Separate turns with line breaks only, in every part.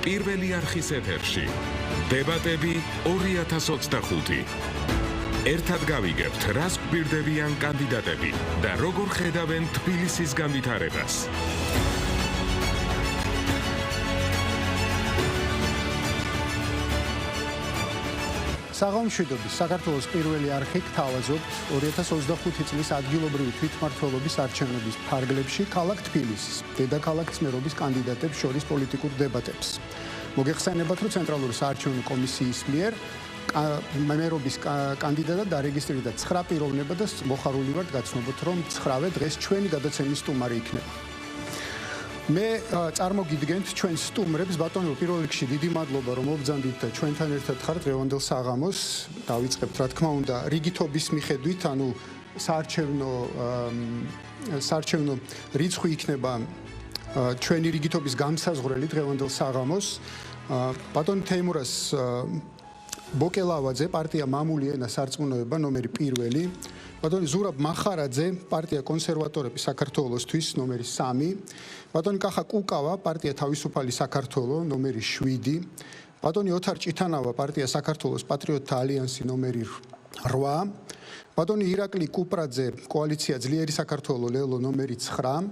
პირველი არხის ეთერში. დებატები 2025. ერთად გავიგებთ, რას გვირდებიან კანდიდატები და როგორ ხედავენ თბილისის განვითარებას.
საღამომშვიდობის საქართველოს პირველი არხი გთავაზობთ 2025 წლის ადგილობრივი თვითმმართველობის არჩევნების ფარგლებში ქალაქ თბილისის დედაქალაქ წმერობის კანდიდატებს შორის პოლიტიკურ დებატებს. მოგეხსენებათ, რომ ცენტრალური საარჩევნო კომისიის მიერ მერობის კანდიდატად დარეგისტრირდა 9 პიროვნება და მოხარული ვართ გაცნობოთ, რომ 9-ვე დღეს ჩვენი გადაცემის სტუმარი იქნება. მე წარმოგიდგენთ ჩვენს სტუმრებს, ბატონო, პირველ რიგში დიდი მადლობა, რომ მობრძანდით და ჩვენთან ერთად ხართ დღევანდელ საღამოს. დავიწყებთ, რა თქმა უნდა, რიგითობის მიხედვით, ანუ საარჩევნო რიცხვი იქნება ჩვენი რიგითობის გამსაზღვრელი დღევანდელ საღამოს. ბატონ თეიმურას ბოკელავაძე, პარტია მამული ენა სარწმუნოება, ნომერი 1. ბატონი ზურაბ მახარაძე, პარტია კონსერვატორები საქართველოსთვის, ნომერი 3. ბატონი კახა კუკავა, პარტია თავისუფალი საქართველო, ნომერი 7. ბატონი ოთარ ჭითანავა, პარტია საქართველოს პატრიოტთა ალიანსი, ნომერი 8. ბატონი ირაკლი კუპრაძე, კოალიცია ძლიერი საქართველო, ლელო, ნომერი 9.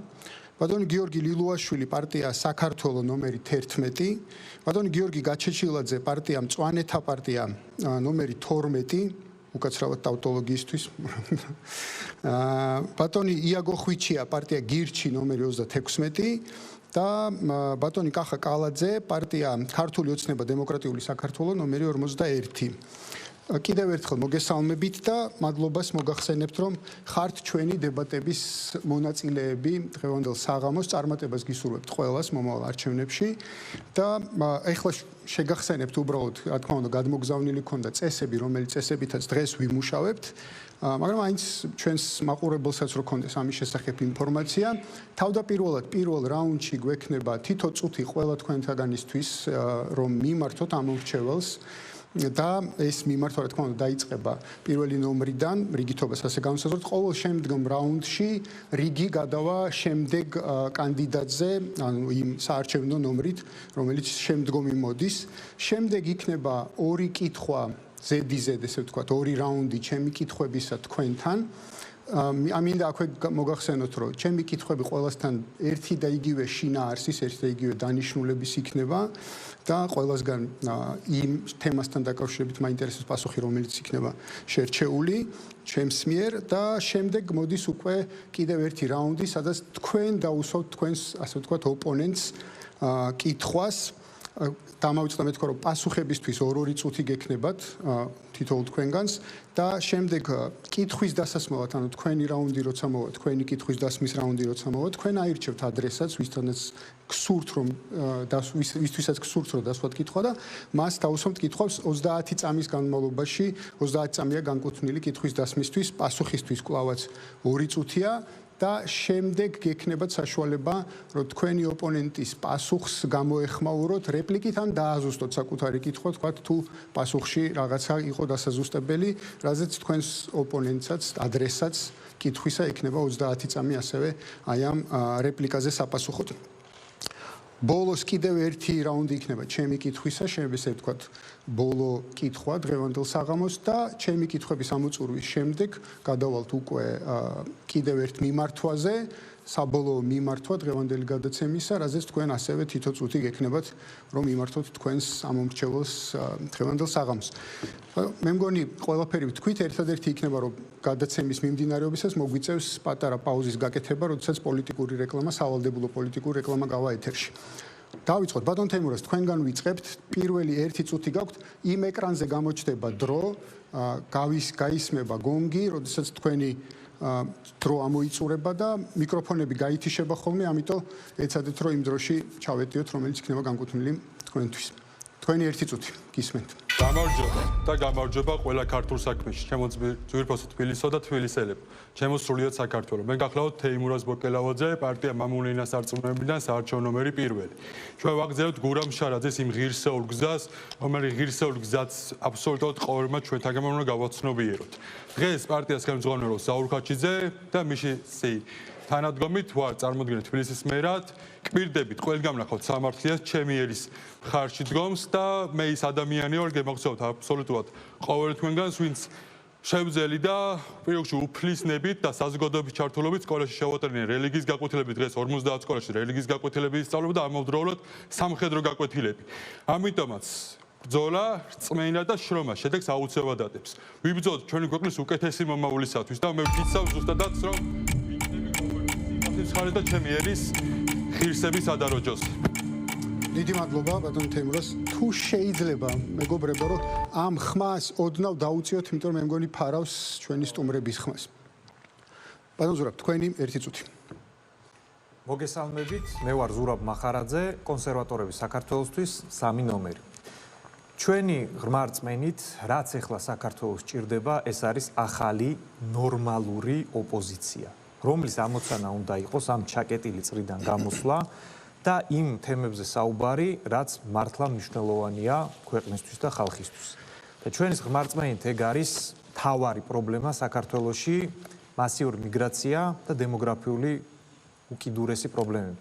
ბატონი გიორგი ლილუაშვილი, პარტია საქართველო, ნომერი 11. ბატონი გიორგი გაჩეჩილაძე, პარტია მწვანეთა პარტია, ნომერი 12. უკაცრავად ტავტოლოგიისთვის. ბატონი იაგო ხვიჩია, პარტია გირჩი, ნომერი 26. და ბატონი კახა კალაძე, პარტია ქართული ოცნება დემოკრატიული საქართველო, ნომერი 41. კიდევ ერთხელ მოგესალმებით და მადლობას მოგახსენებთ, რომ ხართ ჩვენი დებატების მონაწილეები დღევანდელ საღამოს. წარმატებას გისურვებთ ყველას მომავალ არჩევნებში და ეხლა შეგახსენებთ უბრალოდ, რა თქმა უნდა, გადმოგზავნილი ქონდა წესები, რომელიც წესებითაც დღეს ვიმუშავებთ, მაგრამ აინც ჩვენს მაყურებელსაც რო ქონდეს ამის შესახებ ინფორმაცია. თავდაპირველად პირველ რაუნდში გვექნება თითო წუთი ყველა თქვენთაგანისთვის, რომ მიმართოთ ამ მრჩეველს. და ეს მიმართვა, რა თქმა უნდა, დაიწყება პირველი ნომრიდან, რიგითობას ასე განსაზღვროთ. ყოველ შემდგომ რაუნდში რიგი გადავა შემდეგ კანდიდატზე, ანუ იმ საარჩევნო ნომრით, რომელიც შემდგომი მოდის. შემდეგ იქნება ორი კითხვა ზედიზედ, ესე ვთქვათ, ორი რაუნდი ჩემი კითხვებისა თქვენთან. ამინდა აქვე მოგახსენოთ, რომ ჩემი კითხვები ყველასთან ერთი და იგივე შინაარსის, ერთი და იგივე დანიშნულების იქნება და ყველასგან იმ თემასთან დაკავშირებით მაინტერესებს პასუხი, რომელიც იქნება შერჩეული ჩემს მიერ და შემდეგ მოდის უკვე კიდევ ერთი რაუნდი, სადაც თქვენ დაუსვავთ თქვენს, ასე ვთქვათ, ოპონენტს კითხვას. დამავიწყდა მე თქვა, რომ პასუხებისთვის 2 წუთი გექნებათ თითოეულ თქვენგანს და შემდეგ კითხვის დასასმელად, ანუ თქვენი რაუნდი როცა მოვა, თქვენი კითხვის დასმის რაუნდი როცა მოვა, თქვენ აირჩევთ ადრესატს, ვისთანაც გსურთ, რომ ვისთვისაც გსურთ, რომ დასვათ კითხვა და მას დაუსვამთ კითხვას 30 წამის განმავლობაში. 30 წამია განკუთვნილი კითხვის დასმისთვის, პასუხისთვის კვლავაც 2 წუთია. და შემდეგ გექნებათ საშუალება, რომ თქვენი ოპონენტის პასუხს გამოეხმაუროთ რეპლიკით ან დააზუსტოთ საკუთარი კითხვა, თქვათ თუ პასუხში რაღაცა იყო დასაზუსტებელი, რაზეც თქვენს ოპონენტსაც, ადრესატს კითხვისა ექნება 30 წამი ასევე აი ამ რეპლიკაზე საპასუხოდ. ბოლოს კიდევ ერთი რაუნდი იქნება ჩემი კითხვისა, შეიძლება ესე ვთქვათ, ბოლო კითხვა დღევანდელ საღამოს და ჩემი კითხვების ამოწურვის შემდეგ გადავალთ უკვე კიდევ ერთ მიმართვაზე, საბოლოო მიმართვა დღევანდელი გადაცემისა, რაზეც თქვენ ასევე თითო წუთი გექნებათ, რომ მიმართოთ თქვენს ამომრჩეველს დღევანდელ საღამოს. მე მგონი ყველაფერი ვთქვით, ერთადერთი იქნება, რომ გადაცემის მიმდინარეობისას მოგვიწევს პატარა პაუზის გაკეთება, როდესაც პოლიტიკური რეკლამა, სავალდებულო პოლიტიკური რეკლამა გავა ეთერში. დავიწყოთ, ბატონ თეიმურას, თქვენგან ვიწყებთ. პირველი 1 წუთი გაქვთ, იმ ეკრანზე გამოჩნდება დრო, გაისმება გონგი, როდესაც თქვენი დრო ამოიწურება და მიკროფონები გაითიშება ხოლმე, ამიტომ ეცადეთ, რომ იმ დროში ჩავეტიოთ, რომელიც იქნება განკუთვნილი თქვენთვის. თქვენი 1 წუთი გისმენთ.
გამარჯობა და გამარჯობა ყველა ქართულ საქმეში. ჩემო ძვირფასო თბილისო და თბილისელებო. ჩემო სრულიად საქართველო. მე გახლავთ თეიმურას ბოკელავაძე, პარტია მამული ენა სარწმუნოებიდან საარჩევნო ნომერი 1. ჩვენ ვაგრძელებთ გურამ შარაძეს იმ ღირსეულ გზას, რომელიც ღირსეულ გზაც აბსოლუტურად ყოველმა ჩვენთაგან უნდა გავაცნობიეროთ. დღეს პარტიას ხელმძღვანელობს ზაურ ქაჩიძე და მიში სი. თანადგომით ვარ წარმოდგენილი თბილისის მერად, კვირდებით ყველგან ნახავთ სამართლიას ჩემი ერის მხარში დგომს და მე ის ადამიანი ვარ გემოგწევთ აბსოლუტურად ყოველ თქვენგანს ვინც შევძელი და პირიქში უფლისნებით და საზოგადოების ჩართულობით სკოლაში შევატარდნენ რელიგიის გაკვეთილები დღეს 50 სკოლაში რელიგიის გაკვეთილები ისწავლება და ამავდროულად სამხედრო გაკვეთილები. ამიტომაც ბრძოლა, რწმენა და შრომა შედეგს აუცილებლად ატებს. ვიბრძოთ ჩვენი ქვეყნის უკეთესი მომავლისათვის და მე ვფიქრობ ზუსტადაც რომ ვინმე და ჩემი ერის ღირსების ადაროჯოს.
დიდი მადლობა ბატონ თეიმურას. თუ შეიძლება მეგობრებო რომ ამ ხმას ოდნავ დაუწიოთ, იმიტომ რომ მე მგონი ფარავს ჩვენი სტუმრების ხმას. ბატონ ზურაბ, თქვენი 1 წუთი.
მოგესალმებით, მე ვარ ზურაბ მახარაძე, კონსერვატორები საქართველოსთვის 3 ნომერი. ჩვენი ღრმა რწმენით, რაც ახლა საქართველოს ჭირდება, ეს არის ახალი ნორმალური ოპოზიცია, რომლის ამოცანა უნდა იყოს ამ ჩაკეტილი წრიდან გამოსვლა და იმ თემებზე საუბარი, რაც მართლა მნიშვნელოვანია ქვეყნისთვის და ხალხისთვის. და ჩვენის ღრმა რწმენით ეგ არის მთავარი პრობლემა საქართველოში, მასიური მიგრაცია და დემოგრაფიული უკიდურესი პრობლემები.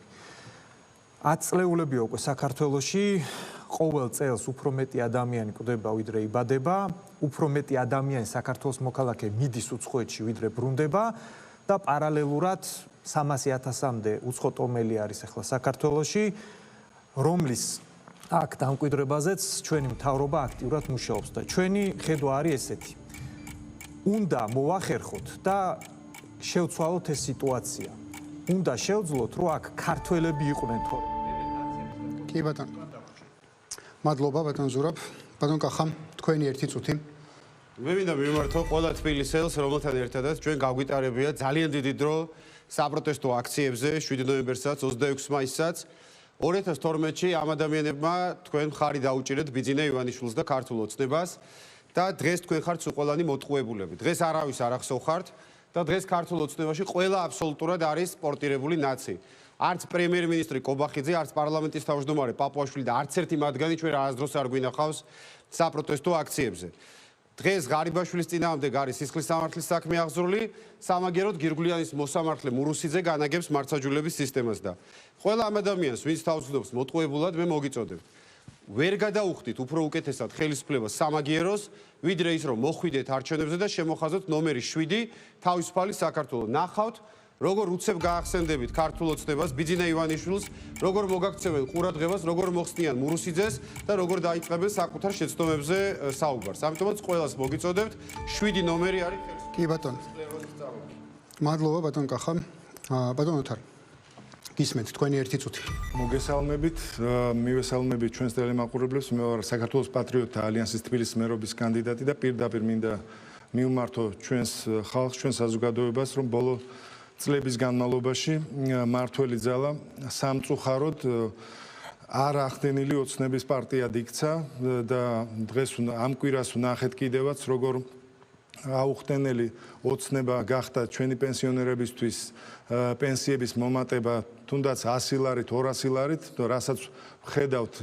10 წლეულებია უკვე საქართველოში ყოველ წელს უფრო მეტი ადამიანი კვდება, ვიდრე იბადება, უფრო მეტი ადამიანი საქართველოს მოქალაქე მიდის უცხოეთში, ვიდრე ბრუნდება და პარალელურად 300,000-მდე უცხოტომელი არის ახლა საქართველოში, რომლის აქ დამკვიდრებაზეც ჩვენი მთავრობა აქტიურად მუშაობს და ჩვენი ხედვა არის ესეთი. უნდა მოახერხოთ და შევცვალოთ ეს სიტუაცია. უნდა შევძლოთ, რომ აქ ქართველები იყვნენ თორემ.
კი ბატონო. მადლობა ბატონ ზურაბ. ბატონ კახა, თქვენი 1 წუთი.
მე მინდა მიმართო ყველა თბილისელს, რომელთან ერთადაც ჩვენ გაგვიტარებია ძალიან დიდი დრო საპროტესტო აქციებზე 7 ნოემბერსაც, 26 მაისსაც. 2012-ში ამ ადამიანებმა თქვენ მხარი დაუჭირეთ ბიძინა ივანიშვილს და ქართულ ოცნებას და დღეს თქვენ ხართ სულ მოტყუებულები. დღეს არავის არ ახსოვხართ და დღეს ქართულ ოცნებაში ყველა აბსოლუტურად არის სპორტირებული ნაცი. არც პრემიერ-მინისტრი კობახიძე, არც პარლამენტის თავმჯდომარე პაპუაშვილი და არც ერთი მათგანი ჩვენ არასდროს არ გვინახავს საპროტესტო აქციებზე. დღეს ღარიბაშვილის წინააღმდეგ არის სისხლის სამართლის საქმე აღძრული, სამაგიეროდ გირგვლიანის მოსამართლე მურუსიძე განაგებს მართლმსაჯულების სისტემას და ყველა ამ ადამიანს, ვინც თავს ვდობს მოტყუებულად, მე მოგიწოდებთ. ვერ გადაუხდით უფრო უკეთესად ხელისუფლებას სამაგიეროს, ვიდრე ის რომ მოხვიდეთ არჩევნებზე და შემოხაზოთ ნომერი 7 თავისუფალი საქართველო. ნახავთ როგორ უცებ გაახსენდებით ქართულ ოცნებას, ბიძინა ივანიშვილს, როგორ მოგაქცევენ ყურადღებას, როგორ მოხსნიან მურუსიძეს და როგორ დაიწყებენ საკუთარ შეცდომებზე საუბარს. ამიტომაც ყველას მოგიწოდებთ, 7 ნომერი არის ხელისუფლების.
კი ბატონო. მადლობა ბატონ კახა. ბატონ ოთარ. გისმენთ თქვენი 1 წუთი.
მოგესალმებით, მივესალმებით ჩვენს ტელემაყურებლებს. მე ვარ საქართველოს პატრიოტთა ალიანსის თბილისის მერობის კანდიდატი და პირდაპირ მინდა მივმართო ჩვენს ხალხს, ჩვენს საზოგადოებას, რომ ბოლო წლების განმავლობაში მართველი ძალა სამწუხაროდ არ ახდენილი ოცნების პარტიად იქცა და დღეს ამ კვირას ვნახეთ კიდევაც როგორ აუხდენელი ოცნება გახდა ჩვენი პენსიონერებისთვის პენსიების მომატება თუნდაც 100 ლარით, 200 ლარით, რასაც ხედავთ,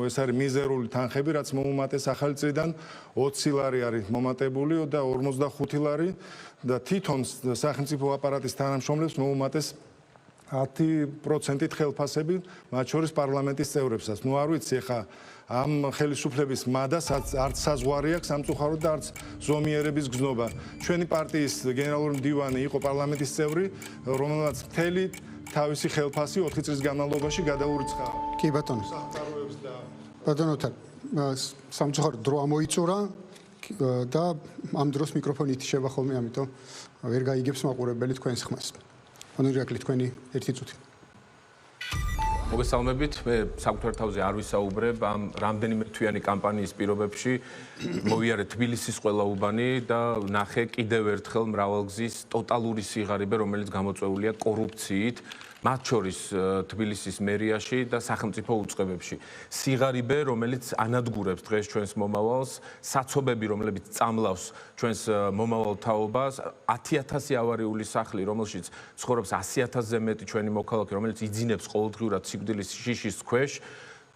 ეს არის მიზერული თანხები, რაც მომუმატეს ახალი წრიდან 20 ლარი არის მომატებული და 45 ლარი და თვითონ სახელმწიფო აპარატის თანამშრომლებს მომუმატეს 10%-ით ხელფასები, მათ შორის პარლამენტის წევრებსაც. არ ვიცი ახლა ამ ხელისუფლების მადას არც საზღვარი აქვს სამწუხაროდ და არც ზომიერების გზნობა. ჩვენი პარტიის გენერალური მდივანი იყო პარლამენტის წევრი, რომელმაც მთელი თავისი ხელფასი 4 წლის განმავლობაში გადაურიცხა.
კი ბატონო. ბატონო ოთარ, სამწუხაროდ დრო ამოიწურა და ამ დროს მიკროფონი ითიშება ხოლმე, ამიტომ ვერ გაიგებს მაყურებელი თქვენს ხმას. ბატონო ირაკლი, თქვენი 1 წუთი.
მოგესალმებით, მე საკუთარ თავზე არ ვისაუბრებ ამ რამდენიმე თვიანი კამპანიის პირობებში მოვიარე თბილისის ყველა უბანი და ნახე კიდევ ერთხელ მრავალგზის ტოტალური სიღარიბე, რომელიც გამოწვეულია კორუფციით, მათ შორის თბილისის მერიაში და სახელმწიფო უწყებებში. სიღარიბე, რომელიც ანადგურებს დღეს ჩვენს მომავალს, საცობები, რომლებიც წამლავს ჩვენს მომავალ თაობას, 10,000 ავარიული სახლი, რომელშიც ცხოვრობს 100,000-ზე მეტი ჩვენი მოქალაქე, რომელიც იძინებს ყოველდღიურად სიკვდილის შიშის ქვეშ.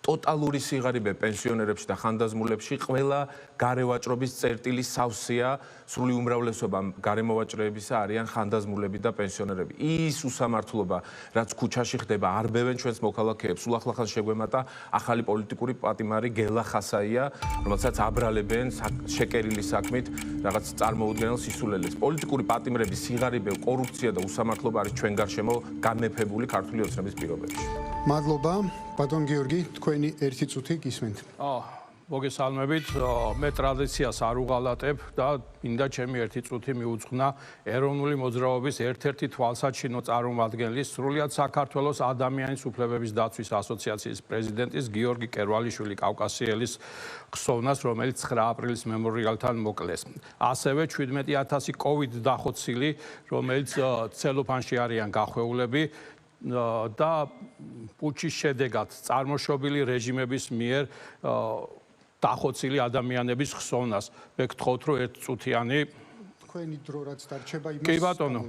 ტოტალური სიღარიბე პენსიონერებში და ხანდაზმულებში ყველა გარევაჭრობის წერტილი სავსეა, სრული უმრავლესობა გარემოვაჭრეებისა არიან ხანდაზმულები და პენსიონერები. ის უსამართლობა, რაც ქუჩაში ხდება, არბევენ ჩვენს მოქალაქეებს. სულ ახლახან შეგვემატა ახალი პოლიტიკური პატიმარი გელა ხასაია, რომელსაც აბრალებენ შეკერილი საქმით რაღაც წარმოუდგენელ სისულელეს. პოლიტიკური პატიმრების სიღარიბე, კორუფცია და უსამართლობა არის ჩვენ გარშემო გამეფებული ქართული ოცნების პირობებში.
მადლობა, ბატონ გიორგი, თქვენი ერთი წუთი გისმენთ.
მოგესალმებით, მე ტრადიციას არ უღალატებ და მინდა ჩემი ერთი წუთი მიუძღვნა ეროვნული მოძრაობის ერთ-ერთი თვალსაჩინო წარმომადგენლის, სრულიად საქართველოს ადამიანის უფლებების დაცვის ასოციაციის პრეზიდენტის გიორგი კერვალიშვილი კავკასიელის ხსოვნას, რომელიც 9 აპრილის მემორიალთან მოკლეს. ასევე 17,000 COVID დახოცილი, რომელიც ცელოფანში არიან გახვეულები და პუჩის შედეგად წარმოშობილი რეჟიმების მიერ დახოცილი ადამიანების ხსოვნას. მე გთხოვთ, რომ ერთ წუთიანი
თქვენი დრო რაც დარჩება იმას.
კი ბატონო.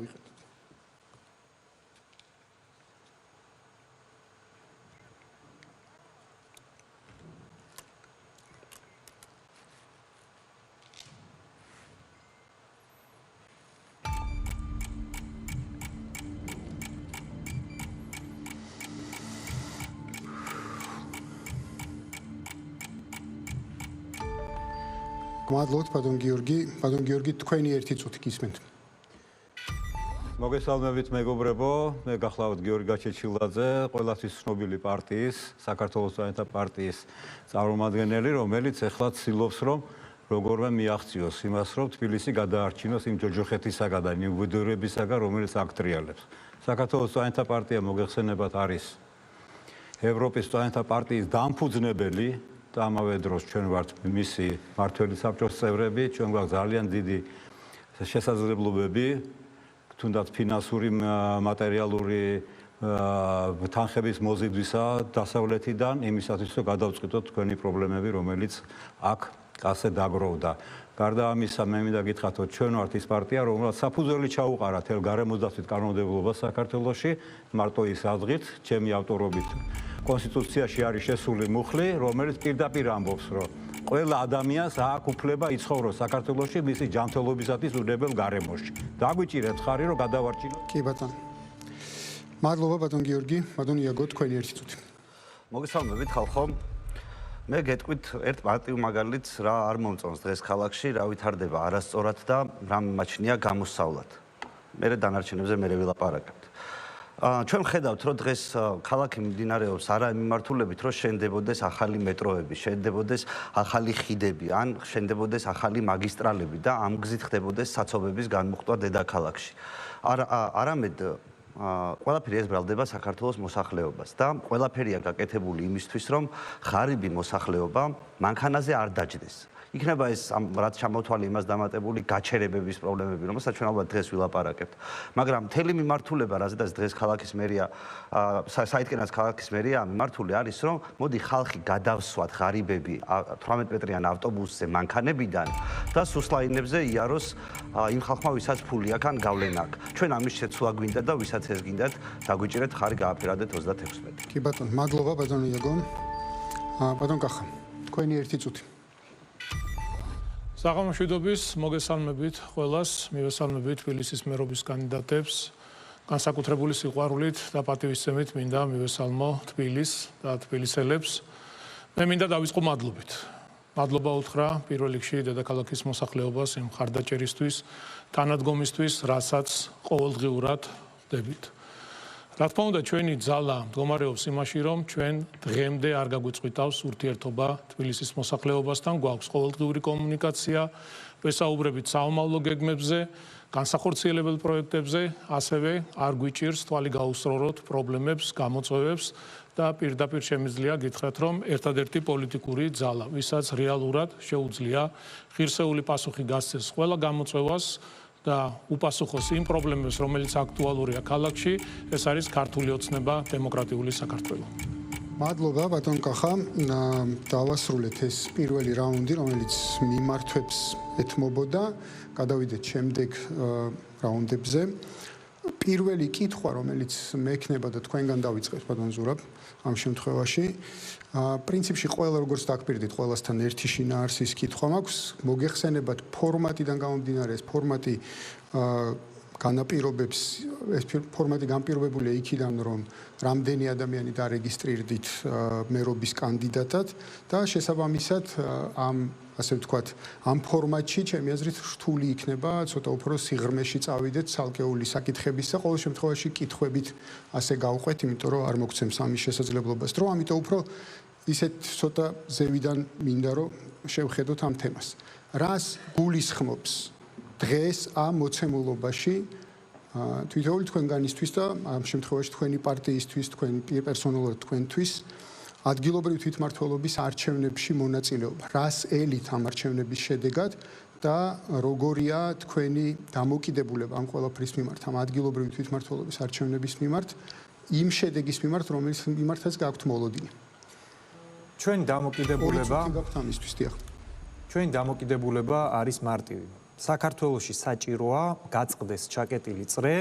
მადლობთ, ბატონ გიორგი. ბატონ გიორგი, თქვენი ერთი წუთი გისმენთ.
მოგესალმებით მეგობრებო, მე გახლავთ გიორგი გაჩეჩილაძე, ყველასთვის ცნობილი პარტიის, საქართველოს წინააღმდეგ პარტიის წარმომადგენელი, რომელიც ეხლა ცდილობს, რომ როგორმე მიაღწიოს იმას, რომ თბილისი გადაარჩინოს იმ ჯოჯოხეთისაგან და იმ ვიდეოებისაგან, რომელიც აქტრიალებს. საქართველოს წინააღმდეგ პარტია მოგეხსენებათ არის ევროპის წინააღმდეგ პარტიის დამფუძნებელი და ამავე დროს ჩვენ ვართ მისი მმართველი საბჭოს წევრები, ჩვენ გვაქვს ძალიან დიდი შესაძლებლობები, თუნდაც ფინანსური, მატერიალური თანხების მოზიდვისა დასავლეთიდან, იმისათვის, რომ გადავწყვიტოთ თქვენი პრობლემები, რომელიც აქ ასე დაგროვდა. გარდა ამისა, მე მინდა გითხრათ, რომ ჩვენ ვართ ის პარტია, რომელსაც საფუძველი ჩაუყარა თელ გარემოსდაცვით კანონმდებლობას საქართველოში, მარტო ის აზრით, ჩემი ავტორობით კონსტიტუციაში არის შესული მუხლი, რომელიც პირდაპირ ამბობს, რომ ყველა ადამიანს აქვს უფლება იცხოვროს საქართველოში მისი ჯანმრთელობისათვის უდაბნო გარემოში. დაგვიჭირეთ ხარი, რომ გადავარჩინოთ.
კი ბატონო. მადლობა ბატონ გიორგი, ბატონ იაგო, თქვენი ერთი წუთი.
მოგესალმებით ხალხო. მე გეტყვით ერთ პარტიულ მაგალითს რა არ მომწონს დღეს ქალაქში, რა ვითარდება არასწორად და რა მიმაჩნია გამოსავლად. მე დანარჩენებზე მე ვილაპარაკებთ. ჩვენ ხედავთ, რომ დღეს ქალაქი მიმდინარეობს არა მიმართულებით, რომ შენდებოდეს ახალი მეტროები, შენდებოდეს ახალი ხიდები, ან შენდებოდეს ახალი მაგისტრალები და ამ გზით ხდებოდეს საცობების განმუხტვა დედაქალაქში. არამედ ყველაფერი ეს ბრალდება საქართველოს მოსახლეობას და ყველაფერია გაკეთებული იმისთვის, რომ ღარიბი მოსახლეობა მანქანაზე არ დაჯდეს. იქნება ეს რაც ჩამოთვალე იმას დამატებული გაჩერებების პრობლემები, რომელსაც ჩვენ ალბათ დღეს ვილაპარაკებთ. მაგრამ მთელი მიმართულება, რაზედაც დღეს ქალაქის მერია, საიდკენაც ქალაქის მერია მიმართული არის, რომ მოდი ხალხი გადავსვათ ღარიბები 18 მეტრიან ავტობუსზე მანქანებიდან და სუსლაინებზე იაროს იმ ხალხმა, ვისაც ფული აქვს ან გავლენა აქვს. ჩვენ ამის შეცვლა გვინდა და ვისაც ეს გინდათ, დაგვიჭირეთ ხარი გააფერადეთ 36 მეტრი.
კი ბატონო, მადლობა ბატონ იაგო. ბატონ კახა, თქვენი ერთი წუთი.
საღამოშვიდობის მოგესალმებით ყველას, მივესალმებით თბილისის მერობის კანდიდატებს, განსაკუთრებული სიყვარულით და პატივისცემით მინდა მივესალმო თბილისს და თბილისელებს. მე მინდა დავიწყო მადლობით. მადლობა უთხრა პირველ რიგში დედაქალაქის მოსახლეობას იმ მხარდაჭერისთვის, თანადგომისთვის, რასაც ყოველდღიურად ხდებით. რა თქმა უნდა, ჩვენი ძალა მდგომარეობს იმაში, რომ ჩვენ დღემდე არ გაგვიწყვიტავს ურთიერთობა თბილისის მოსახლეობასთან, გვაქვს ყოველდღიური კომუნიკაცია, ვესაუბრებით საომავლო გეგმებზე, განსახორციელებელ პროექტებზე, ასევე არ გვიჭირს თვალი გაუსწროთ პრობლემებს, გამოწვევებს და პირდაპირ შემიძლია გითხრათ, რომ ერთადერთი პოლიტიკური ძალა, ვისაც რეალურად შეუძლია ღირსეული პასუხი გასცეს ყველა გამოწვევას და უპასუხოს იმ პრობლემებს, რომელიც აქტუალურია ქალაქში, ეს არის ქართული ოცნება დემოკრატიული საქართველო.
მადლობა ბატონ კახა. დავასრულეთ ეს პირველი რაუნდი, რომელიც მიმართვებს ეთმობოდა. გადავიდეთ შემდეგ რაუნდებზე. პირველი კითხვა, რომელიც მექნება და თქვენგან დავიწყებთ ბატონ ზურაბ ამ შემთხვევაში, პრინციპში ყველა როგორც დაგპირდით, ყველასთან ერთი შინაარსის კითხვა მაქვს, მოგეხსენებათ ფორმატიდან გამომდინარე ეს ფორმატი განაპირობებს ეს ფორმატი განპირობებულია იქიდან, რომ რამდენი ადამიანი დარეგისტრირდით მერობის კანდიდატად და შესაბამისად ამ ასე ვთქვათ, ამ ფორმატში ჩემი აზრით რთული იქნება ცოტა უფრო სიღრმეში წავიდეთ ცალკეული საკითხების და ყოველ შემთხვევაში კითხვებით ასე გავყვეთ, იმიტომ რომ არ მოგცემს ამის შესაძლებლობას, რომ ამიტომ უფრო ისეთ ცოტა ზევიდან მინდა რომ შევხედოთ ამ თემას. რას გულისხმობს დღეს ამ მოცემულობაში თვითონ თქვენგანისთვის და ამ შემთხვევაში თქვენი პარტიისთვის, თქვენ პერსონალურად თქვენთვის ადგილობრივი თვითმმართველობის არჩევნებში მონაწილეობა. რას ელით ამ არჩევნების შედეგად და როგორია თქვენი დამოკიდებულება ამ ყველაფრის მიმართ, ამ ადგილობრივი თვითმმართველობის არჩევნების მიმართ, იმ შედეგის მიმართ, რომელიც მიმართაც გაქვთ მოლოდინი.
ჩვენი დამოკიდებულება
გაქვთ ამისთვის, დიახ.
ჩვენი დამოკიდებულება არის მარტივი. საქართველოში საჭიროა გაწყდეს ჩაკეტილი წრე,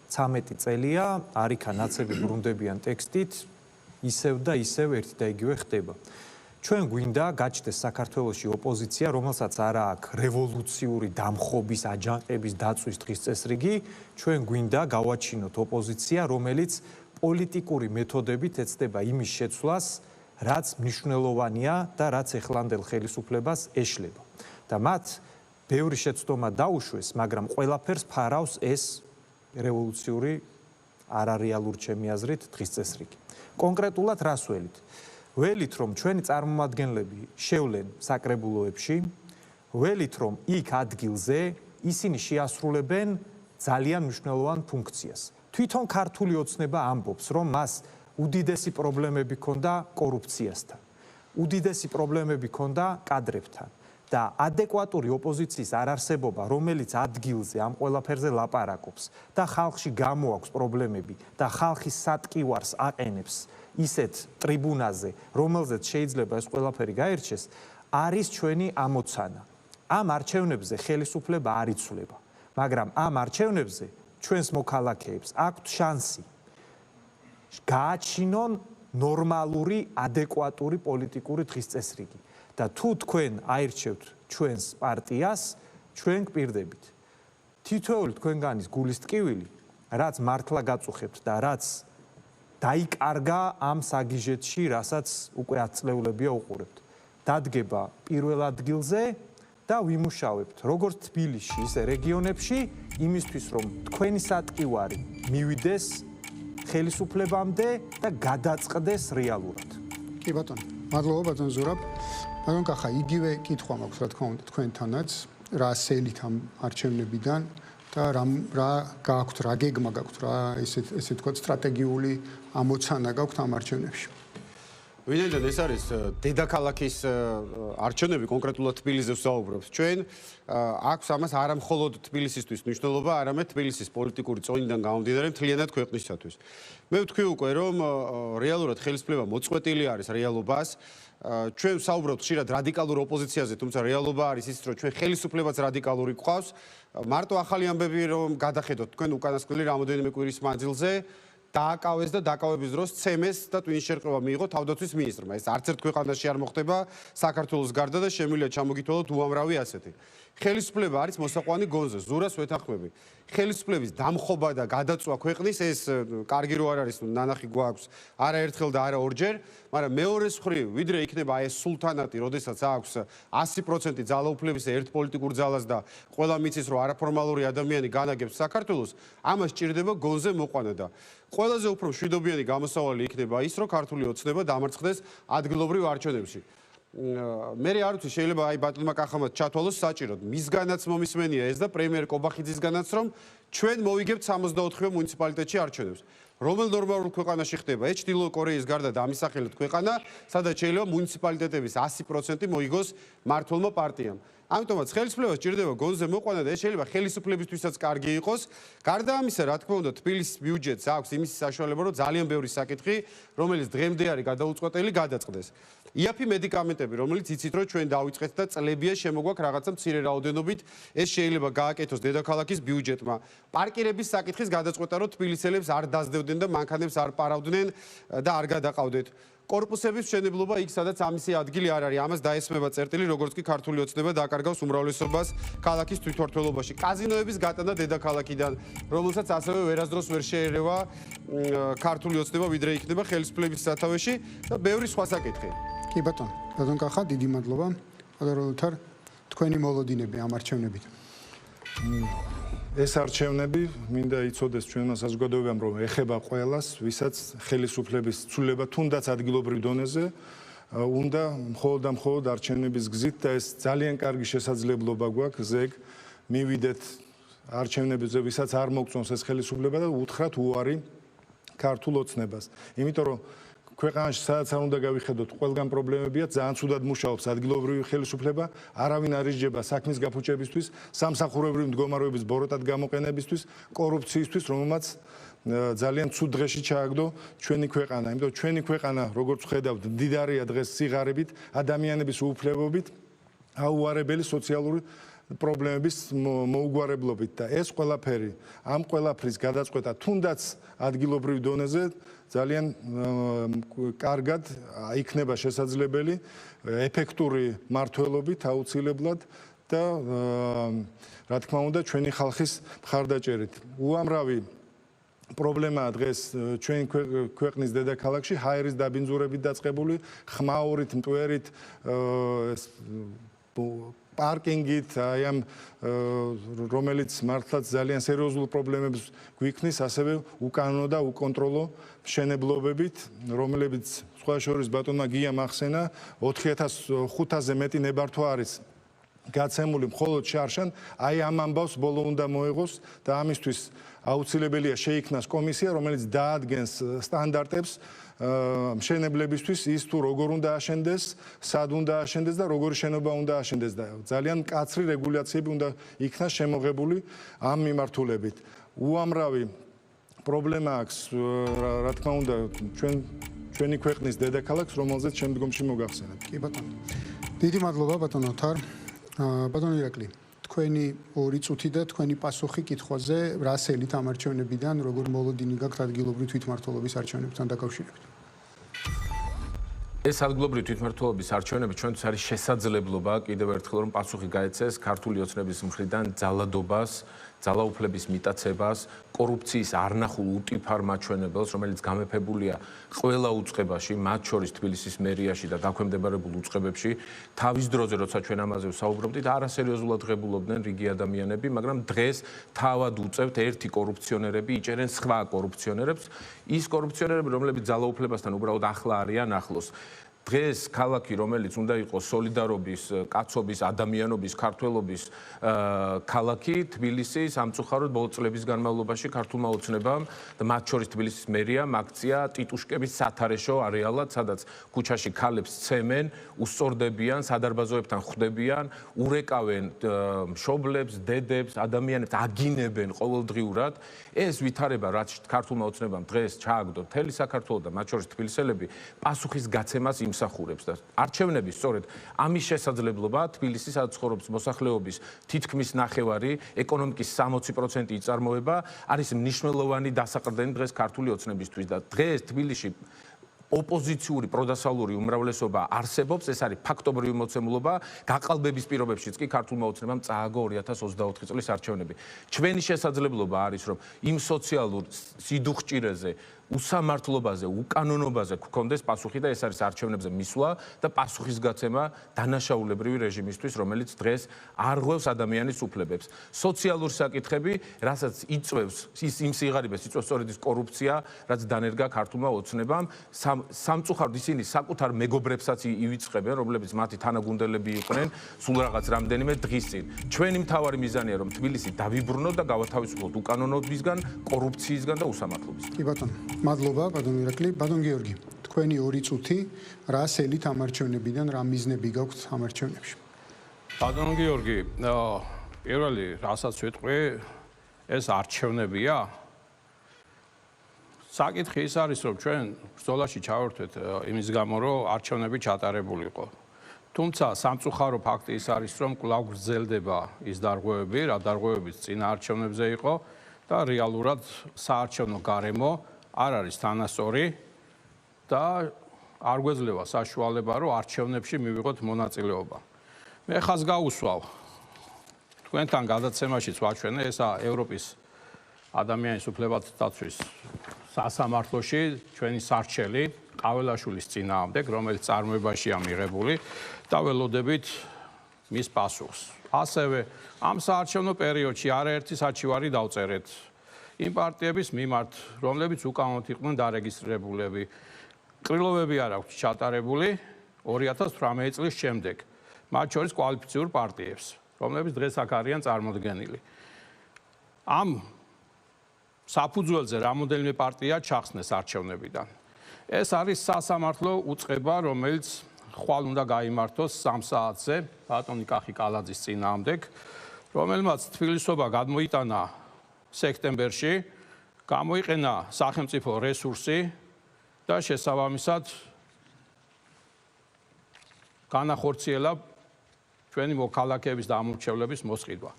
13 წელია, არიქა ნაცები ბრუნდებიან ტექსტით, ისევ და ისევ ერთი და იგივე ხდება. ჩვენ გვინდა გაჩნდეს საქართველოში ოპოზიცია, რომელსაც არა აქვს რევოლუციური დამხობის, აჯანყების დაწვის დღის წესრიგი, ჩვენ გვინდა გავაჩინოთ ოპოზიცია, რომელიც პოლიტიკური მეთოდებით ეცდება იმის შეცვლას, რაც მნიშვნელოვანია და რაც ეხლანდელ ხელისუფლებას ეშლება. და მათ ბევრი შეცდომა დაუშვეს, მაგრამ ყველაფერს ფარავს ეს რევოლუციური არარეალური ჩემი აზრით დღის წესრიგი. კონკრეტულად რას ველით? ველით, რომ ჩვენი წარმომადგენლები შევლენ საკრებულოებში, ველით, რომ იქ ადგილზე ისინი შეასრულებენ ძალიან მნიშვნელოვან ფუნქციას. თვითონ ქართული ოცნება ამბობს, რომ მას უდიდესი პრობლემები ჰქონდა კორუფციასთან, უდიდესი პრობლემები ჰქონდა კადრებთან. და ადეკვატური ოპოზიციის არარსებობა, რომელიც ადგილზე ამ ყველაფერზე ლაპარაკობს და ხალხში გამოაქვს პრობლემები და ხალხის სატკივარს აყენებს ისეთ ტრიბუნაზე, რომელზეც შეიძლება ეს ყველაფერი გაერჩეს, არის ჩვენი ამოცანა. ამ არჩევნებზე ხელისუფლება არ იცვლება, მაგრამ ამ არჩევნებზე ჩვენს მოქალაქეებს აქვთ შანსი გააჩინონ ნორმალური, ადეკვატური პოლიტიკური დღის წესრიგი. და თუ თქვენ აირჩევთ ჩვენს პარტიას, ჩვენ გვპირდებით. თითოეული თქვენგანის გულის ტკივილი, რაც მართლა გაწუხებთ და რაც დაიკარგა ამ საგიჟეთში, რასაც უკვე 10 წლეულებია უყურებთ. დადგება პირველ ადგილზე და ვიმუშავებთ, როგორც თბილისში, ისე რეგიონებში, იმისთვის, რომ თქვენი სატკივარი მივიდეს ხელისუფლებამდე და გადაწყდეს რეალურად.
კი ბატონო, მადლობა ბატონ ზურაბ. ბატონ კახა, იგივე კითხვა მაქვს, რა თქმა უნდა, თქვენთანაც, რა სელით ამ არჩევნებიდან და რა გააქვთ, რა გეგმა გაქვთ, რა ესე თქვა სტრატეგიული ამოცანა გაქვთ ამ არჩევნებში.
ვინაიდან ეს არის დედაქალაქის არჩევნები, კონკრეტულად თბილისზე ვსაუბრობთ. ჩვენ აქვს ამას არა მხოლოდ თბილისისთვის მნიშვნელობა, არამედ თბილისის პოლიტიკური წონიდან გამომდინარე მთლიანად ქვეყნისათვის. მე ვთქვი უკვე, რომ რეალურად ხელისუფლება მოწყვეტილი არის რეალობას. ჩვენ ვსაუბრობთ ხშირად რადიკალურ ოპოზიციაზე, თუმცა რეალობა არის ის, რომ ჩვენ ხელისუფლებაც რადიკალური გვყავს. მარტო ახალი ამბები რომ გადახედოთ თქვენ უკანასკნელი რამოდენიმე კვირის მანძილზე დააკავეს და დაკავების დროს ცემეს და ტვინის შერყევა მიიღო თავდაცვის მინისტრმა. ეს არც ერთ ქვეყანაში არ მოხდება საქართველოს გარდა და შემიძლია ჩამოგითვალოთ უამრავი ასეთი. ხელისუფლება არის მოსაყვანი გონზე, ზურას ვეთანხმები. ხელისუფლების დამხობა და გადაწვა ქვეყნის ეს კარგი რო არ არის, ნანახი გვაქვს არაერთხელ და არა ორჯერ, მაგრამ მეორეს მხრივ, ვიდრე იქნება ეს სულთანატი, როდესაც აქვს 100% ძალაუფლების ერთ პოლიტიკურ ძალას და ყველა მიცის, რომ არაფორმალური ადამიანი განაგებს საქართველოს, ამას ჭირდება გონზე მოყვანა და ყველაზე უფრო მშვიდობიანი გამოსავალი იქნება ის, რომ ქართული ოცნება დამარცხდეს ადგილობრივ არჩევნებში. მე არ ვიცი, შეიძლება აი ბატონმა კახამაც ჩათვალოს საჭიროდ. მისგანაც მომისმენია ეს და პრემიერ კობახიძისგანაც, რომ ჩვენ მოვიგებთ 64 მუნიციპალიტეტში არჩევნებს. რომელ ნორმალურ ქვეყანაში ხდება? ეს ჩრდილო კორეის გარდა დამისახელეთ ქვეყანა, სადაც შეიძლება მუნიციპალიტეტების 100% მოიგოს მმართველმა პარტიამ. ამიტომაც ხელისუფლებას ჭირდება გონზე მოყვანა და ეს შეიძლება ხელისუფლებისთვისაც კარგი იყოს. გარდა ამისა, რა თქმა უნდა, თბილისის ბიუჯეტს აქვს იმის საშუალება, რომ ძალიან ბევრი საკითხი, რომელიც დღემდე არის გადაუწყვეტელი, გადაწყდეს. იაფი მედიკამენტები, რომელიც იცით, რომ ჩვენ დავიწყეთ და წლებია შემოგვაქვს რაღაცა მცირე რაოდენობით, ეს შეიძლება გააკეთოს დედაქალაქის ბიუჯეტმა. პარკირების საკითხის გადაწყვეტა, რომ თბილისელებს არ დაძდევდნენ და მანქანებს არ პარავდნენ და არ გადაყავდეთ. კორპუსების მშენებლობა იქ, სადაც ამისი ადგილი არ არის, ამას დაესმება წერტილი, როგორც კი ქართული ოცნება დააკარგავს უმრავლესობას ქალაქის თვითმმართველობაში. კაზინოების გატანა დედაქალაქიდან, რომელსაც ასევე ვერასდროს ვერ შეერევა ქართული ოცნება, ვიდრე იქნება ხელისუფლების სათავეში და ბევრი სხვა საკითხი.
კი ბატონო, ბატონ კახა, დიდი მადლობა. ბატონ თარ, თქვენი მოლოდინები ამ არჩევნებით.
ეს არჩევნები მინდა იცოდეს ჩვენმა საზოგადოებამ, რომ ეხება ყველას, ვისაც ხელისუფლების ცვლილება თუნდაც ადგილობრივ დონეზე უნდა მხოლოდ და მხოლოდ არჩევნების გზით და ეს ძალიან კარგი შესაძლებლობა გვაქვს ზეგ მივიდეთ არჩევნებზე, ვისაც არ მოგწონს ეს ხელისუფლება და უთხრათ უარი ქართულ ოცნებას. იმიტომ რომ ქვეყანაში სადაც არ უნდა გავიხედოთ, ყველგან პრობლემებია, ძალიან ცუდად მუშაობს ადგილობრივი ხელისუფლება, არავინ არ ისჯება საქმის გაფუჭებისთვის, სამსახურებრივი მდგომარეობის ბოროტად გამოყენებისთვის, კორუფციისთვის, რომელმაც ძალიან ცუდ დღეში ჩააგდო ჩვენი ქვეყანა. იმიტომ ჩვენი ქვეყანა, როგორც ხედავთ, მდიდარია დღეს სიღარიბით, ადამიანების უუფლებობით, აუარებელი სოციალური პრობლემების მოუგვარებლობით და ეს ყველაფერი, ამ ყველაფრის გადაწყვეტა თუნდაც ადგილობრივ დონეზე ძალიან კარგად იქნება შესაძლებელი ეფექტური მართლობით აუცილებლად და რა თქმა უნდა ჩვენი ხალხის მხარდაჭერით. უამრავი პრობლემაა დღეს ჩვენი ქვეყნის დედაქალაქში ჰაერის დაბინძურებით დაწყებული, ხმაურით, მტვერით, პარკინგით, აი ამ რომელიც მართლაც ძალიან სერიოზულ პრობლემებს გვიქმნის, ასევე უკანონო და უკონტროლო მშენებლობებით, რომლებიც სხვა შორის ბატონმა გიამ ახსენა, 4500-ზე მეტი ნებართვა არის გაცემული მხოლოდ შარშან, აი ამ ამბავს ბოლო უნდა მოეღოს და ამისთვის აუცილებელია შეიქმნას კომისია, რომელიც დაადგენს სტანდარტებს მშენებლებისთვის, ის თუ როგორ უნდა აშენდეს, სად უნდა აშენდეს და როგორი შენობა უნდა აშენდეს და ძალიან მკაცრი რეგულაციები უნდა იქნას შემოღებული ამ მიმართულებით. უამრავი პრობლემა აქვს, რა თქმა უნდა, ჩვენი ქვეყნის დედაქალაქს, რომელზეც შემდგომში მოგახსენებთ.
კი ბატონო. დიდი მადლობა ბატონო თარ. ბატონო ირაკლი, თქვენი 2 წუთი და თქვენი პასუხი კითხვაზე, რა სელით ამ არჩევნებიდან, როგორ მოლოდინი გაქვთ ადგილობრივი თვითმმართველობის არჩევნებთან დაკავშირებით?
ეს ადგილობრივი თვითმმართველობის არჩევნები ჩვენთვის არის შესაძლებლობა კიდევ ერთხელ რომ პასუხი გაეცეს ქართული ოცნების მხრიდან ძალადობას, ძალაუფლების მიტაცებას, კორუფციის არნახულ უტიფარ მაჩვენებელს, რომელიც გამეფებულია ყველა უწყებაში, მათ შორის თბილისის მერიაში და დაქვემდებარებულ უწყებებში. თავის დროზე, როცა ჩვენ ამაზე ვსაუბრობდით, არასერიოზულად ღებულობდნენ რიგი ადამიანები, მაგრამ დღეს თავად უწევთ ერთი კორუფციონერები იჭერენ სხვა კორუფციონერებს, ის კორუფციონერები, რომლებიც ძალაუფლებასთან უბრალოდ ახლა არიან ახლოს. დღეს ქალაქი, რომელიც უნდა იყოს სოლიდარობის, კაცობის, ადამიანობის, ქართველობის ქალაქი, თბილისი სამწუხაროდ ბოლო წლების განმავლობაში ქართულმა ოცნებამ და მათ შორის თბილისის მერიამ აქცია ტიტუშკების სათარეშო არეალად, სადაც ქუჩაში ქალებს ცემენ, უსწორდებიან, სადარბაზოებთან ხვდებიან, ურეკავენ მშობლებს, დედებს, ადამიანებს, აგინებენ ყოველდღიურად. ეს ვითარება, რაც ქართულმა ოცნებამ დღეს ჩააგდო მთელი საქართველო და მათ შორის თბილისელები, პასუხის გაცემას იმსახურებს და არჩევნები სწორედ ამის შესაძლებლობა თბილისის საცხოვრებელ მოსახლეობის თითქმის ნახევარი, ეკონომიკის 60% იწარმოება, არის მნიშვნელოვანი დასაყრდენი დღეს ქართული ოცნებისთვის და დღეს თბილისში ოპოზიციური პროდასალური უმრავლესობა არსებობს, ეს არის ფაქტობრივი მოცემულობა, გაყალბების პირობებშიც კი ქართულმა ოცნებამ წააგო 2024 წლის არჩევნები. ჩვენი შესაძლებლობა არის, რომ იმ სოციალურ სიდუხჭირეზე, უსამართლობაზე, უკანონობაზე გქონდეს პასუხი და ეს არის არჩევნებზე მისვლა და პასუხის გაცემა დანაშაულებრივი რეჟიმისთვის, რომელიც დღეს არღვევს ადამიანის უფლებებს. სოციალური საკითხები, რასაც იწვევს, იმ სიღარიბეს იწვევს სწორედ ის კორუფცია, რაც დანერგა ქართულმა ოცნებამ. სამწუხაროდ ისინი საკუთარ მეგობრებსაც ივიწყებენ, რომლებიც მათი თანაგუნდელები იყვნენ სულ რაღაც რამდენიმე დღის წინ. ჩვენი მთავარი მიზანია, რომ თბილისი დავიბრუნოთ და გავათავისუფლოთ უკანონობისგან, კორუფციისგან და უსამართლობისგან.
კი ბატონო. მადლობა ბატონ ირაკლი. ბატონ გიორგი, თქვენი 2 წუთი, რა სელით ამ არჩევნებიდან, რა მიზნები გაქვთ ამ არჩევნებში?
ბატონო გიორგი, პირველი რასაც ვიტყვი, ეს არჩევნებია. საკითხი ის არის, რომ ჩვენ ბრძოლაში ჩავერთვეთ იმის გამო, რომ არჩევნები ჩატარებული იყო. თუმცა სამწუხარო ფაქტი ის არის, რომ კვლავ გრძელდება ის დარღვევები, რა დარღვევებიც წინა არჩევნებზე იყო და რეალურად საარჩევნო გარემო არ არის თანასწორი და არ გვეძლევა საშუალება, რომ არჩევნებში მივიღოთ მონაწილეობა. მე ხაზს გავუსვავ. თქვენთან გადაცემაშიც ვაჩვენე, ესა ევროპის ადამიანის უფლებათა დაცვის სასამართლოში ჩვენი სარჩელი ყაველაშვილის წინააღმდეგ, რომელიც წარმოებაშია მიღებული და ველოდებით მის პასუხს. ასევე ამ საარჩევნო პერიოდში არაერთი საჩივარი დავწერეთ იმ პარტიების მიმართ, რომლებიც უკანონოდ იყვნენ დარეგისტრირებულები. კრილობები არ აქვს ჩატარებული 2018 წლის შემდეგ, მათ შორის კვალიფიციურ პარტიებს, რომლებიც დღეს აქ არიან წარმოდგენილი. ამ საფუძველზე რამოდენიმე პარტია ჩახსნეს არჩევნებიდან. ეს არის სასამართლო უწყება, რომელიც ხვალ უნდა გაიმართოს 3 საათზე ბატონი კახი კალაძის წინააღმდეგ, რომელმაც თბილისობა გადმოიტანა სექტემბერში, გამოიყენა სახელმწიფო რესურსი და შესაბამისად განახორციელა ჩვენი მოქალაქეების და ამორჩევლების მოსყიდვა.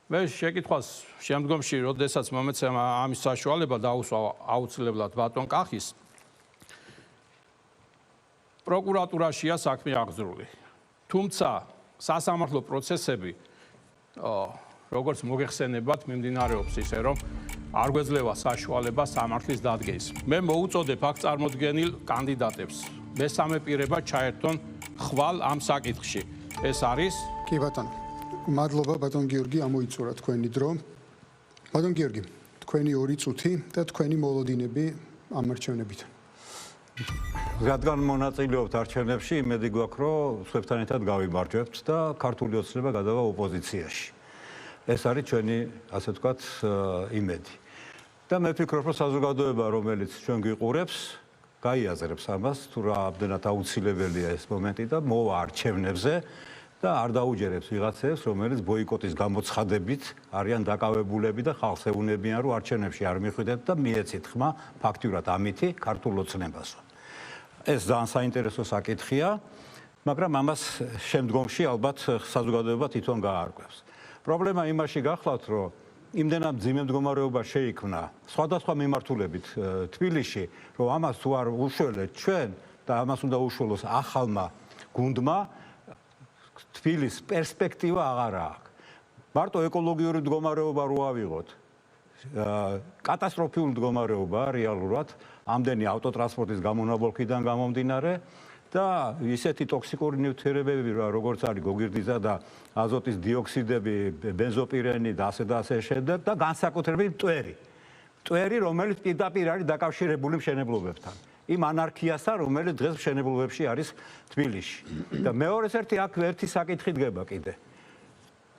მე შეკითხვას შემდგომში, როდესაც მომეცემა ამის საშუალება დაუსვა აუცილებლად ბატონ კახის, პროკურატურაშია საქმე აღძრული. თუმცა სასამართლო პროცესები, როგორც მოგეხსენებათ, მიმდინარეობს ისე, რომ არ გვეძლევა საშუალება სამართლის დადგენის. მე მოუწოდებ აქ წარმოდგენილ კანდიდატებს მესამე პირება ჩაერთონ ხვალ ამ საკითხში. ეს არის
კი ბატონო. მადლობა ბატონ გიორგი, ამოიწურა თქვენი დრო. ბატონ გიორგი, თქვენი 2 წუთი და თქვენი მოლოდინები ამ არჩევნებით.
რადგან მონაწილეობთ არჩევნებში, იმედი გვაქვს, რომ სხვებთან ერთად გავიმარჯვებთ და ქართული ოცნება გადავა ოპოზიციაში. ეს არის ჩვენი, ასე ვთქვათ, იმედი. და მე ვფიქრობ, რომ საზოგადოება, რომელიც ჩვენ გვიყურებს, გაიაზრებს ამას, თუ რა ამდენად აუცილებელია ეს მომენტი და მოვა არჩევნებზე და არ დაუჯერებს ვიღაცებს, რომელიც ბოიკოტის გამოცხადებით არიან დაკავებულები და ხალხს ეუბნებიან, რომ არჩევნებში არ მიხვიდეთ და მიეცით ხმა ფაქტიურად ამითი ქართულ ოცნებასო. ეს ძალიან საინტერესო საკითხია, მაგრამ ამას შემდგომში ალბათ საზოგადოება თვითონ გაარკვევს. პრობლემა იმაში გახლავთ, რომ იმდენად მძიმე მდგომარეობა შეიქმნა სხვადასხვა მიმართულებით თბილისში, რომ ამას თუ არ უშველეთ ჩვენ და ამას უნდა უშველოს ახალმა გუნდმა, თბილისის პერსპექტივა აღარ აქვს. მარტო ეკოლოგიური მდგომარეობა რო ავიღოთ, კატასტროფული მდგომარეობა რეალურად ამდენი ავტოტრანსპორტის გამონაბოლქიდან გამომდინარე და ისეთი ტოქსიკური ნივთიერებები, როგორც არის გოგირდიზა და აზოტის დიოქსიდები, ბენზოპირენი და ასე შემდეგ და განსაკუთრებით მტვერი, რომელიც პირდაპირ არის დაკავშირებული მშენებლობებთან. იმ ანარქიასთან, რომელიც დღეს მშენებლობებში არის თბილისში. და მეორეს ერთი საკითხი დგება კიდე.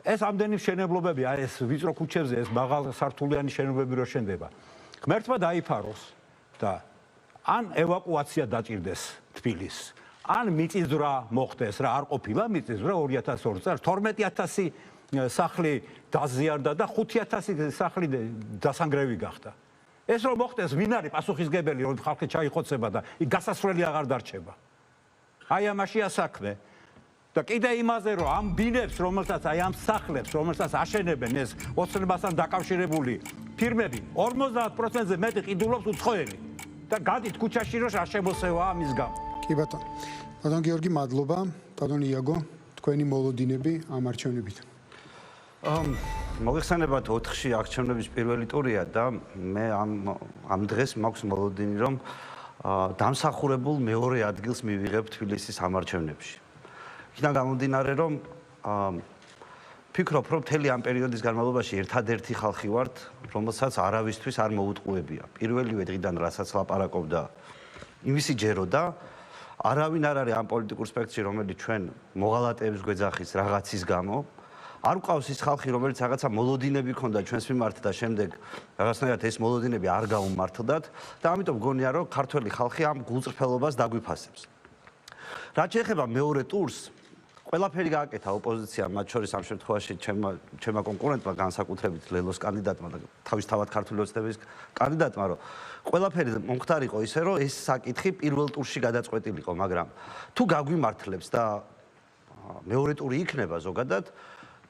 ეს ამდენი მშენებლობები, ეს ვიწრო ქუჩებზე, ეს მაღალსართულიანი შენობები რო შენდება. ღმერთმა დაიფაროს და ან ევაკუაცია დაჭირდეს თბილისს, ან მიწისძვრა მოხდეს რა, არ ყოფილა მიწისძვრა 2002 წელს 12000 სახლი დაზიანდა და 5000 სახლი დასანგრევი გახდა. ეს რომ მოხდეს, ვინ არის პასუხისგებელი, რომ ხალხი ჩაიხოცება და გასასვლელი აღარ დარჩება. აი ამაშია საქმე. და კიდე იმაზე, რომ ამ ბინებს, რომელსაც აი ამ სახლებს, რომელსაც აშენებენ ეს ოცნებასთან დაკავშირებული ფირმები, 50%-ზე მეტი ყიდულობს უცხოელი. და გადით ქუჩაში რომ არ შემოსევა ამის გამო.
კი ბატონო. ბატონ გიორგი, მადლობა. ბატონ იაგო, თქვენი მოლოდინები ამ არჩევნებით.
მოგეხსენებათ 4-ში არჩევნების პირველი ტურია და მე ამ დღეს მაქვს მოლოდინი, რომ დამსახურებულ მეორე ადგილს მივიღებ თბილისის ამ არჩევნებში. იქიდან გამომდინარე, რომ ფიქრობ, რომ მთელი ამ პერიოდის განმავლობაში ერთადერთი ხალხი ვართ, რომელსაც არავისთვის არ მოუტყუებია. პირველივე დღიდან, რასაც ლაპარაკობდა, იმისი ჯეროდა, არავინ არ არის ამ პოლიტიკურ სპექტრში, რომელიც ჩვენ მოღალატეებს გვეძახის რაღაცის გამო. არ გვყავს ის ხალხი, რომელიც რაღაცა მოლოდინები ქონდა ჩვენს მიმართ და შემდეგ რაღაცნაირად ეს მოლოდინები არ გაუმართლდათ და ამიტომ გონია, რომ ქართველი ხალხი ამ გულწრფელობას დაგვიფასებს. რაც შეეხება მეორე ტურს, ყველაფერი გააკეთა ოპოზიციამ, მათ შორის ამ შემთხვევაში ჩემმა კონკურენტმა, განსაკუთრებით ლელოს კანდიდატმა და თავისთავად ქართული ოცნების კანდიდატმა, რომ ყველაფერი მომხდარიყო ისე, რომ ეს საკითხი პირველ ტურში გადაწყვეტილიყო, მაგრამ თუ გაგვიმართლებს და მეორე ტური იქნება ზოგადად,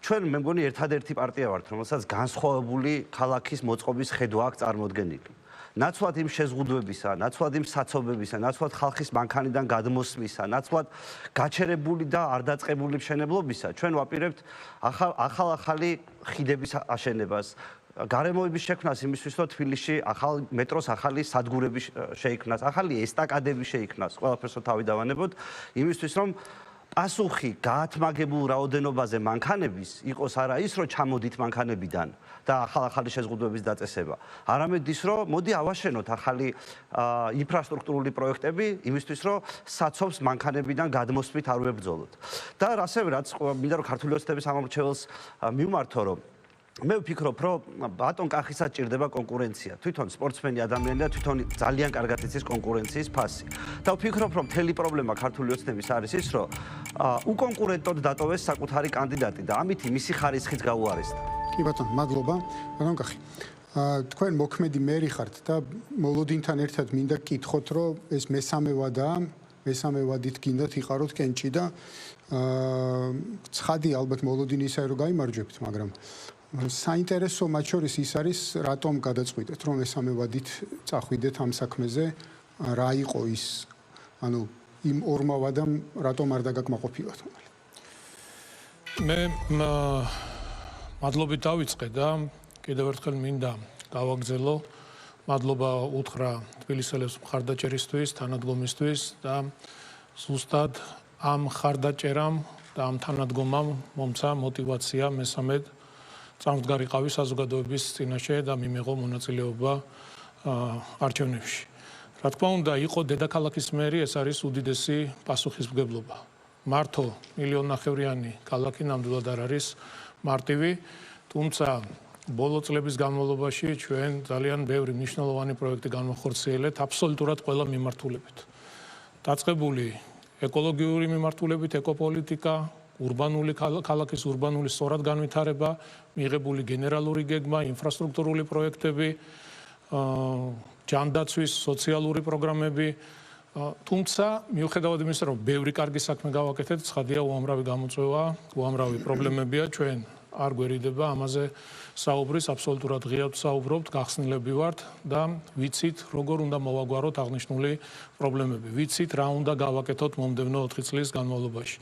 ჩვენ მე მგონი ერთადერთი პარტია ვართ, რომელსაც განსხვავებული ქალაქის მოწყობის ხედვა აქვს წარმოდგენილი. ნაცვლად იმ შეზღუდვებისა, ნაცვლად იმ საცობებისა, ნაცვლად ხალხის მანქანიდან გადმოსვლისა, ნაცვლად გაჩერებული და არ დაწყებული მშენებლობისა, ჩვენ ვაპირებთ ახალ-ახალი ხიდების აშენებას, გარემოების შექმნას იმისთვის, რომ თბილისში მეტროს ახალი სადგურები შეიქმნას, ახალი ესტაკადები შეიქმნას, ყველაფერს თავი დავანებოთ, იმისთვის, რომ პასუხი გაათმაგებულ რაოდენობაზე მანქანების იყოს არა ის, რომ ჩამოდით მანქანებიდან და ახალ-ახალი შეზღუდვების დაწესება, არამედ ის, რომ მოდი ავაშენოთ ახალი ინფრასტრუქტურული პროექტები იმისთვის, რომ საცობს მანქანებიდან გადმოსვლით არ ვებრძოლოთ. და ასევე რაც მინდა რომ ქართული ოცნების ამორჩეველს მივმართო, რომ მე ვფიქრობ, რომ ბატონ კახისაც ჭირდება კონკურენცია. თვითონ სპორტსმენი ადამიანი და თვითონ ძალიან კარგად იცის კონკურენციის ფასი. და ვფიქრობ, რომ მთელი პრობლემა ქართული ოცნების არის ის, რომ უკონკურენტოდ დატოვეს საკუთარი კანდიდატი და ამით მისი ხარისხიც გაუარესდა.
კი ბატონო, მადლობა. ბატონ კახი. თქვენ მოქმედი მერი ხართ და მოლოდინთან ერთად მინდა გკითხოთ, რომ ეს მესამე ვადაა, მესამე ვადით გინდათ იყაროთ კენჭი და ცხადი ალბათ მოლოდინი ისე რომ გაიმარჯვებთ, მაგრამ საინტერესო მათ შორის ის არის, რატომ გადაწყვიტეთ, რომ მესამე ვადით წახვიდეთ ამ საქმეზე, რა იყო ის, ანუ იმ ორმა ვადამ რატომ არ დაგაკმაყოფილოთ?
მე მადლობით დავიწყე და კიდევ ერთხელ მინდა გავაგზელო მადლობა უთხრა თბილისელებს მხარდაჭერისთვის, თანადგომისთვის და ზუსტად ამ მხარდაჭერამ და ამ თანადგომამ მომცა мотивация მესამედ წამდგარიყავი საზოგადოების წინაშე და მიმეღო მონაწილეობა არჩევნებში. რა თქმა უნდა, იყო დედაქალაქის მერი, ეს არის უდიდესი პასუხისმგებლობა. მართო მილიონნახევრიანი ქალაქი ნამდვილად არ არის მარტივი, თუმცა ბოლო წლების განმავლობაში ჩვენ ძალიან ბევრი მნიშვნელოვანი პროექტი განვახორციელეთ აბსოლუტურად ყველა მიმართულებით. დაწყებული ეკოლოგიური მიმართულებით, ეკოპოლიტიკა, урбанული ქალაქის урბანული სწორად განვითარება, მიღებული გენერალური გეგმა, ინფრასტრუქტურული პროექტები, ჯანდაცვის, სოციალური პროგრამები, თუმცა მიუხედავად იმისა, რომ ბევრი კარგი საქმე გავაკეთეთ, ცხადია უამრავი გამოწვევა, უამრავი პრობლემებია, ჩვენ არ გვერიდება ამაზე საუბრის, აბსოლუტურად ღიად საუბრობთ, გახსნილები ვართ და ვიცით, როგორ უნდა მოვაგვაროთ აღნიშნული პრობლემები, ვიცით, რა უნდა გავაკეთოთ მომდევნო 4 წლის განმავლობაში.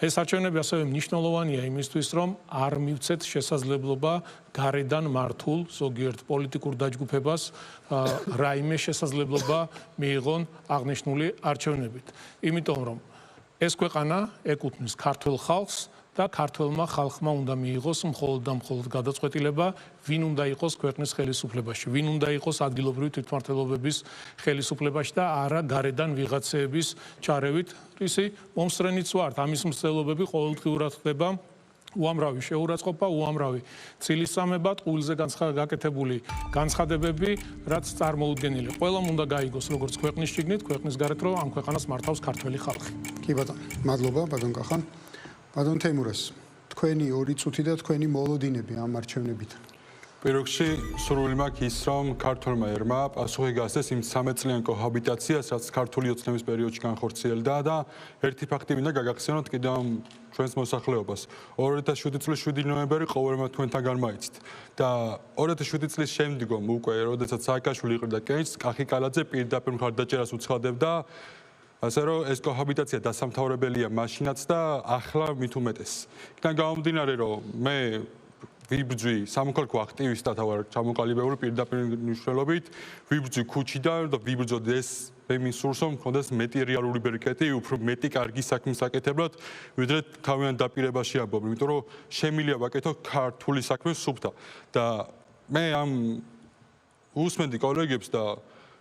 ეს არჩევნები ასევე მნიშვნელოვანია იმისთვის, რომ არ მივცეთ შესაძლებლობა გარედან მართულ ზოგიერთ პოლიტიკურ დაჯგუფებას რაიმე შესაძლებლობა მიიღონ აღნიშნული არჩევნებით. იმიტომ რომ ეს ქვეყანა ეკუთვნის ქართულ ხალხს და ქართველმა ხალხმა უნდა მიიღოს მხოლოდ და მხოლოდ გადაწყვეტილება, ვინ უნდა იყოს ქვეყნის ხელისუფლებაში, ვინ უნდა იყოს ადგილობრივი თვითმმართველობების ხელისუფლებაში და არა გარედან ვიღაცეების ჩარევით. ისი მომსწრენიც ვართ, ამის მსწელობები ყოველდღიურად ხდება უამრავი შეურაცხყოფა, უამრავი ცილისწამება, ტყუილზე გაკეთებული განცხადებები, რაც წარმოუდგენელია. ყველამ უნდა გაიგოს როგორც ქვეყნის შიგნით, ქვეყნის გარეთ, რომ ამ ქვეყანას მართავს ქართველი ხალხი.
კი ბატონო, მადლობა ბატონ კახან. ბატონ თეიმურას, თქვენი 2 წუთი და თქვენი მოლოდინები ამ არჩევნებით.
პირველ რიგში სურვილი მაქვს ის, რომ ქართულმა ერმა პასუხი გასცეს იმ 13 წლიან კოჰაბიტაციას, რაც ქართული ოცნების პერიოდში განხორციელდა და ერთი ფაქტი მინდა გაგახსენოთ კიდევ ჩვენს მოსახლეობას. 2007 წლის 7 ნოემბერი ყოველმა თქვენთან განმაიცით და 2007 წლის შემდგომ უკვე, როდესაც სააკაშვილი იყრიდა კენჭს, კახი კალაძე პირდაპირ მხარდაჭერას უცხადებდა, ასე რომ ეს კოჰაბიტაცია დასამთავრებელია მაშინაც და ახლა მით უმეტეს. იქიდან გამომდინარე, რომ მე ვიბრძვი სამოქალაქო აქტივისტად ვარ ჩამოყალიბებული პირდაპირ მნიშვნელობით, ვიბრძვი ქუჩიდან და ვიბრძოდი ეს მე მისურს რომ მქონდეს მეტი რეალური ბერკეტი, უფრო მეტი კარგი საქმის აკეთებლად, ვიდრე თავიანთ დაპირებაში ამბობ, იმიტომ რომ შემიძლია ვაკეთო ქართული საქმე სუფთა და მე ამ უსმენდი კოლეგებს და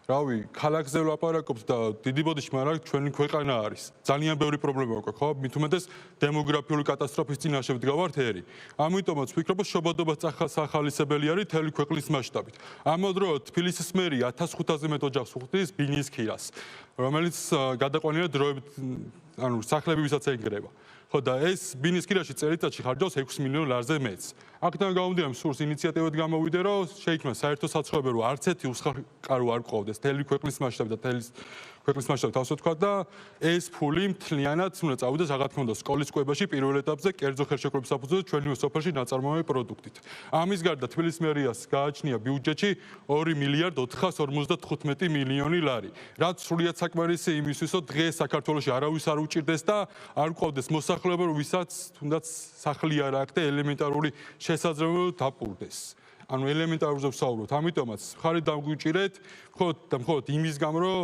რავი, ქალაქზე ვლაპარაკობთ და დიდი ბოდიში, მაგრამ ჩვენი ქვეყანა არის. ძალიან ბევრი პრობლემა აქვს, ხო? მით უმეტეს დემოგრაფიული კატასტროფის წინაშე ვდგავართ ერი. ამიტომაც ვფიქრობ, რომ შობადობა სახალისებელი არის მთელი ქვეყნის მასშტაბით. ამავდროულად თბილისის მერი 1500-ზე მეტ ოჯახს უხდის ბინის ქირას, რომელიც გადაყვანილია დროებით ანუ სახლები ვისაც ეგრევა. ხო და ეს ბინისკირაში წელიწადში ხარჯავს 6 მილიონ ლარზე მეც. აქედან გამომდინარე სურს ინიციატივად გამოვიდე, რომ შეიქმნა საერთო საცხოვრებელო არც ერთი უსახლკარო არ გყავდეს თელი ქვეყნის მასშტაბით და თელი ქვეყნის მასშტაბით ასე ვთქვა და ეს ფული მთლიანად უნდა წავიდეს აღარ თქონდა სკოლის კვებაში პირველ ეტაპზე კერძო ხელშეკრულების საფუძველზე ჩვენი სოფელში ნაწარმოები პროდუქტით. ამის გარდა თბილისის მერიას გააჩნია ბიუჯეტში 2 მილიარდ 455 მილიონი ლარი. რაც სრულიად საკმარისი იმისთვის, რომ დღეს საქართველოში არავის არ უჭირდეს და არ გყავდეს მოსახლეობა, ვისაც თუნდაც სახლი არ აქვს და ელემენტარული შესაძლებლობა დაპყრდეს. ანუ ელემენტარულზე ვსაუბრობთ, ამიტომაც ხარით დაგვიჭირეთ, მხოლოდ იმის გამო, რომ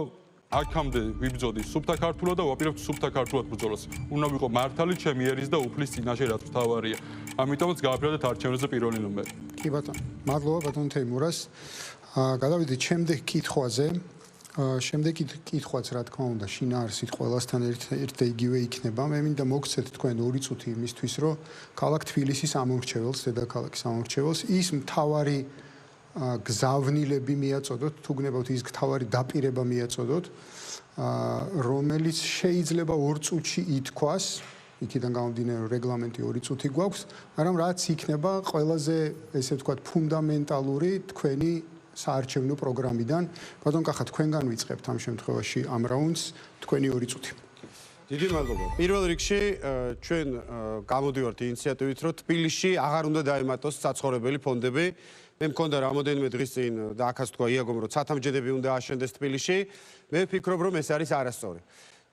აქამდე ვიბრძოდი სუფთა ქართულად და ვაპირებთ სუფთა ქართულად ბრძოლას. უნდა ვიყო მართალი ჩემი ერის და უფლის წინაშე რაც მთავარია. ამიტომაც გააფრთხილეთ არჩევნებზე პირველი ნომერი.
კი ბატონო, მადლობა ბატონ თეიმურას. გადავიდეთ შემდეგ კითხვაზე. შემდეგი კითხვაც რა თქმა უნდა შინაარსით ყველასთან ერთ და იგივე იქნება. მე მინდა მოგცეთ თქვენ 2 წუთი იმისთვის, რომ ქალაქ თბილისის ამორჩეველს, დედაქალაქის ამორჩეველს ის მთავარი გზავნილები მიაწოდოთ, თუ გნებავთ ის მთავარი დაპირება მიაწოდოთ, რომელიც შეიძლება 2 წუთში ითქვას, იქიდან გამომდინარე რომ რეგლამენტი 2 წუთი გვაქვს, მაგრამ რაც იქნება ყველაზე ესე ვთქვათ ფუნდამენტალური თქვენი საარჩევნო პროგრამიდან. ბატონ კახა, თქვენგან ვიწყებთ ამ შემთხვევაში ამ რაუნდს, თქვენი 2 წუთი.
დიდი მადლობა. პირველ რიგში ჩვენ გამოდივართ ინიციატივით, რომ თბილისში აღარ უნდა დაემატოს საცხოვრებელი ფონდები. მე მქონდა რამოდენიმე დღის წინ და ახაც თქვა იაგომ, რომ ცათამბჯენები უნდა აშენდეს თბილისში. მე ვფიქრობ, რომ ეს არის არასწორი.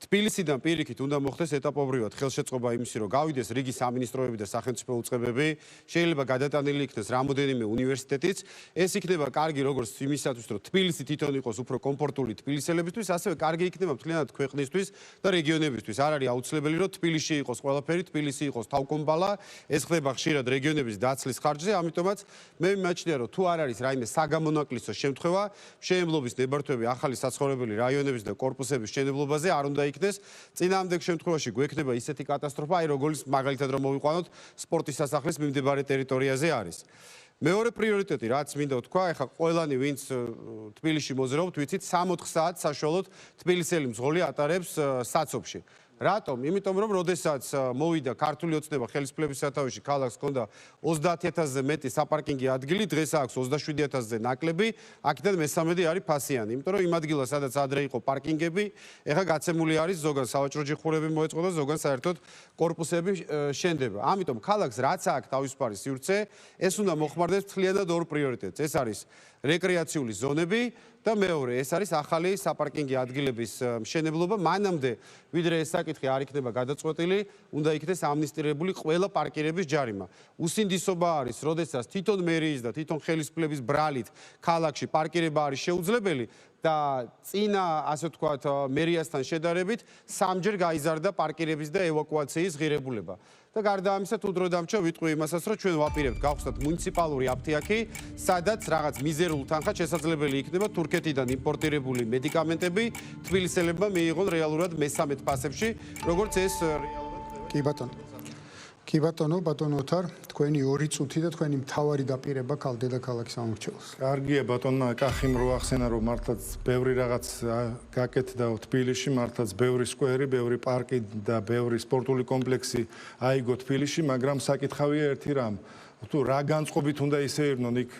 თბილისიდან პირიქით უნდა მოხდეს ეტაპობრივად ხელშეწყობა იმისი, რომ გავიდეს რიგი სამინისტროები და სახელმწიფო უწყებები, შეიძლება გადატანილი იქნეს რამოდენიმე უნივერსიტეტიც. ეს იქნება კარგი როგორც იმისათვის, რომ თბილისი თვითონ იყოს უფრო კომფორტული თბილისელებისთვის, ასევე კარგი იქნება მთლიანად ქვეყნისთვის და რეგიონებისთვის. არ არის აუცილებელი, რომ თბილისში იყოს ყველაფერი, თბილისი იყოს თავკომბალა, ეს ხდება ხშირად რეგიონების დაცლის ხარჯზე, ამიტომაც მე მიმაჩნია, რომ თუ არ არის რაიმე საგამონაკლისო შემთხვევა, შეემლობის ნებართვები ახალი საცხოვრებელი რაიონების და კორპუსების მშენებლობაზე არ უნდა იქნეს. წინააღმდეგ შემთხვევაში გვექნება ისეთი კატასტროფა, აი როგორც მაგალითად რომ მოვიყვანოთ სპორტის სასახლის მიმდებარე ტერიტორიაზე არის. მეორე პრიორიტეტი, რაც მინდა ვთქვა, ეხლა ყველანი ვინც თბილისში მოზრაობთ, ვიცით 3-4 საათს საშუალოდ თბილისელი მძღოლი ატარებს საცობში. რატომ? იმიტომ რომ როდესაც მოვიდა ქართული ოცნება ხელისუფლების სათავეში, ქალაქს ჰქონდა 30,000-ზე მეტი საპარკინგი ადგილი, დღეს აქვს 27,000-ზე ნაკლები, აქედან მე-13 არის ფასიანი. იმიტომ რომ იმ ადგილას, სადაც ადრე იყო პარკინგები, ეხლა გაცემული არის ზოგან სავაჭრო ჯიხურები მოეწყო და ზოგან საერთოდ კორპუსები შენდება. ამიტომ ქალაქს რაც აქვს თავისუფალი სივრცე, ეს უნდა მოხმარდეს მთლიანად 2 პრიორიტეტს. ეს არის რეკრეაციული ზონები და მეორე, ეს არის ახალი საპარკინგი ადგილების მშენებლობა. მანამდე, ვიდრე ეს საკითხი არ იქნება გადაწყვეტილი, უნდა იქნეს ამნისტირებული ყველა პარკირების ჯარიმა. უსინდისობა არის, როდესაც თვითონ მერიის და თვითონ ხელისუფლების ბრალით ქალაქში პარკირება არის შეუძლებელი და წინა, ასე ვთქვათ, მერიასთან შედარებით, 3-ჯერ გაიზარდა პარკირების და ევაკუაციის ღირებულება. და გარდა ამისა, თუ დრო დამრჩა, ვიტყვი იმასაც, რომ ჩვენ ვაპირებთ გავხსნათ მუნიციპალური აფთიაქი, სადაც რაღაც მიზერულ თანხად შესაძლებელი იქნება თურქეთიდან იმპორტირებული მედიკამენტები თბილისელებმა მიიღონ რეალურად მე-13 ფასებში, როგორც ეს რეალურად
კი ბატონო. კი ბატონო, ბატონო ოთარ, თქვენი 2 წუთი და თქვენი მთავარი დაპირება დედაქალაქის ამორჩეველს.
კარგია ბატონმა კახიმ რო ახსენა, რომ მართლაც ბევრი რაღაც გაკეთდა თბილისში, მართლაც ბევრი სკვერი, ბევრი პარკი და ბევრი სპორტული კომპლექსი აიგო თბილისში, მაგრამ საკითხავია ერთი რამ. თუ რა განწყობით უნდა ისეირნონ იქ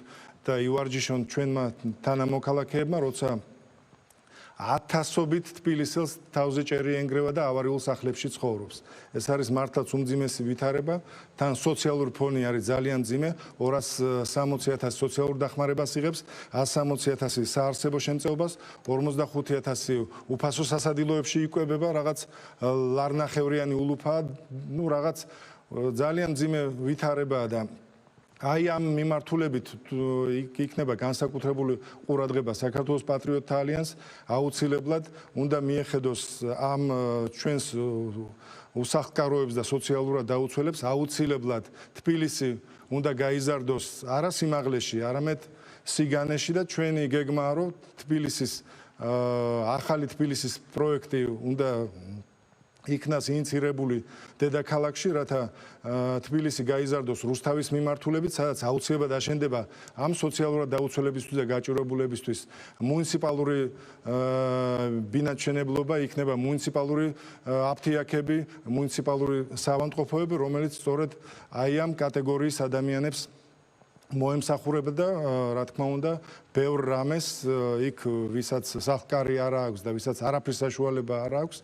და ივარჯიშონ ჩვენმა თანამოქალაქეებმა, როცა 1000-ობით თბილისელს თავზე ჭერი ენგრევა და ავარიულ სახლებში ცხოვრობს. ეს არის მართლაც უმძიმესი ვითარება, თან სოციალური ფონი არის ძალიან მძიმე, 260,000 სოციალურ დახმარებას იღებს, 160,000 საარსებო შემწეობას, 45,000 უფასო სასადილოებში იკვებება, რაღაც ლარნახევრიანი ულუფაა, ნუ რაღაც ძალიან მძიმე ვითარებაა და აი ამ მიმართულებით იქნება განსაკუთრებული ყურადღება საქართველოს პატრიოტთა ალიანსს, აუცილებლად უნდა მიეხედოს ამ ჩვენს უსახლკაროებს და სოციალურად დაუცველებს, აუცილებლად თბილისი უნდა გაიზარდოს არა სიმაღლეში, არამედ სიგანეში და ჩვენი გეგმაა, რომ თბილისის ახალი თბილისის პროექტი უნდა იქნას ინიცირებული დედაქალაქში, რათა თბილისი გაიზარდოს რუსთავის მიმართულებით, სადაც აუცილებლად აშენდება ამ სოციალურად დაუცველებისთვის და გაჭირებულებისთვის მუნიციპალური ბინადმშენებლობა, იქნება მუნიციპალური აფთიაქები, მუნიციპალური საავადმყოფოები, რომელიც სწორედ აი ამ კატეგორიის ადამიანებს მოემსახურება და რა თქმა უნდა, ბევრ რამეს იქ ვისაც სახლკარი არ აქვს და ვისაც არაფრის საშუალება არ აქვს,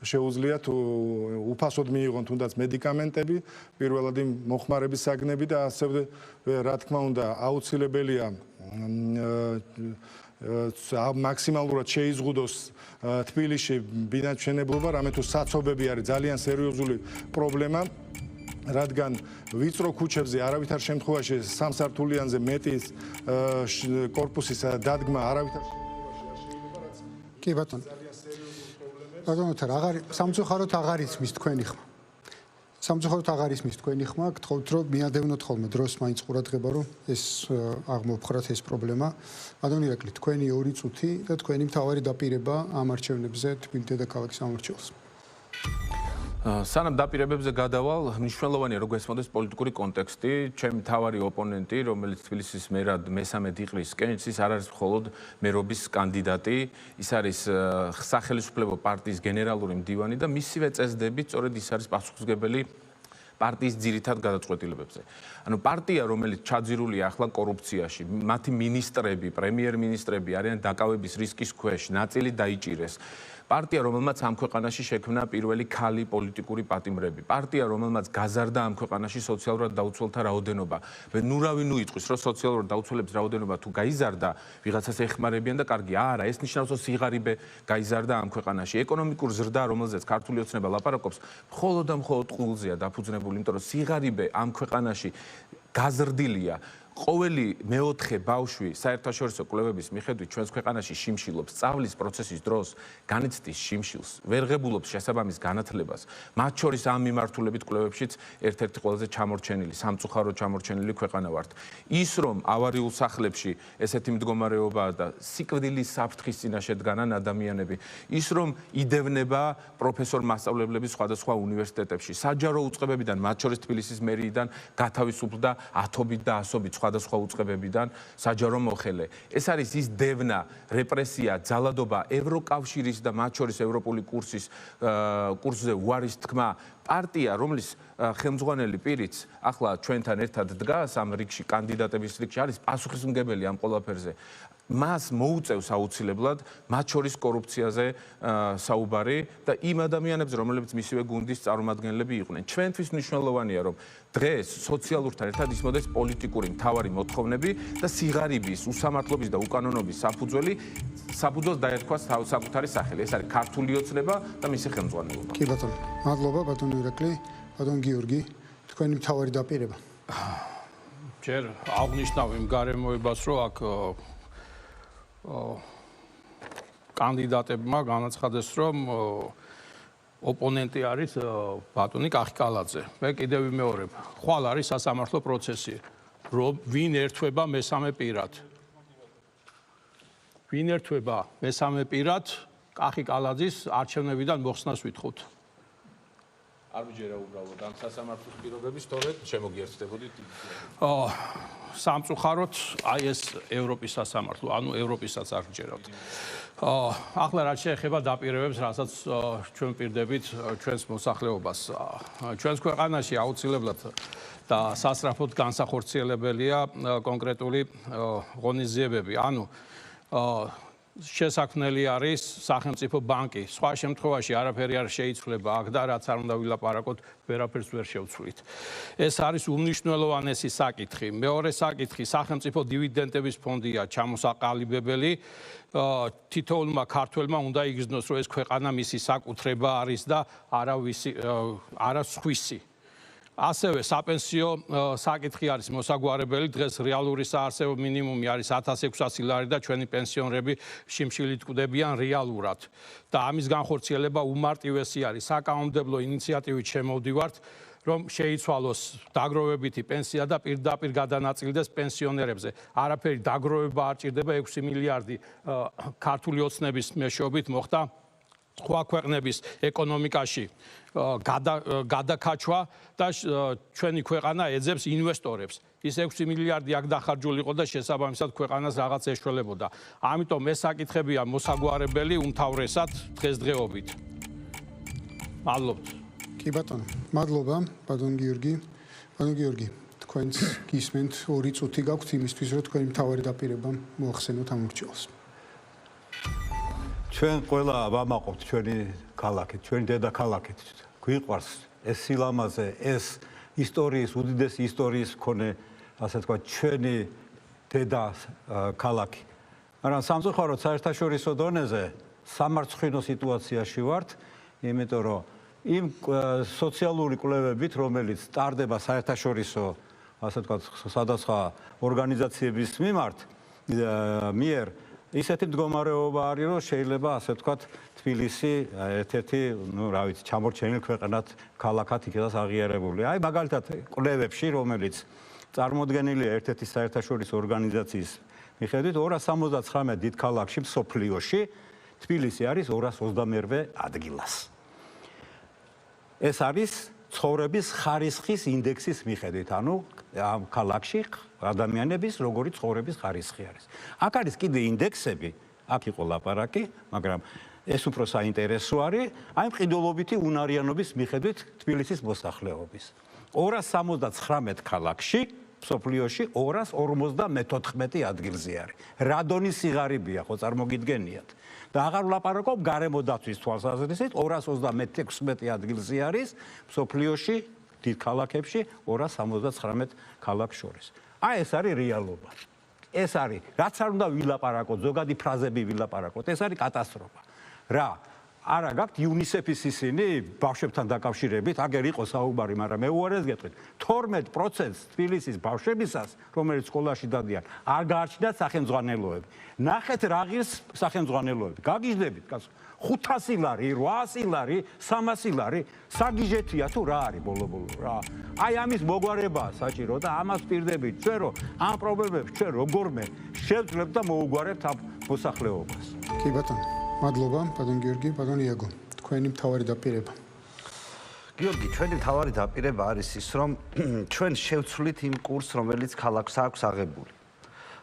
შეუძლიათ უფასოდ მიიღონ თუნდაც მედიკამენტები, პირველადი მოხმარების საგნები და ასევე რა თქმა უნდა, აუცილებელია მაქსიმალურად შეიზღუდოს თბილისში ბინადმშენებლობა, რამე თუ საცობები არის ძალიან სერიოზული პრობლემა. რადგან ვიწრო ქუჩებზე არავითარ შემთხვევაში სამსართულიანზე მეტი კორპუსის დადგმა არავითარ
კი ბატონო. ბატონო, სამწუხაროდ აღარ იცმის თქვენი ხმა. სამწუხაროდ აღარ იცმის თქვენი ხმა, გთხოვთ რომ მიადევნოთ ხოლმე დროს მაინც ყურადღება რომ ეს აღმოფხრათ ეს პრობლემა. ბატონო ირაკლი, თქვენი 2 წუთი და თქვენი მთავარი დაპირება ამ არჩევნებზე თბილისის დედაქალაქის სამარჩეულს.
სანამ დაპირებებზე გადავალ, მნიშვნელოვანია რომ გესმოდეს პოლიტიკური კონტექსტი. ჩემი მთავარი ოპონენტი, რომელიც თბილისის მერად მესამე დიყრისკენ, ის არ არის მხოლოდ მერობის კანდიდატი, ის არის სახელმწიფო პარტიის გენერალური მდივანი და მისივე წესდებით სწორედ ის არის პასუხისმგებელი პარტიის ძირითად გადაწყვეტილებებზე. ანუ პარტია, რომელიც ჩაძირულია ახლა კორუფციაში, მათი მინისტრები, პრემიერ-მინისტრები არიან დაკავების რისკის ქვეშ, ნაწილი დაიჭირეს. პარტია, რომელმაც ამ ქვეყანაში შექმნა პირველი ქალი პოლიტიკური პატიმრები. პარტია, რომელმაც გაზარდა ამ ქვეყანაში სოციალურად დაუცველთა რაოდენობა. ნურავინ უიტყვის, რომ სოციალურად დაუცველების რაოდენობა თუ გაიზარდა, ვიღაცას ეხმარებიან და კარგია. არა, ეს ნიშნავს, რომ სიღარიბე გაიზარდა ამ ქვეყანაში. ეკონომიკურ ზრდა, რომელზეც ქართული ოცნება ლაპარაკობს, მხოლოდ და მხოლოდ ყულზეა დაფუძნებული, იმიტომ რომ სიღარიბე ამ ქვეყანაში გაზრდილია. ყოველი მეოთხე ბავშვი საერთაშორისო კვლევების მიხედვით ჩვენს ქვეყანაში შიმშილობს, სწავლის პროცესის დროს განიცდის შიმშილს, ვერ ღებულობს შესაბამის განათლებას. მათ შორის ამ მიმართულებით კვლევებშიც ერთ-ერთი ყველაზე ჩამორჩენილი, სამწუხაროდ ჩამორჩენილი ქვეყანა ვართ. ის რომ ავარიულ სახლებში ესეთი მდგომარეობაა და სიკვდილის საფრთხის წინაშე დგანან ადამიანები, ის რომ იდევნება პროფესორ მასწავლებლები სხვადასხვა უნივერსიტეტებში, საჯარო უწყებებიდან, მათ შორის თბილისის მერიიდან გათავისუფლდა ათობით და ასობით სხვადასხვა უწყებებიდან საჯარო მოხელე. ეს არის ის დევნა, რეპრესია, ძალადობა ევროკავშირის და მათ შორის ევროპული კურსზე უარის თქმა. პარტია, რომლის ხელმძღვანელი პირიც ახლა ჩვენთან ერთად დგას ამ რიგში, კანდიდატების რიგში არის პასუხისმგებელი ამ ყველაფერზე. მას მოუწევს აუცილებლად მათ შორის კორუფციაზე საუბარი და იმ ადამიანებს, რომლებიც მისივე გუნდის წარმომადგენლები იყვნენ. ჩვენთვის მნიშვნელოვანია, რომ დღეს სოციალურთან ერთად ისმოდეს პოლიტიკური მთავარი მოთხოვნები და სიღარიბის, უსამართლობის და უკანონობის საფუძველს დაეთქვას საკუთარი სახელი. ეს არის ქართული ოცნება და მისი ხელმძღვანელობა.
კი ბატონო, მადლობა ბატონო ირაკლი, ბატონო გიორგი, თქვენი მთავარი დაპირება.
ჯერ აღნიშნავ იმ გარემოებას, რომ აქ კანდიდატებმა განაცხადეს, რომ ოპონენტი არის ბატონი კახიკალაძე. მე კიდევ ვიმეორებ, ხვალ არის სასამართლო პროცესი, რომ ვინ ერთვება მესამე პირად. ვინ ერთვება მესამე პირად კახიკალაძის არჩევნებიდან მოხსნას ვითხოვთ.
არ ვიჯერა უბრალოდ ამ სასამართლოს პირობები, სწორედ შემოგიერთდებოდით.
სამწუხაროდ, აი ეს ევროპის სასამართლო, ანუ ევროპისაც არ ვიჯერავთ. ახლა რაც შეეხება დაპირებებს, რასაც ჩვენ პირდებით ჩვენს მოსახლეობას, ჩვენს ქვეყანაში აუცილებლად და სასწრაფოდ განსახორციელებელია კონკრეტული ღონისძიებები, ანუ შესაქმნელი არის სახელმწიფო ბანკი. სხვა შემთხვევაში არაფერი არ შეიცვლება აქ და რაც არ უნდა ვილაპარაკოთ, ვერაფერს ვერ შევცვლით. ეს არის უმნიშვნელოვანესი საკითხი. მეორე საკითხი, სახელმწიფო დივიდენდების ფონდია ჩამოსაყალიბებელი. თითოეულმა ქართველმა უნდა იგრძნოს, რომ ეს ქვეყანა მისი საკუთრება არის და არა სხვისი. ასევე საპენსიო საკითხი არის მოსაგვარებელი. დღეს რეალური საარსებო მინიმუმი არის 1600 ლარი და ჩვენი პენსიონერები შიმშილით კვდებიან რეალურად. და ამის განხორციელება უმარტივესი არის. საკანონმდებლო ინიციატივით შემოვდივართ, რომ შეიცვალოს დაგროვებითი პენსია და პირდაპირ გადანაწილდეს პენსიონერებზე. არაფერი დაგროვება არ ჭირდება, 6 მილიარდი ქართული ოცნების მეშვეობით მოხდა სხვა ქვეყნების ეკონომიკაში გადაკაჩვა და ჩვენი ქვეყანა ეძებს ინვესტორებს. ის 6 მილიარდი აქ დახარჯული იყო და შესაბამისად ქვეყანას რაღაც ეშველებოდა. ამიტომ ეს საკითხებია მოსაგვარებელი უმთავრესად დღესდღეობით. მადლობთ.
კი ბატონო, მადლობა ბატონ გიორგი. ბატონ გიორგი, თქვენს გისმენთ 2 წუთი გაქვთ იმისთვის, რომ თქვენი მთავარი დაპირება მოახსენოთ ამ ურჩევლს.
ჩვენ ყველა ვამაყობთ ჩვენი ქალაქით, ჩვენი დედაქალაქით. გვიყვარს ეს სილამაზე, ეს ისტორიის, უდიდესი ისტორიის მქონე, ასე თქვა, ჩვენი დედა ქალაქი. მაგრამ სამწუხაროდ საერთაშორისო დონეზე სამარცხვინო სიტუაციაში ვართ, იმიტომ რომ იმ სოციალური კვლევებით, რომელიც ტარდება საერთაშორისო, ასე თქვა, სხვადასხვა ორგანიზაციების მიერ ისეთი მდგომარეობა არის, რომ შეიძლება ასე ვთქვათ, თბილისი ერთ-ერთი, რა ვიცი, ჩამორჩენილ ქვეყნად, ქალაქად იქნას აღიარებული. აი, მაგალითად, კვლევებში, რომელიც წარმოდგენილია ერთ-ერთი საერთაშორისო ორგანიზაციის მიხედვით, 279 დიდ ქალაქში მსოფლიოში, თბილისი არის 222 ადგილას. ეს არის ცხოვრების ხარისხის ინდექსის მიხედვით, ანუ ამ ქალაქში ადამიანების როგორი ცხოვრების ხარისხი არის. აქ არის კიდე ინდექსები, აქ იყო ლაპარაკი, მაგრამ ეს უფრო საინტერესო არის, აი მყიდველობითი უნარიანობის მიხედვით თბილისის მოსახლეობის. 279 ქალაქში, მსოფლიოში 254 ადგილზე არის. რადონის სიღარიბეა, ხო წარმოგიდგენიათ. და აღარ ვლაპარაკობ გარემო დაცვის თვალსაზრისით, 226 ადგილზე არის მსოფლიოში დიდ ქალაქებში 279 ქალაქს შორის. აი ეს არის რეალობა. ეს არის, რაც არ უნდა ვილაპარაკოთ, ზოგადი ფრაზები ვილაპარაკოთ, ეს არის კატასტროფა. რა, არა გაქვთ იუნისეფის ისინი ბავშვებთან დაკავშირებით, აგერ იყო საუბარი, მაგრამ მე უარეს გეტყვით. 12% თბილისის ბავშვებისას, რომელიც სკოლაში დადიან, არ გააჩნდათ სახელმძღვანელოები. ნახეთ რა ღირს სახელმძღვანელოები. გაგიჟდებით, კაცო. 500 ლარი, 800 ლარი, 300 ლარი, საგიჟეთია თუ რა არის ბოლო-ბოლო რა. აი ამის მოგვარებაა საჭირო და ამას პირდებით ჩვენ რომ ამ პრობლემებს ჩვენ როგორმე შევძლებთ და მოუგვარებთ ამ მოსახლეობას.
კი ბატონო, მადლობა ბატონ გიორგი, ბატონ იაგო, თქვენი მთავარი დაპირება.
გიორგი, ჩვენი მთავარი დაპირება არის ის, რომ ჩვენ შევცვლით იმ კურსს, რომელიც ქალაქს აქვს აღებული.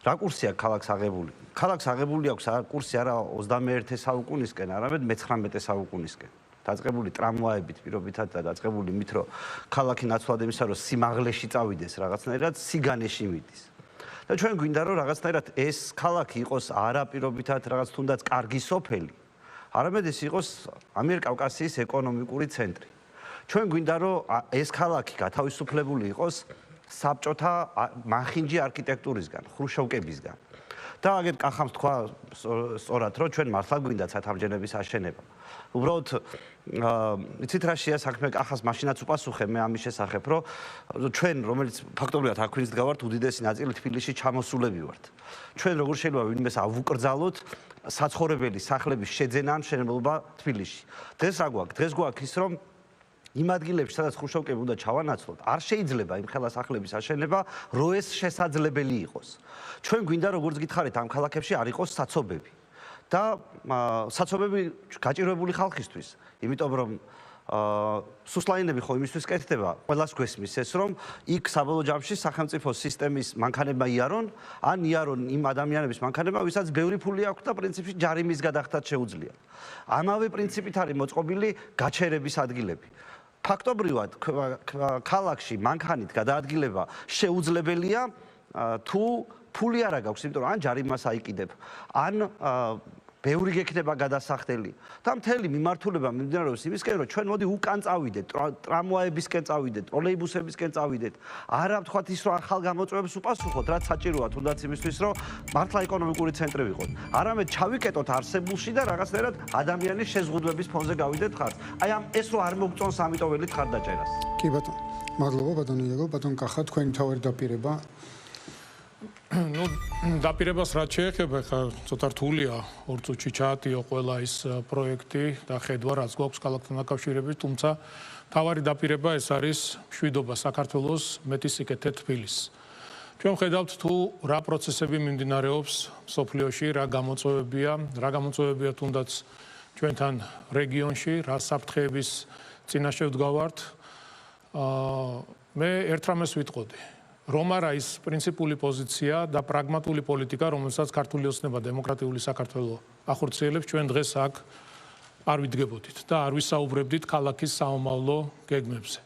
რა კურსია ქალაქს აღებული? ქალაქს აღებული აქვს კურსი არა 21 საუკუნისკენ, არამედ მე-19 საუკუნისკენ. დაწყებული ტრამვაებით პირობითად და დაწყებული იმით, რომ ქალაქი ნაცვლად იმისა, რომ სიმაღლეში წავიდეს რაღაცნაირად, სიგანეში მიდის. და ჩვენ გვინდა, რომ რაღაცნაირად ეს ქალაქი იყოს არა პირობითად რაღაც თუნდაც კარგი სოფელი, არამედ ეს იყოს ამიერკავკასიის ეკონომიკური ცენტრი. ჩვენ გვინდა, რომ ეს ქალაქი გათავისუფლებული იყოს საბჭოთა მახინჯი არქიტექტურისგან, ხრუშოვკებისგან. და აგერ კახამს თქვა სწორად, რომ ჩვენ მართლა გვინდა ცათამბჯენების აშენება. უბრალოდ იცით რა შეა საქმე კახას მაშინაც უპასუხე მე ამის შესახებ, რომ ჩვენ რომელიც ფაქტობრივად აქ ვინც დგავართ, უდიდესი ნაწილი თბილისში ჩამოსულები ვართ. ჩვენ როგორ შეიძლება ვინმეს ავუკრძალოთ საცხოვრებელი სახლების შეძენა ან მშენებლობა თბილისში. დღეს რა გვაქვს? დღეს გვაქვს ის, რომ იმ ადგილებში, სადაც ხრუშოვკები უნდა ჩავანაცვლოთ, არ შეიძლება იმ ხელა სახლების აშენება, რო ეს შესაძლებელი იყოს. ჩვენ გვინდა, როგორც გითხარით, ამ ქალაქებში არ იყოს საცობები. და საცობები გაჭირვებული ხალხისთვის, იმიტომ რომ სუსლაინები ხო იმისთვის კეთდება, ყველას გვესმის ეს, რომ იქ საბოლოო ჯამში სახელმწიფო სისტემის მანქანებმა იარონ, ან იარონ იმ ადამიანების მანქანებმა, ვისაც ბევრი ფული აქვს და პრინციპში ჯარიმის გადახდაც შეუძლია. ამავე პრინციპით არის მოწყობილი გაჩერების ადგილები. ფაქტობრივად ქალაქში მანქანით გადაადგილება შეუძლებელია თუ ფული არ აქვს, იმიტომ რომ ან ჯარიმას აიკიდებ, ან ბევრი გექნება გადასახდელი და მთელი მიმართულება მიმდინარეობს იმისკენ, რომ ჩვენ მოდი უკან წავიდეთ, ტრამვაებისკენ წავიდეთ, ტროლეიბუსებისკენ წავიდეთ. არა ვთქვათ ის, რომ ახალ გამოწვევებს უპასუხოთ, რაც საჭიროა თუნდაც იმისთვის, რომ მართლა ეკონომიკური ცენტრი ვიყოთ. არამედ ჩავიკეტოთ არსებულში და რაღაცნაირად ადამიანის შეზღუდვების ფონზე გავიდეთ ხარს. აი ამ ეს რო არ მოგწონს ამიტომ ველით ხარდაჭერას.
კი ბატონო, მადლობა ბატონ იაგო, ბატონ კახა, თქვენი მთავარი დაპირება.
ну დაპირებას რაც შეეხება, ხა ცოტა რთულია 2 წუთში ჩაატიო ყველა ის პროექტი და ხედვა რაც გვაქვს ქალაქთან დაკავშირებით, თუმცა მთავარი დაპირება ეს არის მშვიდობა საქართველოს, მეტისიკეთე თბილისს. ჩვენ ხედავთ თუ რა პროცესები მიმდინარეობს სოფლიოში, რა გამოწვევებია თუნდაც ჩვენთან რეგიონში, რა საფრთხეების წინაშე ვდგავართ. მე ერთ რამეს ვიტყოდი, რომ არა ის პრინციპული პოზიცია და პრაგმატული პოლიტიკა, რომელსაც ქართული ოცნება დემოკრატიული საქართველო ახორციელებს, ჩვენ დღეს აქ არ ვიდგებოდით და არ ვისაუბრებდით ქალაქის საომავლო გეგმებზე.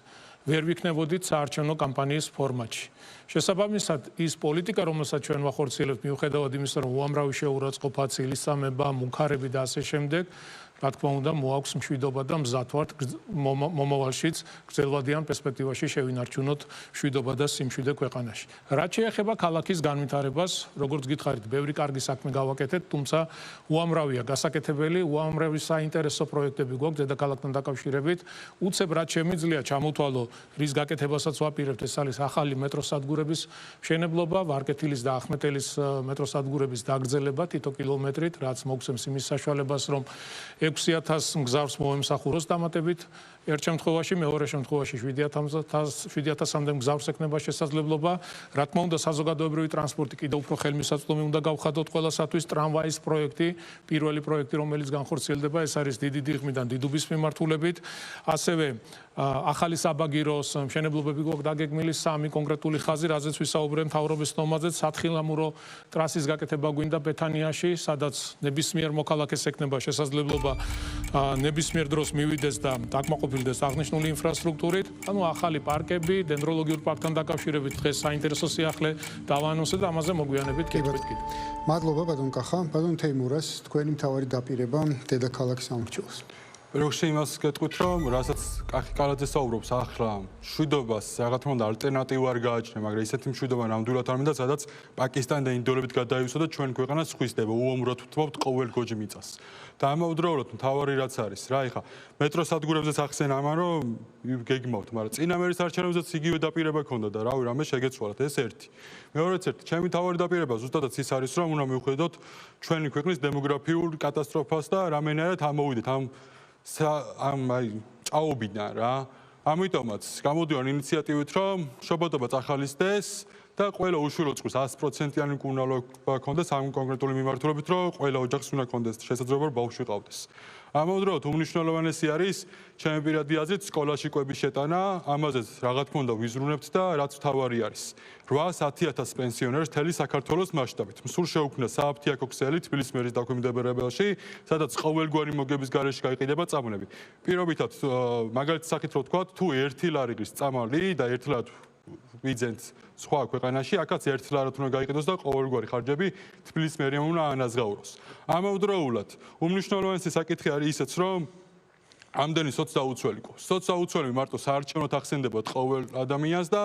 ვერ ვიქნებოდით საარჩევნო კამპანიის ფორმატში. შესაბამისად, ის პოლიტიკა, რომელსაც ჩვენ ვახორციელებთ, მიუხედავად იმისა, რომ უამრავი შეურაცხყოფა, ცილისწამება, მუქარები და ასე შემდეგ, რა თქმა უნდა, მოაქვს მშვიდობა და მზადვართ მომავალშიც გრძელვადიან პერსპექტივაში შევინარჩუნოთ მშვიდობა და სიმშვიდე ქვეყანაში. რაც შეეხება ქალაქის განვითარებას, როგორც გითხარით, ბევრი კარგი საქმე გავაკეთეთ, თუმცა უამრავია გასაკეთებელი, უამრავი საინტერესო პროექტები გვაქვს დედაქალაქთან დაკავშირებით. უცებ რაც შემიძლია ჩამოთვალო, რის გაკეთებასაც ვაპირებთ, ეს არის ახალი მეტროსადგურების მშენებლობა, ვარკეთილის და ახმეტელის მეტროსადგურების დაგრძელება თითო კილომეტრით, რაც მოგცემს იმის საშუალებას, რომ 6,000 მგზავრს მოემსახუროს დამატებით ერთ შემთხვევაში, მეორე შემთხვევაში 7,000-მდე მგზავრს ექნება შესაძლებლობა. რა თქმა უნდა, საზოგადოებრივი ტრანსპორტი კიდევ უფრო ხელმისაწვდომი უნდა გავხადოთ ყველასათვის. ტრამვაის პროექტი, პირველი პროექტი, რომელიც განხორციელდება, ეს არის დიდი დიღმიდან დიდუბის მიმართულებით. ასევე ახალი საბაგიროს მშენებლობები გვაქვს დაგეგმილი 3 კონკრეტული ხაზი, რაზეც ვისაუბრებ მთავრობის სხდომაზე, სათხილამურო ტრასის გაკეთება გვინდა ბეთანიაში, სადაც ნებისმიერ მოქალაქეს ექნება შესაძლებლობა ნებისმიერ დროს მივიდეს და დაკმაყოფილდეს აღნიშნული ინფრასტრუქტურით. ანუ ახალი პარკები, დენდროლოგიურ პარკთან დაკავშირებით დღეს საინტერესო სიახლე დავანონსეთ და ამაზე მოგვიანებით კითხვით.
მადლობა ბატონ კახა, ბატონ თეიმურას, თქვენი მთავარი დაპირება დედაქალაქის სამრჩევლოს.
პირველში იმას გეტყვით, რომ რასაც კახი კალაძე საუბრობს ახლა მშვიდობას რა თქმა უნდა ალტერნატივა არ გააჩნია, მაგრამ ისეთი მშვიდობა ნამდვილად არ მინდა, სადაც პაკისტანი და ინდოელებით გადაივსო და ჩვენ ქვეყანას სხვისდება, უამრად ვთმობთ ყოველ გოჯი მიწას. და ამავდროულად მთავარი რაც არის, რა ეხა მეტროსადგურებზეც ახსენ ამან, რომ გეგმავთ, მაგრამ წინამერის არჩევნებზეც იგივე დაპირება ქონდა და რავი, რამე შეგეცვალათ, ეს ერთი. მეორეც ერთი, ჩემი მთავარი დაპირება ზუსტადაც ის არის, რომ უნდა მივხვდეთ ჩვენი ქვეყნის დემოგრაფიულ კატასტროფას და რამენერად ამოვიდეთ ამ ჭაობიდან რა. ამიტომაც გამოდივარ ინიციატივით, რომ შობადობა წახალისდეს და ყველა უშვილო წყვილს 100%-იანი მკურნალობა ქონდეს ამ კონკრეტული მიმართულებით, რომ ყველა ოჯახს უნდა ქონდეს შესაძლებლობა, რომ ბავშვი ყავდეს. ამავდროულად უმნიშვნელოვანესი არის ჩემი პირადი აზრით სკოლაში კვების შეტანა, ამაზეც რა თქმა უნდა ვიზრუნებთ და რაც მთავარი არის 810,000 პენსიონერს მთელი საქართველოს მასშტაბით. სულ შეუქმნა სააფთიაქო ქსელი თბილისის მერის დაქვემდებარებაში, სადაც ყოველგვარი მოგების გარეშე გაიყიდება წამონები. პირობითად მაგალითის სახით რო ვთქვა, თუ 1 ლარი ღირს წამალი და 1 ლარი ვიძენთ სხვა ქვეყანაში, აქაც 1 ლარად უნდა გაიყიდოს და ყოველგვარი ხარჯები თბილისის მერიამ უნდა ანაზღაუროს. ამავდროულად უმნიშვნელოვანესი საკითხი არის ისეც, რომ ამდენი სოცდაუცველი ყავს. სოცდაუცველი მარტო საარჩევნოდ ახსენდებათ ყოველ ადამიანს და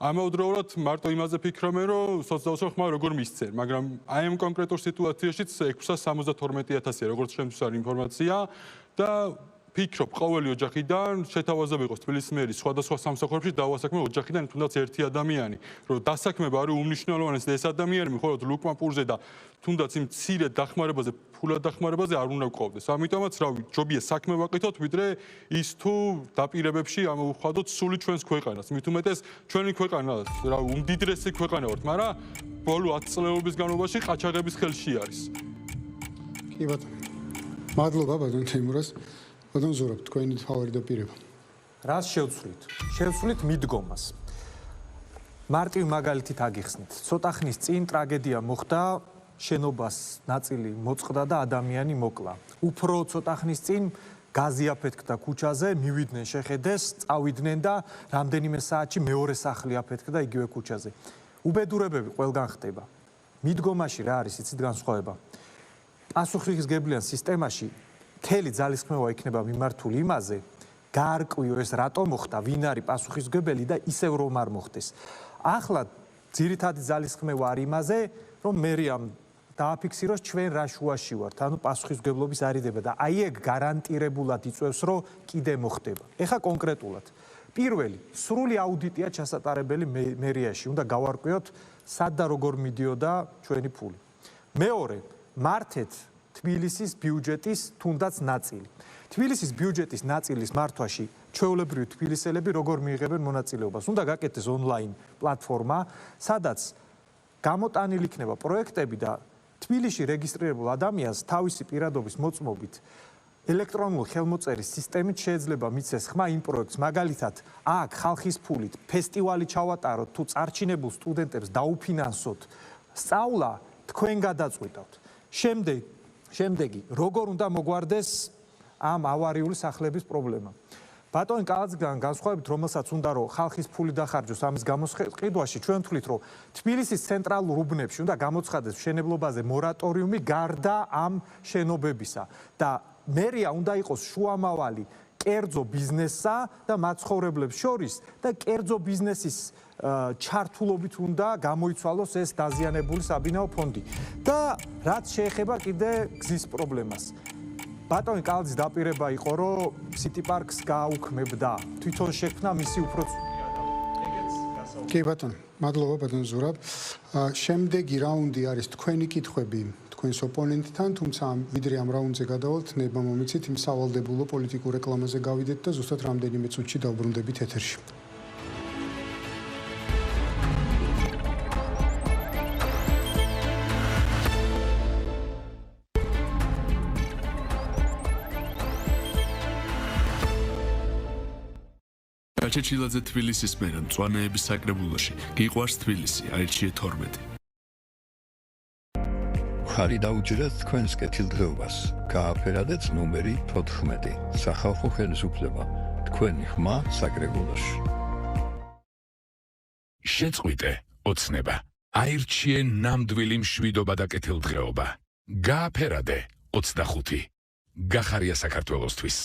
ამავდროულად მარტო იმაზე ფიქრობენ, რომ სოცდაუცველი ხმა როგორ მისცენ, მაგრამ აი ამ კონკრეტულ სიტუაციაშიც 672,000-ია, როგორც შემთხვევით არის ინფორმაცია და ფიქრობ ყოველი ოჯახიდან შეთავაზება იყოს თბილისის მერის სხვადასხვა სამსახურებში დავასაქმე ოჯახიდან თუნდაც ერთი ადამიანი, რომ დასაქმება არის უმნიშვნელოვანესი და ეს ადამიანი მხოლოდ ლუკმა პურზე და თუნდაც იმ მცირე დახმარებაზე, ფულად დახმარებაზე არ უნდა გვყავდეს. ამიტომაც რავი, ჯობია საქმე ვაკეთოთ, ვიდრე ის თუ დაპირებებში ამოვხადოთ სული ჩვენს ქვეყანას. მით უმეტეს ჩვენი ქვეყანა, რავი, უმდიდრესი ქვეყანა ვართ, მაგრამ ბოლო 10 წლების განმავლობაში ყაჩაღების ხელში არის.
კი ბატონო. მადლობა ბატონ თეიმურას. ბატონ ზურაბ, თქვენი თავარი დაპირება.
რას შევცვლით? შევცვლით მიდგომას. მარტივ მაგალითით აგიხსნით. ცოტა ხნის წინ ტრაგედია მოხდა, შენობას ნაწილი მოწყდა და ადამიანი მოკლა. უფრო ცოტა ხნის წინ გაზი აფეთქდა ქუჩაზე, მივიდნენ შეხედეს, წავიდნენ და რამდენიმე საათში მეორე სახლი აფეთქდა იგივე ქუჩაზე. უბედურებები ყველგან ხდება. მიდგომაში რა არის იცით განსხვავება? პასუხისმგებლიან სისტემაში მთელი ძალისხმევა იქნება მიმართული იმაზე, გაარკვიო ეს რატომ მოხდა, ვინ არის პასუხისმგებელი და ისევ რომ არ მოხდეს. ახლა ძირითადი ძალისხმევა არის იმაზე, რომ მერიამ დააფიქსიროს ჩვენ რა შუაში ვართ, ანუ პასუხისმგებლობის არიდება და აი ეგ გარანტირებულად იწევს, რომ კიდე მოხდება. ეხლა კონკრეტულად. პირველი, სრული აუდიტია ჩასატარებელი მერიაში, უნდა გავარკვიოთ, სად და როგორ მიდიოდა ჩვენი ფული. მეორე, მართეთ თბილისის ბიუჯეტის თუნდაც ნაწილი. თბილისის ბიუჯეტის ნაწილის მართვაში ჩვეულებრივი თბილისელები როგორ მიიღებენ მონაწილეობას? უნდა გაკეთდეს ონლაინ პლატფორმა, სადაც გამოტანილი იქნება პროექტები და თბილისში რეგისტრირებულ ადამიანს თავისი პირადობის მოწმობით ელექტრონული ხელმოწერის სისტემით შეიძლება მიცეს ხმა იმ პროექტს, მაგალითად, აქ ხალხის ფულით ფესტივალი ჩავატაროთ თუ წარჩინებულ სტუდენტებს დაუფინანსოთ სწავლა, თქვენ გადაწყვიტავთ. შემდეგი, როგორ უნდა მოგვარდეს ამ ავარიული სახლების პრობლემა. ბატონი კალაძიდან განსხვავებით, რომელსაც უნდა რომ ხალხის ფული დახარჯოს ამის გამოსყიდვაში, ჩვენ ვთვლით, რომ თბილისის ცენტრალურ უბნებში უნდა გამოცხადდეს მშენებლობაზე მორატორიუმი გარდა ამ შენობებისა და მერია უნდა იყოს შუამავალი კერძო ბიზნესსა და მაცხოვრებლებს შორის და კერძო ბიზნესის ჩართულობით უნდა გამოიცვალოს ეს დაზიანებული საბინაო ფონდი. და რაც შეეხება კიდე გზის პრობლემას. ბატონი კალაძის დაპირება იყო, რომ City Park-ს გააუქმებდა. თვითონ შექმნა მისი უფრო
კი ბატონო, მადლობა ბატონ ზურაბ. შემდეგი რაუნდი არის თქვენი კითხვები თქვენს ოპონენტთან, თუმცა ვიდრე ამ რაუნდზე გადავალთ, ნება მომიცით იმ სავალდებულო პოლიტიკურ რეკლამაზე გავიდეთ და ზუსტად რამდენიმე წუთში დავბრუნდებით ეთერში.
გაჩეჩილაძე თბილისის მერა მწვანეების საკრებულოში გიყვარს თბილისი აირჩიე 12
ხარი დაუჭირეთ თქვენს კეთილდღეობას გააფერადეთ ნომერი 14 სახალხო ხელისუფლება თქვენი ხმა საკრებულოში
შეწყვიტე ოცნება აირჩიე ნამდვილი მშვიდობა და კეთილდღეობა გააფერადე 25 გახარია საქართველოსთვის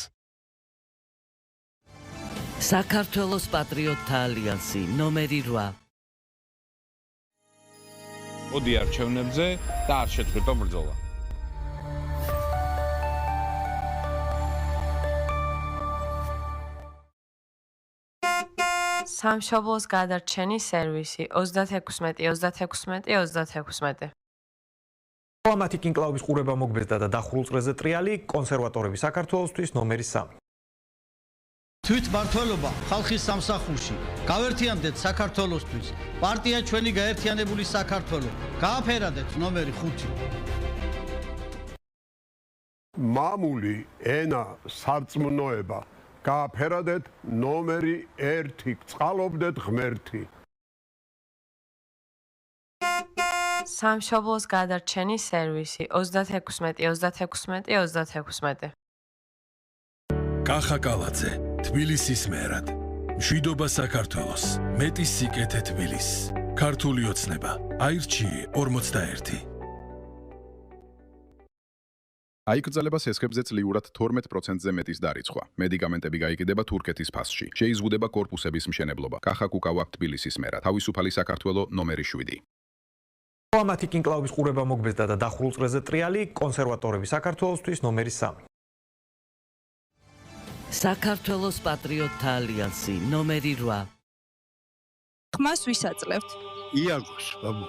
საქართველოს პატრიოტთა ალიანსი ნომერი 8
მოდი არჩევნებზე და არ შეწყვიტო ბრძოლა
სამშობლოს გადარჩენის სერვისი 36-36-36
დიპლომატიკ ინკლაუვის ყურება მოგბეზდა და დახურულ წრეზე ტრიალი კონსერვატორები საქართველოსთვის ნომერი 3
თვითმმართველობა ხალხის სამსახურში გავერთიანდეთ საქართველოსთვის პარტია ჩვენი გაერთიანებული საქართველო გააფერადეთ ნომერი 5
მამული ენა სარწმუნოება გააფერადეთ ნომერი 1 წყალობდეთ ღმერთი
სამშობლოს გადარჩენის სერვისი 36-36-36
კახა კალაძე თბილისის მერად მშვიდობა საქართველოს მეტი სიკეთე თბილისს ქართული ოცნება აირჩიე 41
აიკრძალება სესხებზე წლიურად 12%-ზე მეტის დარიცხვა. მედიკამენტები გაიყიდება თურქეთის ფასში. შეიზღუდება კორპუსების მშენებლობა. კახა კუკავა თბილისის მერად თავისუფალი საქართველო ნომერი 7
დიპლომატიკ ინკლაუვის ყურება მოგბეზდა და დახურულ წრეზე ტრიალი კონსერვატორები საქართველოსთვის ნომერი 3
საქართველოს პატრიოტთა ალიანსი ნომერი 8
ხმას ვისაძლევთ
იაგოს ბაბუ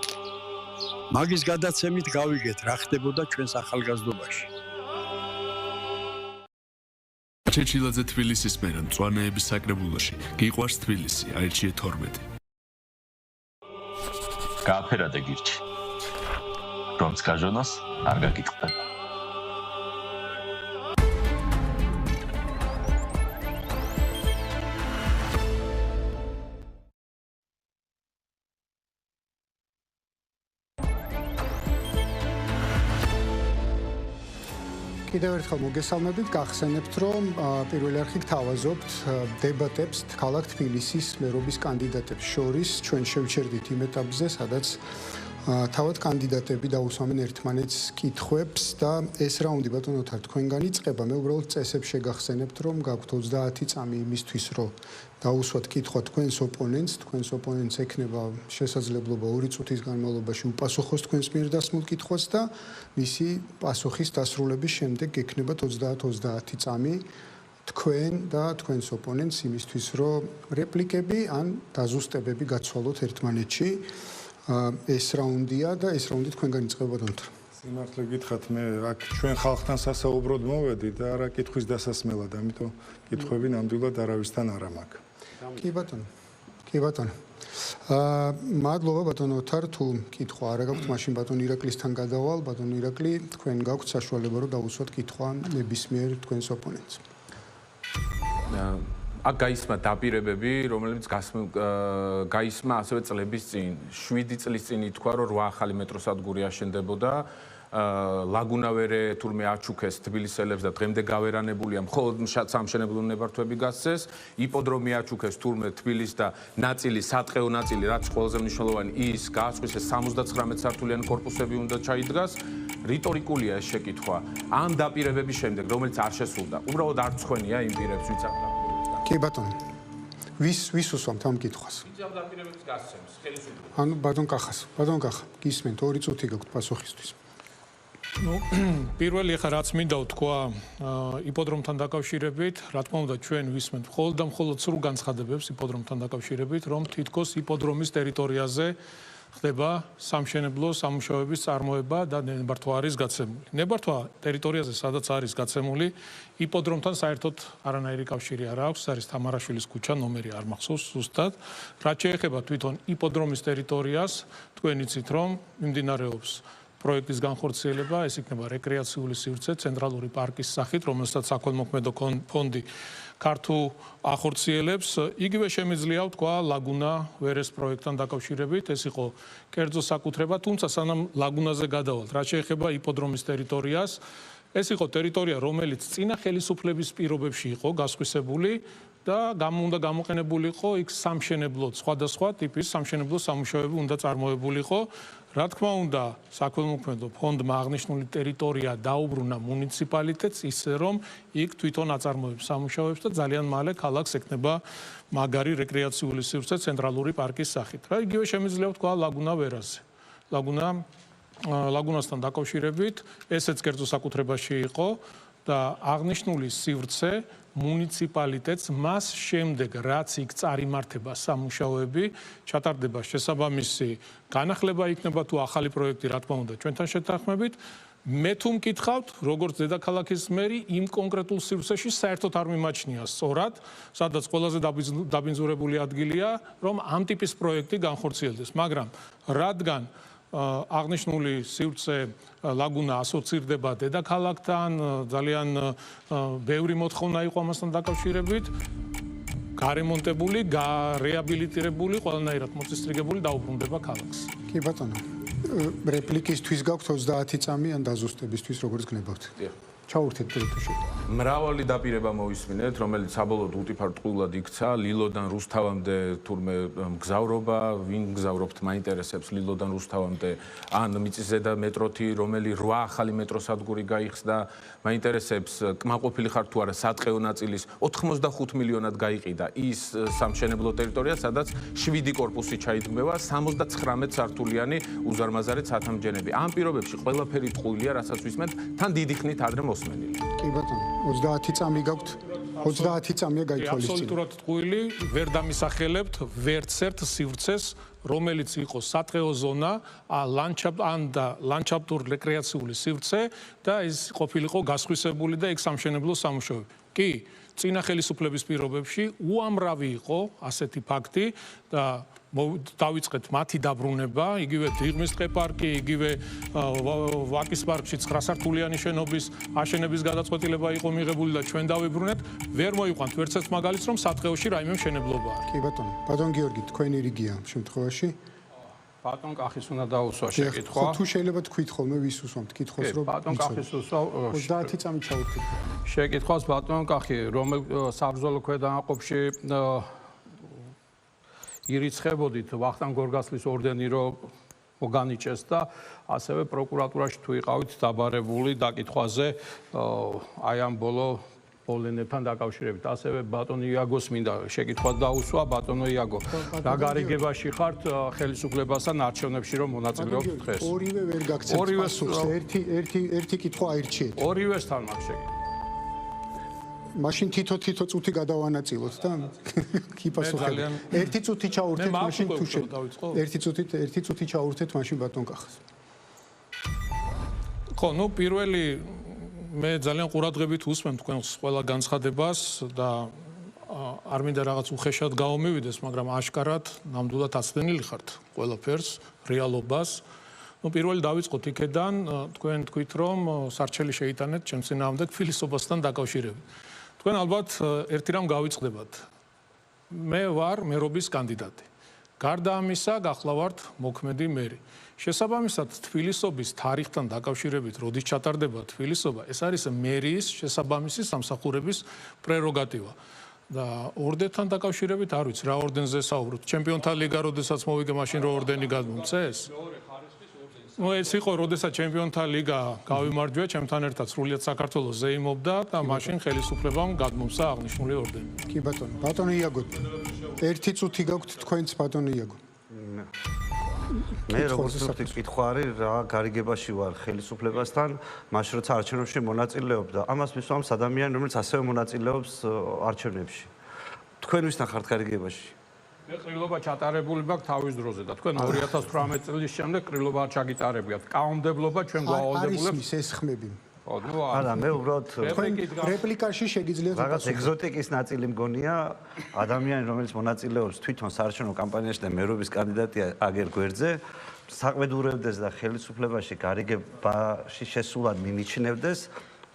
მაგის გადაცემით გავიგეთ რა ხდებოდა ჩვენს ახალგაზრდობაში
ჩეჩილაძე თბილისის მერა მწვანეების საკრებულოში გიყვარს თბილისი აირჩიე 12
გააფერადე გირჩი რომც გაჟონოს არ გაკითხება
კიდევ ერთხელ მოგესალმებით, გახსენებთ, რომ პირველი არხი გთავაზობთ დებატებს ქალაქ თბილისის მერობის კანდიდატებს შორის. ჩვენ შევჩერდით იმ ეტაპზე, სადაც თავად კანდიდატები დაუსვამენ ერთმანეთს კითხვებს და ეს რაუნდი ბატონოთარ თქვენგან იწყება. მე უბრალოდ წესებს შეგახსენებთ, რომ გაქვთ 30 წამი იმისთვის, რომ დაუსვათ კითხვა თქვენს ოპონენტს. თქვენს ოპონენტს ექნება შესაძლებლობა 2 წუთის განმავლობაში უპასუხოს თქვენს მიერ დასმულ კითხვას და მისი პასუხის დასრულების შემდეგ ექნებათ 30 წამი თქვენ და თქვენს ოპონენტს იმისთვის, რომ რეპლიკები ან დაზუსტებები გაცვალოთ ერთმანეთში. ეს რაუნდია და ეს რაუნდი თქვენგან იწყება ბატონო.
სიმართლე გითხრათ, მე აქ ჩვენ ხალხთან სასაუბროდ მოვედი და არა კითხვის დასასმელად, ამიტომ კითხვები ნამდვილად არავისთან არ მაქვს.
კი ბატონო. კი ბატონო. მადლობა ბატონო თარ თუ კითხვა არა გაქვთ მაშინ ბატონ ირაკლისთან გადავალ ბატონ ირაკლი თქვენ გაქვთ საშუალება რომ დავუსვათ კითხვა ნებისმიერ თქვენს ოპონენტს
აქ გაისმა დაპირებები რომელიც გაისმა ასევე წლების წინ 7 წლის წინ ითქვა რომ 8 ახალი მეტროსადგური აშენდებოდა ლაგუნავერე თურმე აჩუქეს თბილისელებს და დღემდე გავერანებულია მხოლოდ სამშენებლო ნებართვები გასცეს იპოდრომი აჩუქეს თურმე თბილის და ნაწილი სატყეო ნაწილი რაც ყველაზე მნიშვნელოვანი ის გაასხვისეს 79 სართულიანი კორპუსები უნდა ჩაიდგას რიტორიკულია ეს შეკითხვა ამ დაპირებების შემდეგ რომელიც არ შესრულდა უბრალოდ არ წხვენია იმ პირებს ვინც
კი ბატონო ვის უსვამთ ამ კითხვას
ვინც ამ დაპირებებს გასცემს ხელისუფლება
ანუ ბატონ კახა გისმენთ 2 წუთი გაქვთ პასუხისთვის
ну პირველი ხა რაც მინდა ვთქვა იპოდრომთან დაკავშირებით რა თქმა უნდა ჩვენ ვისმენთ მხოლოდ და მხოლოდ სრულ განცხადებებს იპოდრომთან დაკავშირებით რომ თითქოს იპოდრომის ტერიტორიაზე ხდება სამშენებლო სამუშაოების წარმოება და ნებართვა არის გაცემული. ნებართვა ტერიტორიაზე სადაც არის გაცემული იპოდრომთან საერთოდ არანაირი კავშირი არ აქვს, არის თამარაშვილის ქუჩა, ნომერი არ მახსოვს ზუსტად. რაც შეეხება თვითონ იპოდრომის ტერიტორიას, თქვენ იცით რომ მიმდინარეობს პროექტის განხორციელება, ეს იქნება რეკრეაციული სივრცე ცენტრალური პარკის სახით, რომელსაც საქველმოქმედო ფონდი ქართულ ახორციელებს. იგივე შემიძლია ვთქვა ლაგუნა ვერეს პროექტთან დაკავშირებით, ეს იყო კერძო საკუთრება, თუმცა სანამ ლაგუნაზე გადავალთ, რაც შეეხება იპოდრომის ტერიტორიას, ეს იყო ტერიტორია, რომელიც წინა ხელისუფლების პირობებში იყო გასხვისებული და უნდა გამოყენებულიყო იქ სამშენებლო სხვადასხვა ტიპის სამშენებლო სამუშაოები უნდა წარმოებულიყო. რა თქმა უნდა, საქველმოქმედო ფონდმა აღნიშნული ტერიტორია დაუბრუნა მუნიციპალიტეტს ისე რომ იქ თვითონ აწარმოებს სამუშაოებს და ძალიან მალე ქალაქს ექნება მაგარი რეკრეაციული სივრცე ცენტრალური პარკის სახით. რა იგივე შემიძლია ვთქვა ლაგუნა ვერაზე. ლაგუნასთან დაკავშირებით ესეც კერძო საკუთრებაში იყო და აღნიშნული სივრცე მუნიციპალიტეტს მას შემდეგ რაც იქ წარიმართება სამუშაოები ჩატარდება შესაბამისი განახლება იქნება თუ ახალი პროექტი რა თქმა უნდა ჩვენთან შეთანხმებით მე თუ მკითხავთ როგორც დედაქალაქის მერი იმ კონკრეტულ სივრცეში საერთოდ არ მიმაჩნია სწორად სადაც ყველაზე დაბინძურებული ადგილია რომ ამ ტიპის პროექტი განხორციელდეს მაგრამ რადგან აღნიშნული სივრცე ლაგუნა ასოცირდება დედაქალაქთან ძალიან ბევრი მოთხოვნა იყო ამასთან დაკავშირებით გარემონტებული, გარეაბილიტირებული, ყველანაირად მოწესრიგებული დაუბრუნდება ქალაქს.
კი ბატონო. რეპლიკისთვის გაქვთ 30 წამი ან დაზუსტებისთვის როგორც გნებავთ. ჩაურთეთ პროექტში.
მრავალი დაპირება მოვისმინეთ, რომელიც საბოლოოდ უტიფარტყუილად იქცა, ლილოდან რუსთავამდე თურმე მგზავრობა, ვინ მგზავრობთ, მაინტერესებს ლილოდან რუსთავამდე, ან მიწისზედა მეტროთი, რომელი 8 ახალი მეტროსადგური გაიხსნა, მაინტერესებს კმაყოფილი ხარ თუ არა სატყეო ნაწილის 85 მილიონად გაიყიდა ის სამშენებლო ტერიტორია, სადაც 7 კორპუსი ჩაიდგმება, 79 სართულიანი უზარმაზარი ცათამბჯენები. ამ პირობებში ყველაფერი ტყუილია, რასაც ვისმენთ, თან დიდი ხნით ადრე
კი ბატონო 30 წამი გაქვთ 30 წამია გაითვალისწინეთ
აბსოლუტურად ტყუილი ვერ დამისახელებთ ვერც ერთ სივრცეს რომელიც იყო სატყეო ზონა ლანდშაფტურ რეკრეაციული სივრცე და ეს ყოფილიყო გასხვისებული და ეგ სამშენებლო სამუშაოები კი წინა ხელისუფლების პირობებში უამრავი იყო ასეთი ფაქტი და დავიწყეთ მათი დაბრუნება, იგივე დიღმის ტყე-პარკი, იგივე ვაკის პარკში 9 სართულიანი შენობის აშენების გადაწყვეტილება იყო მიღებული და ჩვენ დავიბრუნეთ. ვერ მოიყვანთ ვერც ერთ მაგალითს, რომ სატყეოში რაიმე მშენებლობა არის.
კი ბატონო, ბატონ გიორგი, თქვენი რიგია ამ შემთხვევაში.
ბატონ კახის უნდა დაუსვა შეკითხვა.
თუ შეიძლება თქვით ხოლმე ვის უსვამთ კითხვას, რომ
ბატონ კახის უსვა
30 წამი ჩაურთით.
შეკითხვას ბატონ კახი, რომელ საბრძოლო ქვედანაყოფში ირიცხებოდით ვახტანგ გორგასლის ორდენი რომ მოგანიჭეს და ასევე პროკურატურაში თუ იყავით დაბარებული დაკითხვაზე აი ამ ბოლო პოლენებთან დაკავშირებით. ასევე ბატონ იაგოს მინდა შეკითხვა დაუსვა, ბატონო იაგო. რა გარიგებაში ხართ ხელისუფლებასთან არჩევნებში რომ მონაწილეობთ დღეს?
ორივე ვერ გაგცემთ პასუხს. ერთი კითხვა აირჩიეთ.
ორივესთან მაგ შეკითხვა.
მაშინ თითო წუთი გადავანაწილოთ და კი პასუხები. ერთი წუთი ჩაურთეთ მაშინ თუ ერთი წუთი ჩაურთეთ მაშინ ბატონ კახას.
ხო, ნუ პირველი მე ძალიან ყურადღებით უსმენ თქვენს ყველა განცხადებას და არ მინდა რაღაც უხეშად გაომივიდეს, მაგრამ აშკარად ნამდვილად აცდენილი ხართ ყველაფერს, რეალობას. პირველი დავიწყოთ იქედან, თქვენ თქვით, რომ სარჩელი შეიტანეთ ჩემს წინააღმდეგ თბილისობასთან დაკავშირებით. თქვენ ალბათ ერთი რამ გავიწყდებათ. მე ვარ მერობის კანდიდატი. გარდა ამისა, გახლავართ მოქმედი მერი. შესაბამისად, თბილისობის თარიღთან დაკავშირებით, როდის ჩატარდება თბილისობა, ეს არის მერის შესაბამისი სამსახურების პრეროგატივა. და ორდენთან დაკავშირებით არ ვიცი, რა ორდენზე საუბრობთ. ჩემპიონთა ლიგა, როდესაც მოვიგე, მაშინ რო ორდენი გადმომწეს? ეს იყო, როდესაც ჩემპიონთა ლიგა გავიმარჯვე, ჩემთან ერთად სრულიად საქართველოს ზეიმობდა და მაშინ ხელისუფლებამ გადმომცა აღნიშნული ორდენი.
კი ბატონო, ბატონო იაგო. ერთი წუთი გაქვთ თქვენც ბატონო იაგო.
მე როგორც ვთქვი, კითხვა არის რა გარიგებაში ვარ ხელისუფლებასთან, მაშინ როცა არჩევნებში მონაწილეობდა. ამას მისვამს ადამიანი, რომელიც ასევე მონაწილეობს არჩევნებში. თქვენ ვისთან ხართ გარიგებაში?
მე ყრილობა ჩატარებული მაქვს თავის დროზე და თქვენ 2018 წლის შემდეგ ყრილობა არ ჩაგიტარებიათ. კანონმდებლობა ჩვენ გვავალდებულებს.
არის ეს ხმები.
არა, მე უბრალოდ
რეპლიკაში შეგიძლიათ
რაღაც ეგზოტიკის ნაწილი მგონია, ადამიანი, რომელიც მონაწილეობს თვითონ საარჩევნო კამპანიაში და მერობის კანდიდატია აგერ გვერდზე, საყვედურებდეს და ხელისუფლებაში გარიგებაში შესულად მიმიჩნევდეს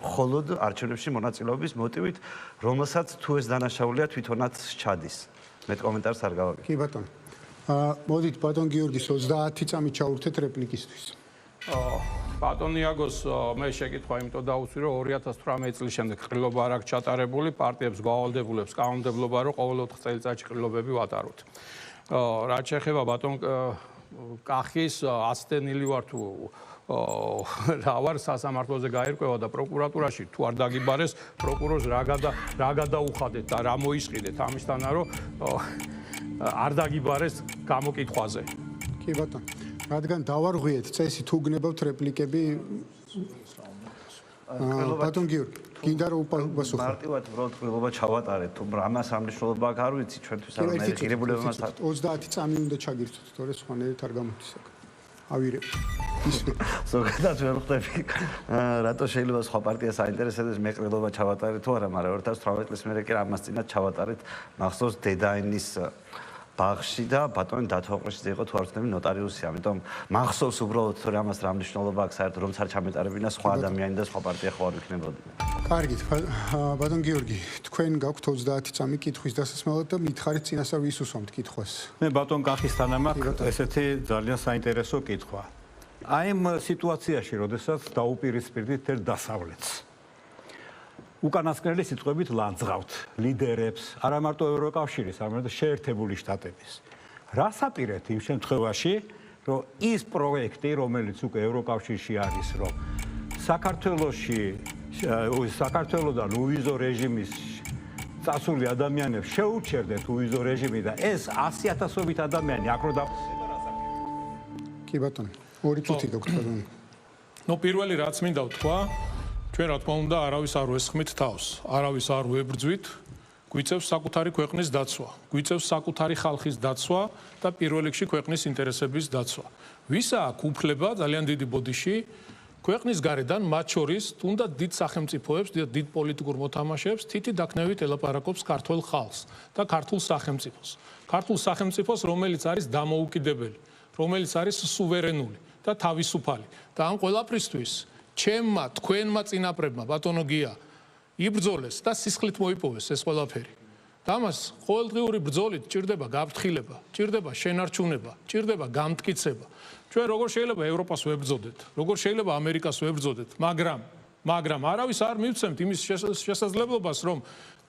მხოლოდ არჩევნებში მონაწილეობის მოტივით, რომელსაც თუ ეს დანაშაულია თვითონაც ჩადის. მე კომენტარს არ გავაკეთებ.
კი ბატონო. მოდით ბატონ გიორგის 30 წამი ჩაურთეთ რეპლიკისთვის.
ბატონ იაგოს მე შეკითხვა იმიტომ დავუცვი, რომ 2018 წლის შემდეგ ყრილობა არ აქვს ჩატარებული, პარტიებს გვავალდებულებს კანონმდებლობა, რომ ყოველ 4 წელიწადში ყრილობები ვატაროთ. რაც შეეხება ბატონ კახის აცდენილი ვარ თუ რა ვარ სასამართლოზე გაირკვევა და პროკურატურაში თუ არ დაგიბარეს პროკურორს რა გადაუხადეთ და რა მოისყიდეთ ამისთანა რომ არ დაგიბარეს გამოკითხვაზე.
კი ბატონო. რადგან დავარღვიეთ წესი თუ გნებავთ რეპლიკები ბატონ გიორგი გინდა რომ უპასუხო
მარტივად უბრალოდ ყრილობა ჩავატარეთ თუ ამას ამ მნიშვნელობა აქვს არ ვიცი ჩვენთვის არ მე ღირებულებამაც
30 წამი უნდა ჩაგირთოთ თორე სხვანაირად არ გამოდის აქ ავირებ
ზოგადად ვერ ხვდები რატო შეიძლება სხვა პარტიას აინტერესებდეს მე ყრილობა ჩავატარეთ თუ არა მაგრამ 2018 წლის მერე კი ამას წინათ ჩავატარეთ მახსოვს დედაენის ბაღში და ბატონი დათოყრეშიძე იყო თუ არ ვცდები ნოტარიუსი, ამიტომ მახსოვს უბრალოდ რომ ამას რა მნიშვნელობა აქვს საერთოდ რომ არ ჩამეტარებინა სხვა ადამიანი და სხვა პარტია ხო არ იქნებოდნენ.
კარგით, ბატონ გიორგი, თქვენ გაქვთ 30 წამი კითხვის დასასმელად და მითხარით წინასწარ ვის უსვამთ კითხვას.
მე ბატონ კახისთან მაქვს ესეთი ძალიან საინტერესო კითხვა. აი ამ სიტუაციაში, როდესაც დაუპირისპირდით ერთ დასავლეთს. უკანასკნელი სიტყვებით ლანძღავთ ლიდერებს, არა მარტო ევროკავშირის, არამედ შეერთებული შტატების. რას აპირებთ იმ შემთხვევაში, რომ ის პროექტი, რომელიც უკვე ევროკავშირში არის, რომ საქართველოსდან უვიზო რეჟიმის წასული ადამიანებს შეუჩერდეთ უვიზო რეჟიმი და ეს 100,000-ობით ადამიანი აქროდა.
კი ბატონო, 2 წუთი გაქვთ ბატონო.
ნუ პირველი რაც მინდა ვთქვა, ჩვენ რა თქმა უნდა არავის არ ვესხმით თავს, არავის არ ვებრძვით, გვიწევს საკუთარი ქვეყნის დაცვა, გვიწევს საკუთარი ხალხის დაცვა და პირველ რიგში ქვეყნის ინტერესების დაცვა. ვისა აქვს უფლება ძალიან დიდი ბოდიში ქვეყნის გარედან, მათ შორის თუნდაც დიდ სახელმწიფოებს და დიდ პოლიტიკურ მოთამაშეებს თითი დაქნევით ელაპარაკობს ქართულ ხალხს და ქართულ სახელმწიფოს. ქართულ სახელმწიფოს, რომელიც არის დამოუკიდებელი, რომელიც არის სუვერენული და თავისუფალი. და ამ ყველაფრისთვის ჩემმა თქვენმა წინაპრებმა ბატონო გია იბრძოლეს და სისხლით მოიპოვეს ეს ყველაფერი. და ამას ყოველდღიური ბრძოლით ჭირდება გაფრთხილება, ჭირდება შენარჩუნება, ჭირდება გამტკიცება. ჩვენ როგორ შეიძლება ევროპას ვებრძოდეთ, როგორ შეიძლება ამერიკას ვებრძოდეთ, მაგრამ არავის არ მივცემთ იმის შესაძლებლობას, რომ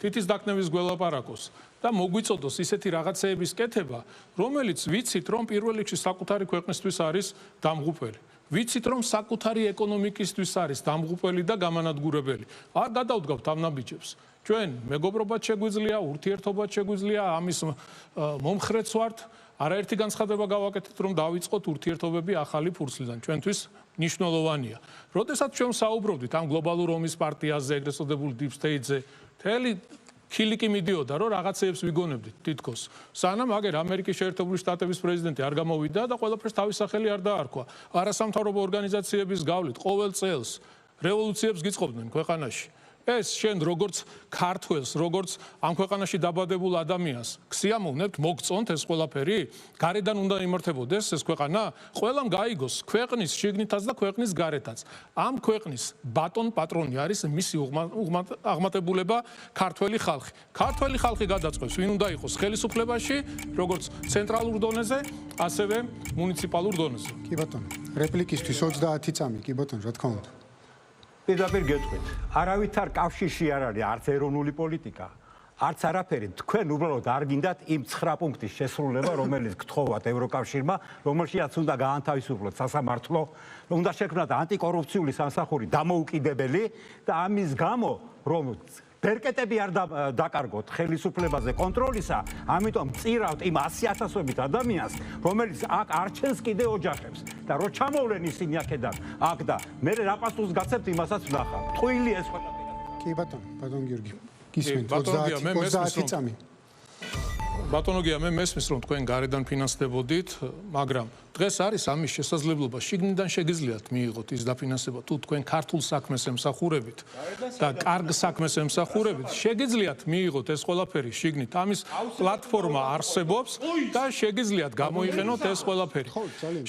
თითის დაქნევის გველაპარაკოს და მოგვიწოდოს ისეთი რაღაცეების კეთება, რომელიც ვიცით, რომ პირველ რიგში საკუთარი ქვეყნისთვის არის დამღუპელი. ვიცით რომ საკუთარი ეკონომიკისთვის არის დამღუპელი და გამანადგურებელი. არ გადავდგავთ ამ ნაბიჯებს. ჩვენ მეგობრობად შეგვიძლია, ურთიერთობად შეგვიძლია, ამის მომხრეც ვართ. არაერთი განცხადება გავაკეთეთ, რომ დავიწყოთ ურთიერთობები ახალი ფურცლიდან. ჩვენთვის მნიშვნელოვანია. როდესაც ჩვენ საუბრობდით ამ გლობალურ ომის პარტიაზე, ეგრეთ წოდებულ deep state-ზე, მთელი ქილიკი მიდიოდა, რომ რაღაცეებს ვიგონებდით თითქოს. სანამ აგერ ამერიკის შეერთებული შტატების პრეზიდენტი არ გამოვიდა და ყველაფერს თავის სახელი არ დაარქვა. არასამთავრობო ორგანიზაციების გავლით ყოველ წელს რევოლუციებს გიწყობდნენ ქვეყანაში. ეს შენ როგორც ქართველს, როგორც ამ ქვეყანაში დაბადებულ ადამიანს ქსიამოვნებთ, მოგწონთ ეს ყველაფერი? გარედან უნდა იმართებოდეს ეს ქვეყანა? ყველამ გაიგოს ქვეყნის შიგნითაც და ქვეყნის გარეთაც. ამ ქვეყნის ბატონ პატრონი არის მისი აღმატებულება ქართველი ხალხი. ქართველი ხალხი გადაწყვეტს, ვინ უნდა იყოს ხელისუფლებაში, როგორც ცენტრალურ დონეზე, ასევე მუნიციპალურ დონეზე.
კი ბატონო, რეპლიკისთვის 30 წამი, კი ბატონო, რა თქმა უნდა.
პირდაპირ გეტყვით, არავითარ კავშირში არ არის არც ეროვნული პოლიტიკა, არც არაფერი. თქვენ უბრალოდ არ გინდათ იმ 9 პუნქტის შესრულება, რომელიც გთხოვათ ევროკავშირმა, რომელშიაც უნდა გაანთავისუფლოთ სასამართლო, უნდა შექმნათ ანტიკორუფციული სამსახური დამოუკიდებელი და ამის გამო, რომ ბერკეტები არ დაკარგოთ ხელისუფლებაზე კონტროლისა, ამიტომ წირავთ იმ 100,000-ობით ადამიანს, რომელიც აქ არჩენს კიდე ოჯახებს და რო ჩამოვლენ ისინი აქედან, აქ და მე რა პასუხს გაცემთ იმასაც ვნახავ. ტყუილი ეს ყველაფერი.
კი ბატონ გიორგი, გისმენთ 30 წამი.
ბატონო გია, მე მესმის რომ თქვენ გარედან ფინანსდებოდით, მაგრამ დღეს არის ამის შესაძლებლობა. შიგნიდან შეგიძლიათ მიიღოთ ის დაფინანსება, თუ თქვენ ქართულ საქმეს ემსახურებით და კარგ საქმეს ემსახურებით, შეგიძლიათ მიიღოთ ეს ყველაფერი შიგნით. ამის პლატფორმა არსებობს და შეგიძლიათ გამოიყენოთ ეს ყველაფერი.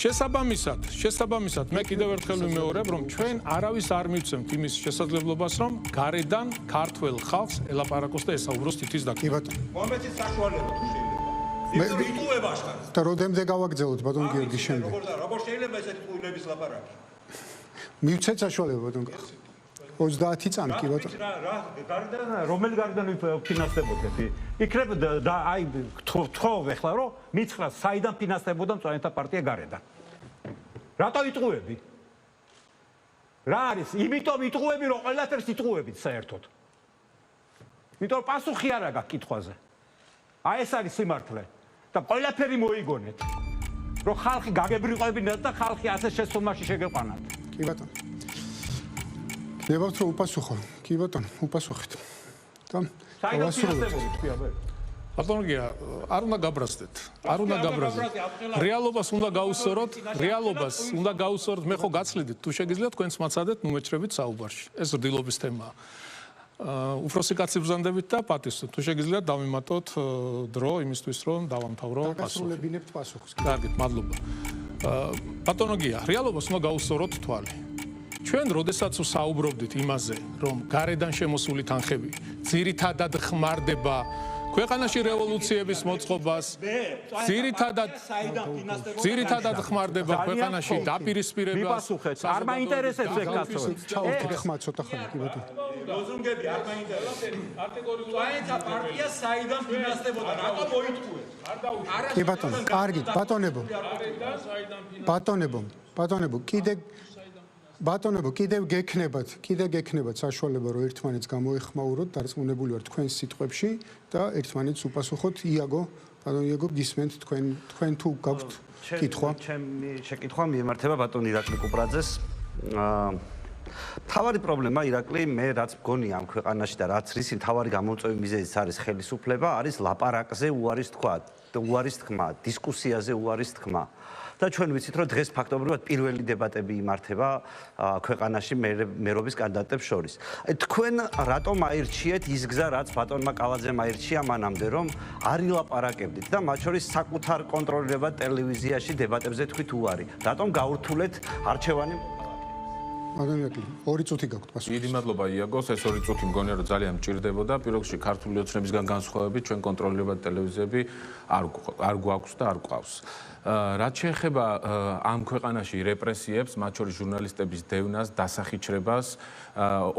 შესაბამისად, მე კიდევ ერთხელ ვიმეორებ, რომ ჩვენ არავის არ მივცემთ იმის შესაძლებლობას, რომ გარედან ქართველ ხალხს ელაპარაკოს და ესაუბროს თითის და კი ბატონო.
მომეცით საშუალება თუ შეიძლება. იტყუება աշխარհს.
და როდემდე გავაგრძელოთ ბატონ გიორგის შემდეგ?
როგორ შეიძლება ესეთი ტყუილების ლაპარაკი?
მივცეთ საშუალება ბატონ. 30 წამი კი ბატონო.
რა გარდან რომელი გარდან ფინანსდებოდეთ? იქნებ და აი თხოვ ეხლა რომ მიცხრა საიდან ფინანსდებოდა მწვანეთა პარტია გარედან. რატო იტყუები? რა არის? იმიტომ იტყუები რომ ყველაფერს იტყუებით საერთოდ. იმიტომ პასუხი არ აქვს კითხვაზე. აი ეს არის სიმართლე და ყველაფერი მოიგონეთ. რომ ხალხი გაგებრიყვებინათ და ხალხი ასე შესულმაში შეგეყვანათ.
კი ბატონო. გნებავთ რომ უპასუხო. კი ბატონო, უპასუხეთ. და
ბატონო გია, არ უნდა გაბრაზდეთ. არ უნდა გაბრაზდეთ. რეალობას უნდა გაუსწოროთ, რეალობას უნდა გაუსწოროთ. მე ხო გაცლიდით, თუ შეგიძლიათ თქვენც მაცადეთ ნუმეჩრებით საუბარში. ეს რდილობის თემაა. უფროსი კაცი ბრძანდებით და პატივს. თუ შეგიძლიათ დავიმატოთ დრო იმისთვის, რომ დავამთავრო პასუხი.
დაგასრულებინებთ პასუხს.
კარგით, მადლობა. ბატონო გია, რეალობას უნდა გაუსწოროთ თვალი. ჩვენ როდესაც საუბრობდით იმაზე, რომ გარედან შემოსული თანხები ძირითადად ხმარდება ქვეყანაში რევოლუციების მოწყობას, ძირითადად ხმარდება ქვეყანაში დაპირისპირებას.
მიპასუხეთ, არ მაინტერესებს ეს კაცო.
ჩაუთ ხმა ცოტა ხანი კი ბატონო.
ლოზუნგები არ მაინტერესებს. კატეგორიულად პარტია საიდან ფინანსდებოდა, რატო მოიტყუეთ?
კი ბატონო, კარგით, ბატონებო, კიდევ გექნებათ საშუალება რომ ერთმანეთს გამოეხმაუროთ, დარწმუნებული ვარ თქვენ სიტყვებში და ერთმანეთს უპასუხოთ. იაგო, ბატონო იაგო, გისმენთ თქვენ თუ გაქვთ კითხვა?
ჩემი შეკითხვა მიემართება ბატონ ირაკლი კუპრაძეს. თავარი პრობლემა ირაკლი, მე რაც მგონი ამ ქვეყანაში და რაც რისი თავარი გამომწვევი მიზეზიც არის ხელისუფლება, არის ლაპარაკზე უარის თქმა, დისკუსიაზე უარის თქმა. და ჩვენ ვიცით რომ დღეს ფაქტობრივად პირველი დებატები იმართება ქვეყანაში მერობის კანდიდატებს შორის. თქვენ რატომ აირჩიეთ ის გზა, რაც ბატონმა კალაძემ აირჩია მანამდე, რომ არ ილაპარაკებდით და მათ შორის საკუთარ კონტროლირებად ტელევიზიაში დებატებზე თქვით უარი. რატომ გაურთულეთ არჩევანი?
მაგალითად 2 წუთი გაქვთ პასუხი.
დიდი მადლობა იაგოს, ეს 2 წუთი მგონია რომ ძალიან მჭირდებოდა. პირველ რიგში ქართული ოცნებისგან განსხვავებით ჩვენ კონტროლირებად ტელევიზიები არ გვაქვს და არ გვყავს. რაც შეეხება ამ ქვეყანაში რეპრესიებს, მათ შორის ჟურნალისტების დევნას, დასახიჩრებას,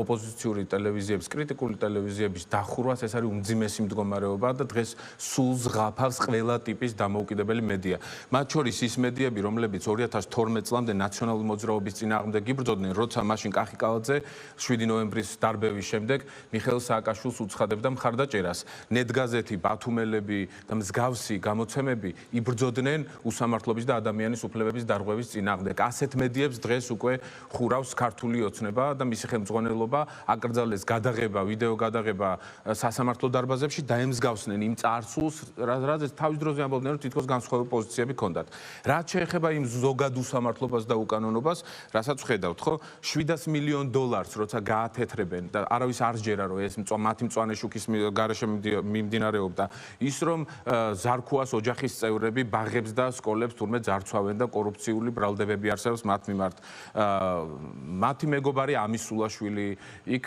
ოპოზიციური ტელევიზიების, კრიტიკული ტელევიზიების დახურვას, ეს არის უმძიმესი მდგომარეობა და დღეს სულ ზღაფავს ყველა ტიპის დამოუკიდებელი მედია. მათ შორის ის მედიები, რომლებიც 2012 წლამდე ნაციონალური მოძრაობის წინააღმდეგ იბრძოდნენ, როცა მაშინ კახი კალაძე 7 ნოემბრის დარბევის შემდეგ მიხეილ სააკაშვილს უცხადებდა მხარდაჭერას. ნეტგაზეთი, ბათუმელები და მსგავსი გამოცემები იბრძოდნენ უსამართლობის და ადამიანის უფლებების დარღვევის წინააღმდეგ. ასეთ მედიებს დღეს უკვე ხურავს ქართული ოცნება და მისი ხელმძღვანელობა აკრძალეს გადაღება, ვიდეო გადაღება სასამართლო დარბაზებში და ემსგავსნენ იმ წარსულს, რადგან თავის დროზე ამბობდნენ, რომ თითქოს განსხვავებული პოზიციები ჰქონდათ. რაც შეეხება იმ ზოგად უსამართლობას და უკანონობას, რასაც ვხედავთ, ხო? $700 მილიონ როცა გაათეთრებენ და არავის არ ჯერა რომ ეს მათი მწვანე შუქის გარეშე მიმდინარეობდა ის რომ ზარქუას ოჯახის წევრები ბაღებს და სკოლებს თურმე ძარცვავენ და კორუფციული ბრალდებები არსებობს მათ მიმართ მათი მეგობარი ამისულაშვილი იქ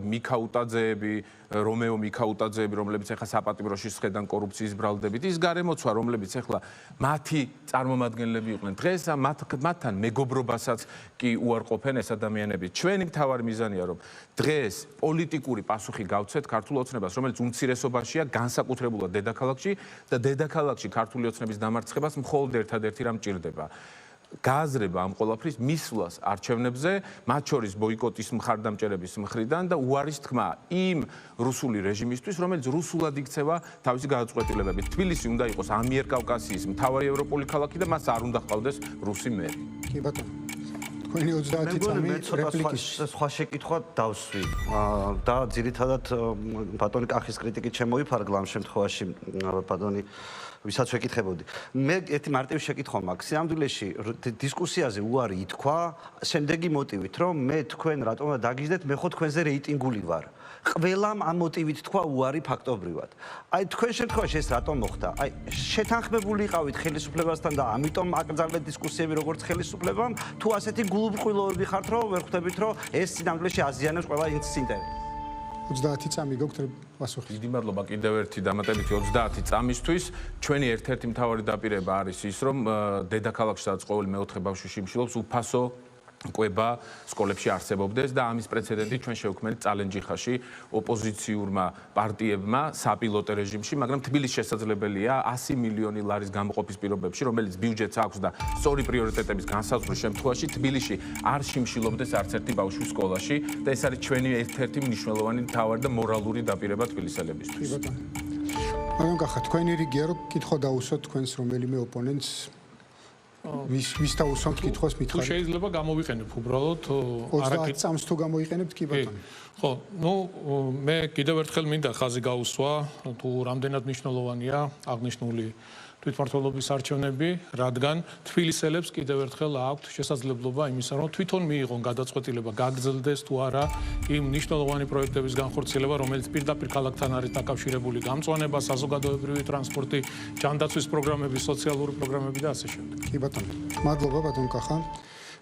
მიქაუტაძეები რომეო მიქაუტაძეები რომლებიც ახლა საპატიმროში შედან კორუფციის ბრალდებით ის გარემოცვა რომლებიც ახლა მათი წარმომადგენლები იყვნენ დღეს მათთან მეგობრობასაც კი უარყოფენ ეს ადამიანები ჩვენი მთავარი მიზანია რომ დღეს პოლიტიკური პასუხი გავცეთ ქართულ ოცნებას რომელიც უმცირესობაშია განსაკუთრებულად დედაქალაქში და დედაქალაქში ქართული ოცნების დამარცხებას მხოლოდ ერთადერთი რამ ჭირდება გააზრება ამ ყველაფრის მისვლას არჩევნებზე, მათ შორის ბოიკოტის მხარდამჭერების მხრიდან და უარის თქმა იმ რუსული რეჟიმისთვის, რომელიც რუსულად იქცევა თავისი გადაწყვეტილებებით. თბილისი უნდა იყოს ამიერკავკასიის მთავარი ევროპული ქალაქი და მას არ უნდა ჰყავდეს რუსი მერი.
კი ბატონო. თქვენი 30 წამი რეპლიკის
სხვა შეკითხვა დავსვი და ძირითადად ბატონი კახის კრიტიკით შემოიფარგლა ამ შემთხვევაში ბატონი ვისაც ვეკითხებოდი. მე ერთი მარტივი შეკითხვა მაქვს. სამდვილეში დისკუსიაზე უარი ითქვა, შემდეგი მოტივით, რომ მე თქვენ რატომ დაგიჟდეთ, მე ხო თქვენზე რეიტინგული ვარ. ყველამ ამ მოტივით თქვა უარი ფაქტობრივად. აი თქვენ შემთხვევაში ეს რატომ მოხდა? აი შეთანხმებული იყავით ხელისუფლებასთან და ამიტომ აკრძალეთ დისკუსიები როგორც ხელისუფლებამ, თუ ასეთი გულუბრყვილოები ხართ, რომ ვერ ხვდებით, რომ ეს სამდვილეში აზიანებს ყველა ინციდენტს.
30 წამი გქონთ პასუხი.
დიდი მადლობა კიდევ ერთი დამატებითი 30 წამისთვის. ჩვენი ერთ-ერთი მთავარი დაპირება არის ის, რომ დედაქალაქში სადაც ყოველი მეოთხე ბავშვი შიმშილობს, უფასო კვება სკოლებში არსებობდეს და ამის პრეცედენტი ჩვენ შევქმნით წალენჯიხაში ოპოზიციურმა პარტიებმა საპილოტო რეჟიმში, მაგრამ თბილისში შესაძლებელია 100 მილიონი ლარის გამოყოფის პირობებში, რომელიც ბიუჯეტს აქვს და სწორი პრიორიტეტების განსაზღვრის შემთხვევაში თბილისში არ შიმშილობდეს არც ერთი ბავშვი სკოლაში და ეს არის ჩვენი ერთ-ერთი მნიშვნელოვანი მთავარი და მორალური დაპირება თბილისელებისთვის.
მაგრამ გახა თქვენი რიგია რომ კითხვა დაუსვათ თქვენს რომელიმე ოპონენტს ვის დაუსვამთ კითხვას მითხარით?
თუ შეიძლება გამოვიყენებ უბრალოდ
30 წამს თუ გამოიყენებთ კი ბატონო.
ხო, ნუ მე კიდევ ერთხელ მინდა ხაზი გაუსვა, თუ რამდენად მნიშვნელოვანია აღნიშნული თვითმმართველობის არჩევნები, რადგან თბილისელებს კიდევ ერთხელ აქვთ შესაძლებლობა იმისა, რომ თვითონ მიიღონ გადაწყვეტილება, გაგრძელდეს თუ არა იმ მნიშვნელოვანი პროექტების განხორციელება, რომელიც პირდაპირ ქალაქთან არის დაკავშირებული, გამწვანება, საზოგადოებრივი ტრანსპორტი, ჯანდაცვის პროგრამები, სოციალური პროგრამები და ასე შემდეგ.
კი ბატონო. მადლობა ბატონ კახა.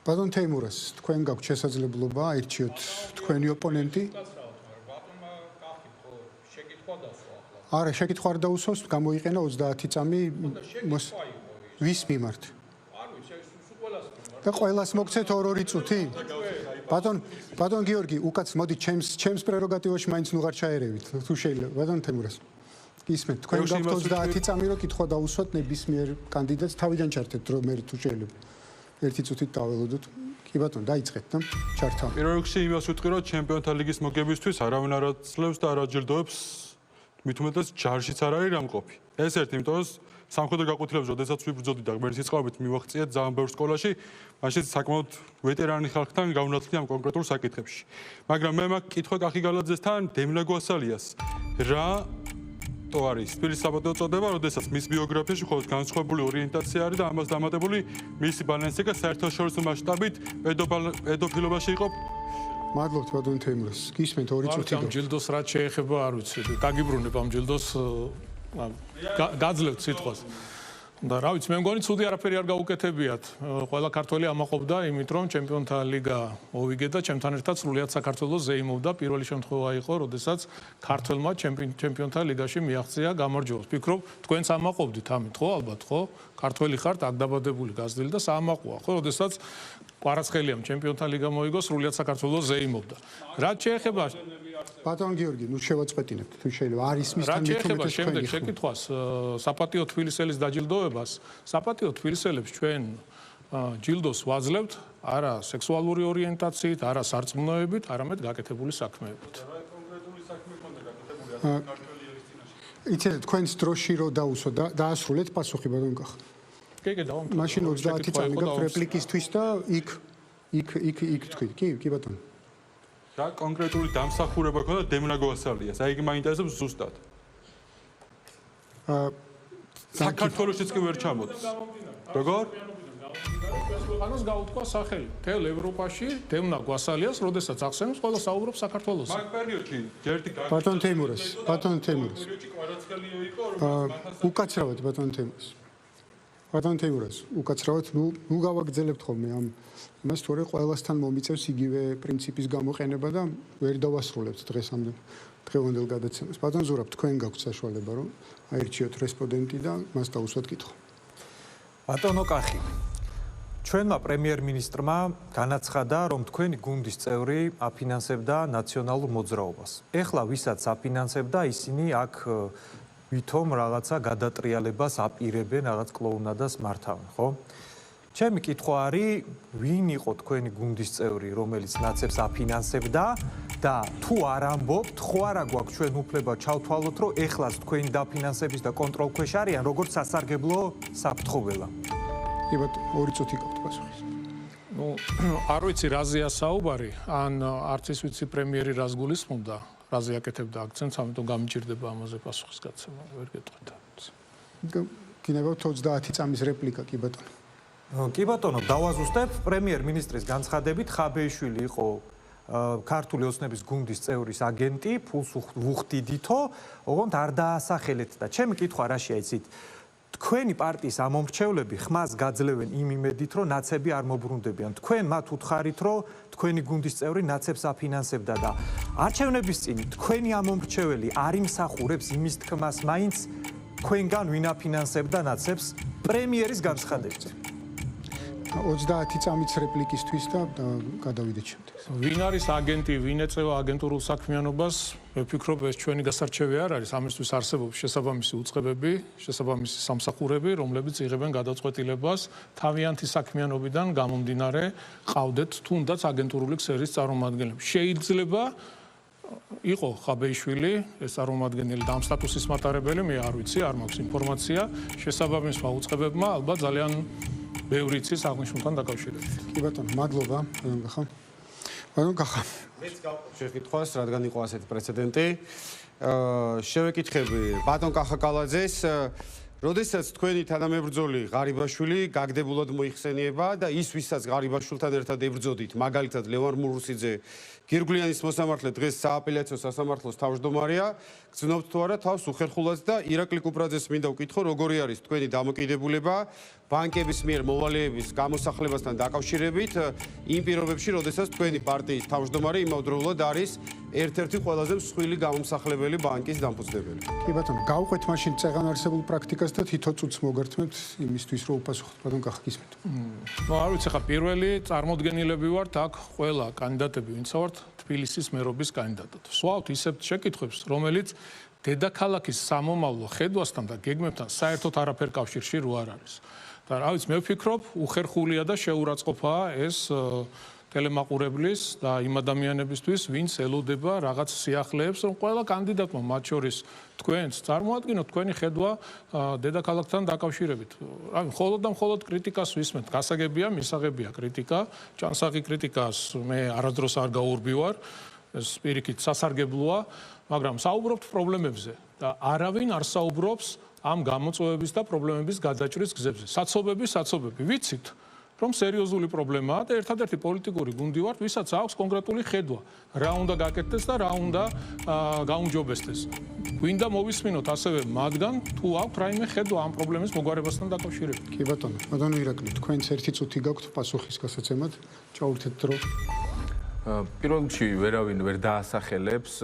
ბატონ თეიმურას, თქვენ გაქვთ შესაძლებლობა აირჩიოთ თქვენი ოპონენტი. არა, შეკითხვა არ დაუსვავს, გამოიყენა 30 წამი ვის მიმართ? და ყველას მოგცეთ 2 წუთი? ბატონ გიორგი, უკაც მოდი ჩემს პრეროგატივაში მაინც ნუ არ ჩაერევით, თუ შეიძლება. ბატონ თემურას. ისმენთ, თქვენ გაქვთ 30 წამი რომ კითხვა დაუსვათ ნებისმიერ კანდიდატს, თავიდან ჩართეთ რომ მე თუ შეიძლება. 1 წუთით დაველოდოთ. კი ბატონ, დაიწყეთ და ჩართავ.
პირველ რიგში იმას ვიტყვი, რომ ჩემპიონთა ლიგის მოგებისთვის არავინ არ აძლევს და არ აჯილდოებს მით უმეტეს ჯარშიც არ არის რამყოფი. ეს ერთი, იმიტომ რომ სამხედრო გაკვეთილებს, როდესაც ვიბრძოდი და ღმერთის წყალობით მივახციეთ ძალიან ბევრ სკოლაში, მაშინ საკმაოდ ვეტერანი ხალხთან გავნათლი ამ კონკრეტულ საკითხებში. მაგრამ მე მაქვს კითხვა კახი გალაძესთან, დემნა გვასალიას. რა то არის თბილისის საპატიო წოდება, როდესაც მის ბიოგრაფიაში მხოლოდ განსხვავებული ორიენტაცია არის და ამას დამატებული მისი ბალანსი და საერთაშორისო მასშტაბით პედოფილობაში იყო.
მადლობთ ბატონ თეიმურას. გისმენთ 2 წუთი.
ამ ჯილდოს რაც შეეხება, არ ვიცი, გაგიბრუნებ ამ ჯილდოს გაძლევთ სიტყვას. და რა ვიცი, მე მგონი ცუდი არაფერი არ გაუკეთებიათ. ყველა ქართველი ამაყობდა იმით, რომ ჩემპიონთა ლიგა მოვიგე და ჩემთან ერთად სრულიად საქართველოს ზეიმობდა. პირველი შემთხვევა იყო, როდესაც ქართველმა ჩემპიონთა ლიგაში მიაღწია გამარჯვებას. ვფიქრობ, თქვენც ამაყობდით ამით, ხო, ალბათ, ხო? ქართველი ხართ, აქ დაბადებული, გაზრდილი და საამაყოა, ხო, როდესაც კვარაცხელიამ ჩემპიონთა ლიგა მოიგო, სრულიად საქართველოს ზეიმობდა. რაც შეეხება
ბატონ გიორგი, ნუ შევაწყვეტინებთ, თუ შეიძლება. არის მისთან მithumetes
შემდეგ შეკითხვას საპატიო თბილისელის დაჯილდოებას, საპატიო თბილისელებს ჩვენ ჯილდოს ვაძლევთ არა სექსუალური ორიენტაციით, არა სარწმუნოებით, არამედ გაკეთებული საქმეებით.
იცით, თქვენს დროში რო დაუსვა და დაასრულეთ პასუხი ბატონ კახა.
კი, დავამთავრე.
მაშინ 30 წამი გაქვთ რეპლიკისთვის და იქ თქვით. კი ბატონო.
რა კონკრეტული დამსახურება ქონდა დემნა გვასალიას? აი იგი მაინტერესებს ზუსტად. საქართველოშიც კი ვერ ჩამოდის. როგორ?
ქვეყანას გაუთქვა სახელი. თელ ევროპაში დევნა გვასალიას, როდესაც ახსენებს ყველა საუბრობს საქართველოს.
მაგ პერიოდში ერთი
ბატონ თეიმურას. უკაცრავად ბატონ თეიმურას. ბატონ თეიმურას, უკაცრავად, ნუ გავაგრძელებთ ხოლმე ამ იმას, თორე ყველასთან მომიწევს იგივე პრინციპის გამოყენება და ვერ დავასრულებთ დღესამდე დღევანდელ გადაცემას. ბატონ ზურაბ, თქვენ გაქვთ საშუალება, რომ აირჩიოთ რესპონდენტი და მას დაუსვათ კითხვა.
ბატონო კახი, ჩვენმა პრემიერ-მინისტრმა განაცხადა, რომ თქვენი გუნდის წევრი აფინანსებდა ნაციონალურ მოძრაობას. ეხლა ვისაც აფინანსებდა, ისინი აქ ვითომ რაღაცა გადატრიალებას აპირებენ, რაღაც კლოუნადას მართავენ, ხო? ჩემი კითხვა არის, ვინ იყო თქვენი გუნდის წევრი, რომელიც ნაცებს აფინანსებდა და თუ არ ამბობთ, ხო არა გვაქვს ჩვენ უფლება ჩავთვალოთ, რომ ეხლაც თქვენი დაფინანსების და კონტროლ ქვეშ არიან, როგორც სასარგებლო საფრთხობელა.
კი ბატონო, 2 წუთი გაქვთ პასუხის.
ნუ არ ვიცი რაზეა საუბარი, ან არც ის ვიცი პრემიერი რას გულისხმობდა, რაზე აკეთებდა აქცენტს, ამიტომ გამიჭირდება ამაზე პასუხის გაცემა, ვერ გეტყვით.
გინებავთ 30 წამის რეპლიკა, კი ბატონო.
კი ბატონო, დავაზუსტებ, პრემიერ-მინისტრის განცხადებით ხაბეიშვილი იყო ქართული ოცნების გუნდის წევრის აგენტი, ფულს ვუხდიდითო, ოღონდ არ დაასახელეთ და ჩემი კითხვა რაშია იცით? თქვენი პარტიის ამომრჩევლები ხმას გაძლევენ იმ იმედით, რომ ნაცები არ მობრუნდებიან. თქვენ მათ უთხარით, რომ თქვენი გუნდის წევრი ნაცებს აფინანსებდა და არჩევნების წინ თქვენი ამომრჩეველი არ იმსახურებს იმის თქმას მაინც თქვენგან ვინ აფინანსებდა ნაცებს პრემიერის განცხადებით.
30 წამის რეპლიკისთვის და გადავიდეთ შემდეგ.
ვინ არის აგენტი, ვინ ეწევა აგენტურულ საქმიანობას? მე ვფიქრობ, ეს ჩვენი გასარჩევი არ არის. ამისთვის არსებობს შესაბამისი უწყებები, შესაბამისი სამსახურები, რომლებიც იღებენ გადაწყვეტილებას თავიანთი საქმიანობიდან გამომდინარე, ყავდეთ თუნდაც აგენტურული ქსელის წარმომადგენლები. შეიძლება იყო ხაბეიშვილი, ეს წარმომადგენელი და ამ სტატუსის მატარებელი, მე არ ვიცი, არ მაქვს ინფორმაცია. შესაბამისმა უწყებებმა ალბათ ძალიან ბევრი იცის აღნიშნულთან დაკავშირებით.
კი ბატონო, მადლობა. ბატონო კახა.
მეც გავყავ შეკითხვას, რადგან იყო ასეთი პრეცედენტი. შევეკითხები ბატონ კახაკალაძეს, როდესაც თქვენი თანამებრძოლი ღარიბაშვილი გაგდებულად მოიხსენიება და ის ვისაც ღარიბაშვილთან ერთად ებრძოდით, მაგალითად ლევან მურუსიძე გირგვლიანის მოსამართლე დღეს სააპელაციო სასამართლოს თავმჯდომარეა, გძნობთ თუ არა თავს უხერხულად და ირაკლი კუპრაძეს მინდა ვკითხო, როგორი არის თქვენი დამოკიდებულება ბანკების მიერ მოვალეების გამოსახლებასთან დაკავშირებით იმ პირობებში, როდესაც თქვენი პარტიის თავმჯდომარე იმავდროულად არის ერთ-ერთი ყველაზე მსხვილი გამომსახლებელი ბანკის დამფუძნებელი.
კი ბატონო, გავყვეთ მაშინ წეღან არსებულ პრაქტიკას და თითო წუთს მოგართმევთ იმისთვის, რომ უპასუხოთ ბატონ კახა გისმენთ.
ნუ არ ვიცი ხა პირველი წარმოდგენილები ვართ აქ ყველა კანდიდატები ვინც ვართ თბილისის მერობის კანდიდატად. სვავთ ისეთ შეკითხვებს, რომელიც დედაქალაქის სამომავლო ხედვასთან და გეგმებთან საერთოდ არაფერ კავშირში რო არ არის. და რა ვიცი, მე ვფიქრობ, უხერხულია და შეურაცხყოფაა ეს ტელემაყურებლის და იმ ადამიანებისთვის, ვინც ელოდება რაღაც სიახლეებს, რომ ყველა კანდიდატმა, მათ შორის თქვენც წარმოადგინოთ თქვენი ხედვა დედაქალაქთან დაკავშირებით. მხოლოდ და მხოლოდ კრიტიკას ვისმენთ. გასაგებია, მისაღებია კრიტიკა, ჭანსაღი კრიტიკას მე არასდროს არ გაურბივარ, ეს პირიქით სასარგებლოა, მაგრამ საუბრობთ პრობლემებზე და არავინ არ საუბრობს ამ გამოწვევების და პრობლემების გადაჭრის გზებზე. საცობები, ვიცით, რომ სერიოზული პრობლემაა და ერთადერთი პოლიტიკური გუნდი ვართ, ვისაც აქვს კონკრეტული ხედვა, რა უნდა გაკეთდეს და რა უნდა გაუმჯობესდეს. გვინდა მოვისმინოთ ასევე მაგდან, თუ აქვს რაიმე ხედვა ამ პრობლემის მოგვარებასთან დაკავშირებით.
კი ბატონო, ბატონო ირაკლი, თქვენც 1 წუთი გაქვთ პასუხის გასაცემად, ჩაურთეთ დრო.
პირველ რიგში ვერავინ ვერ დაასახელებს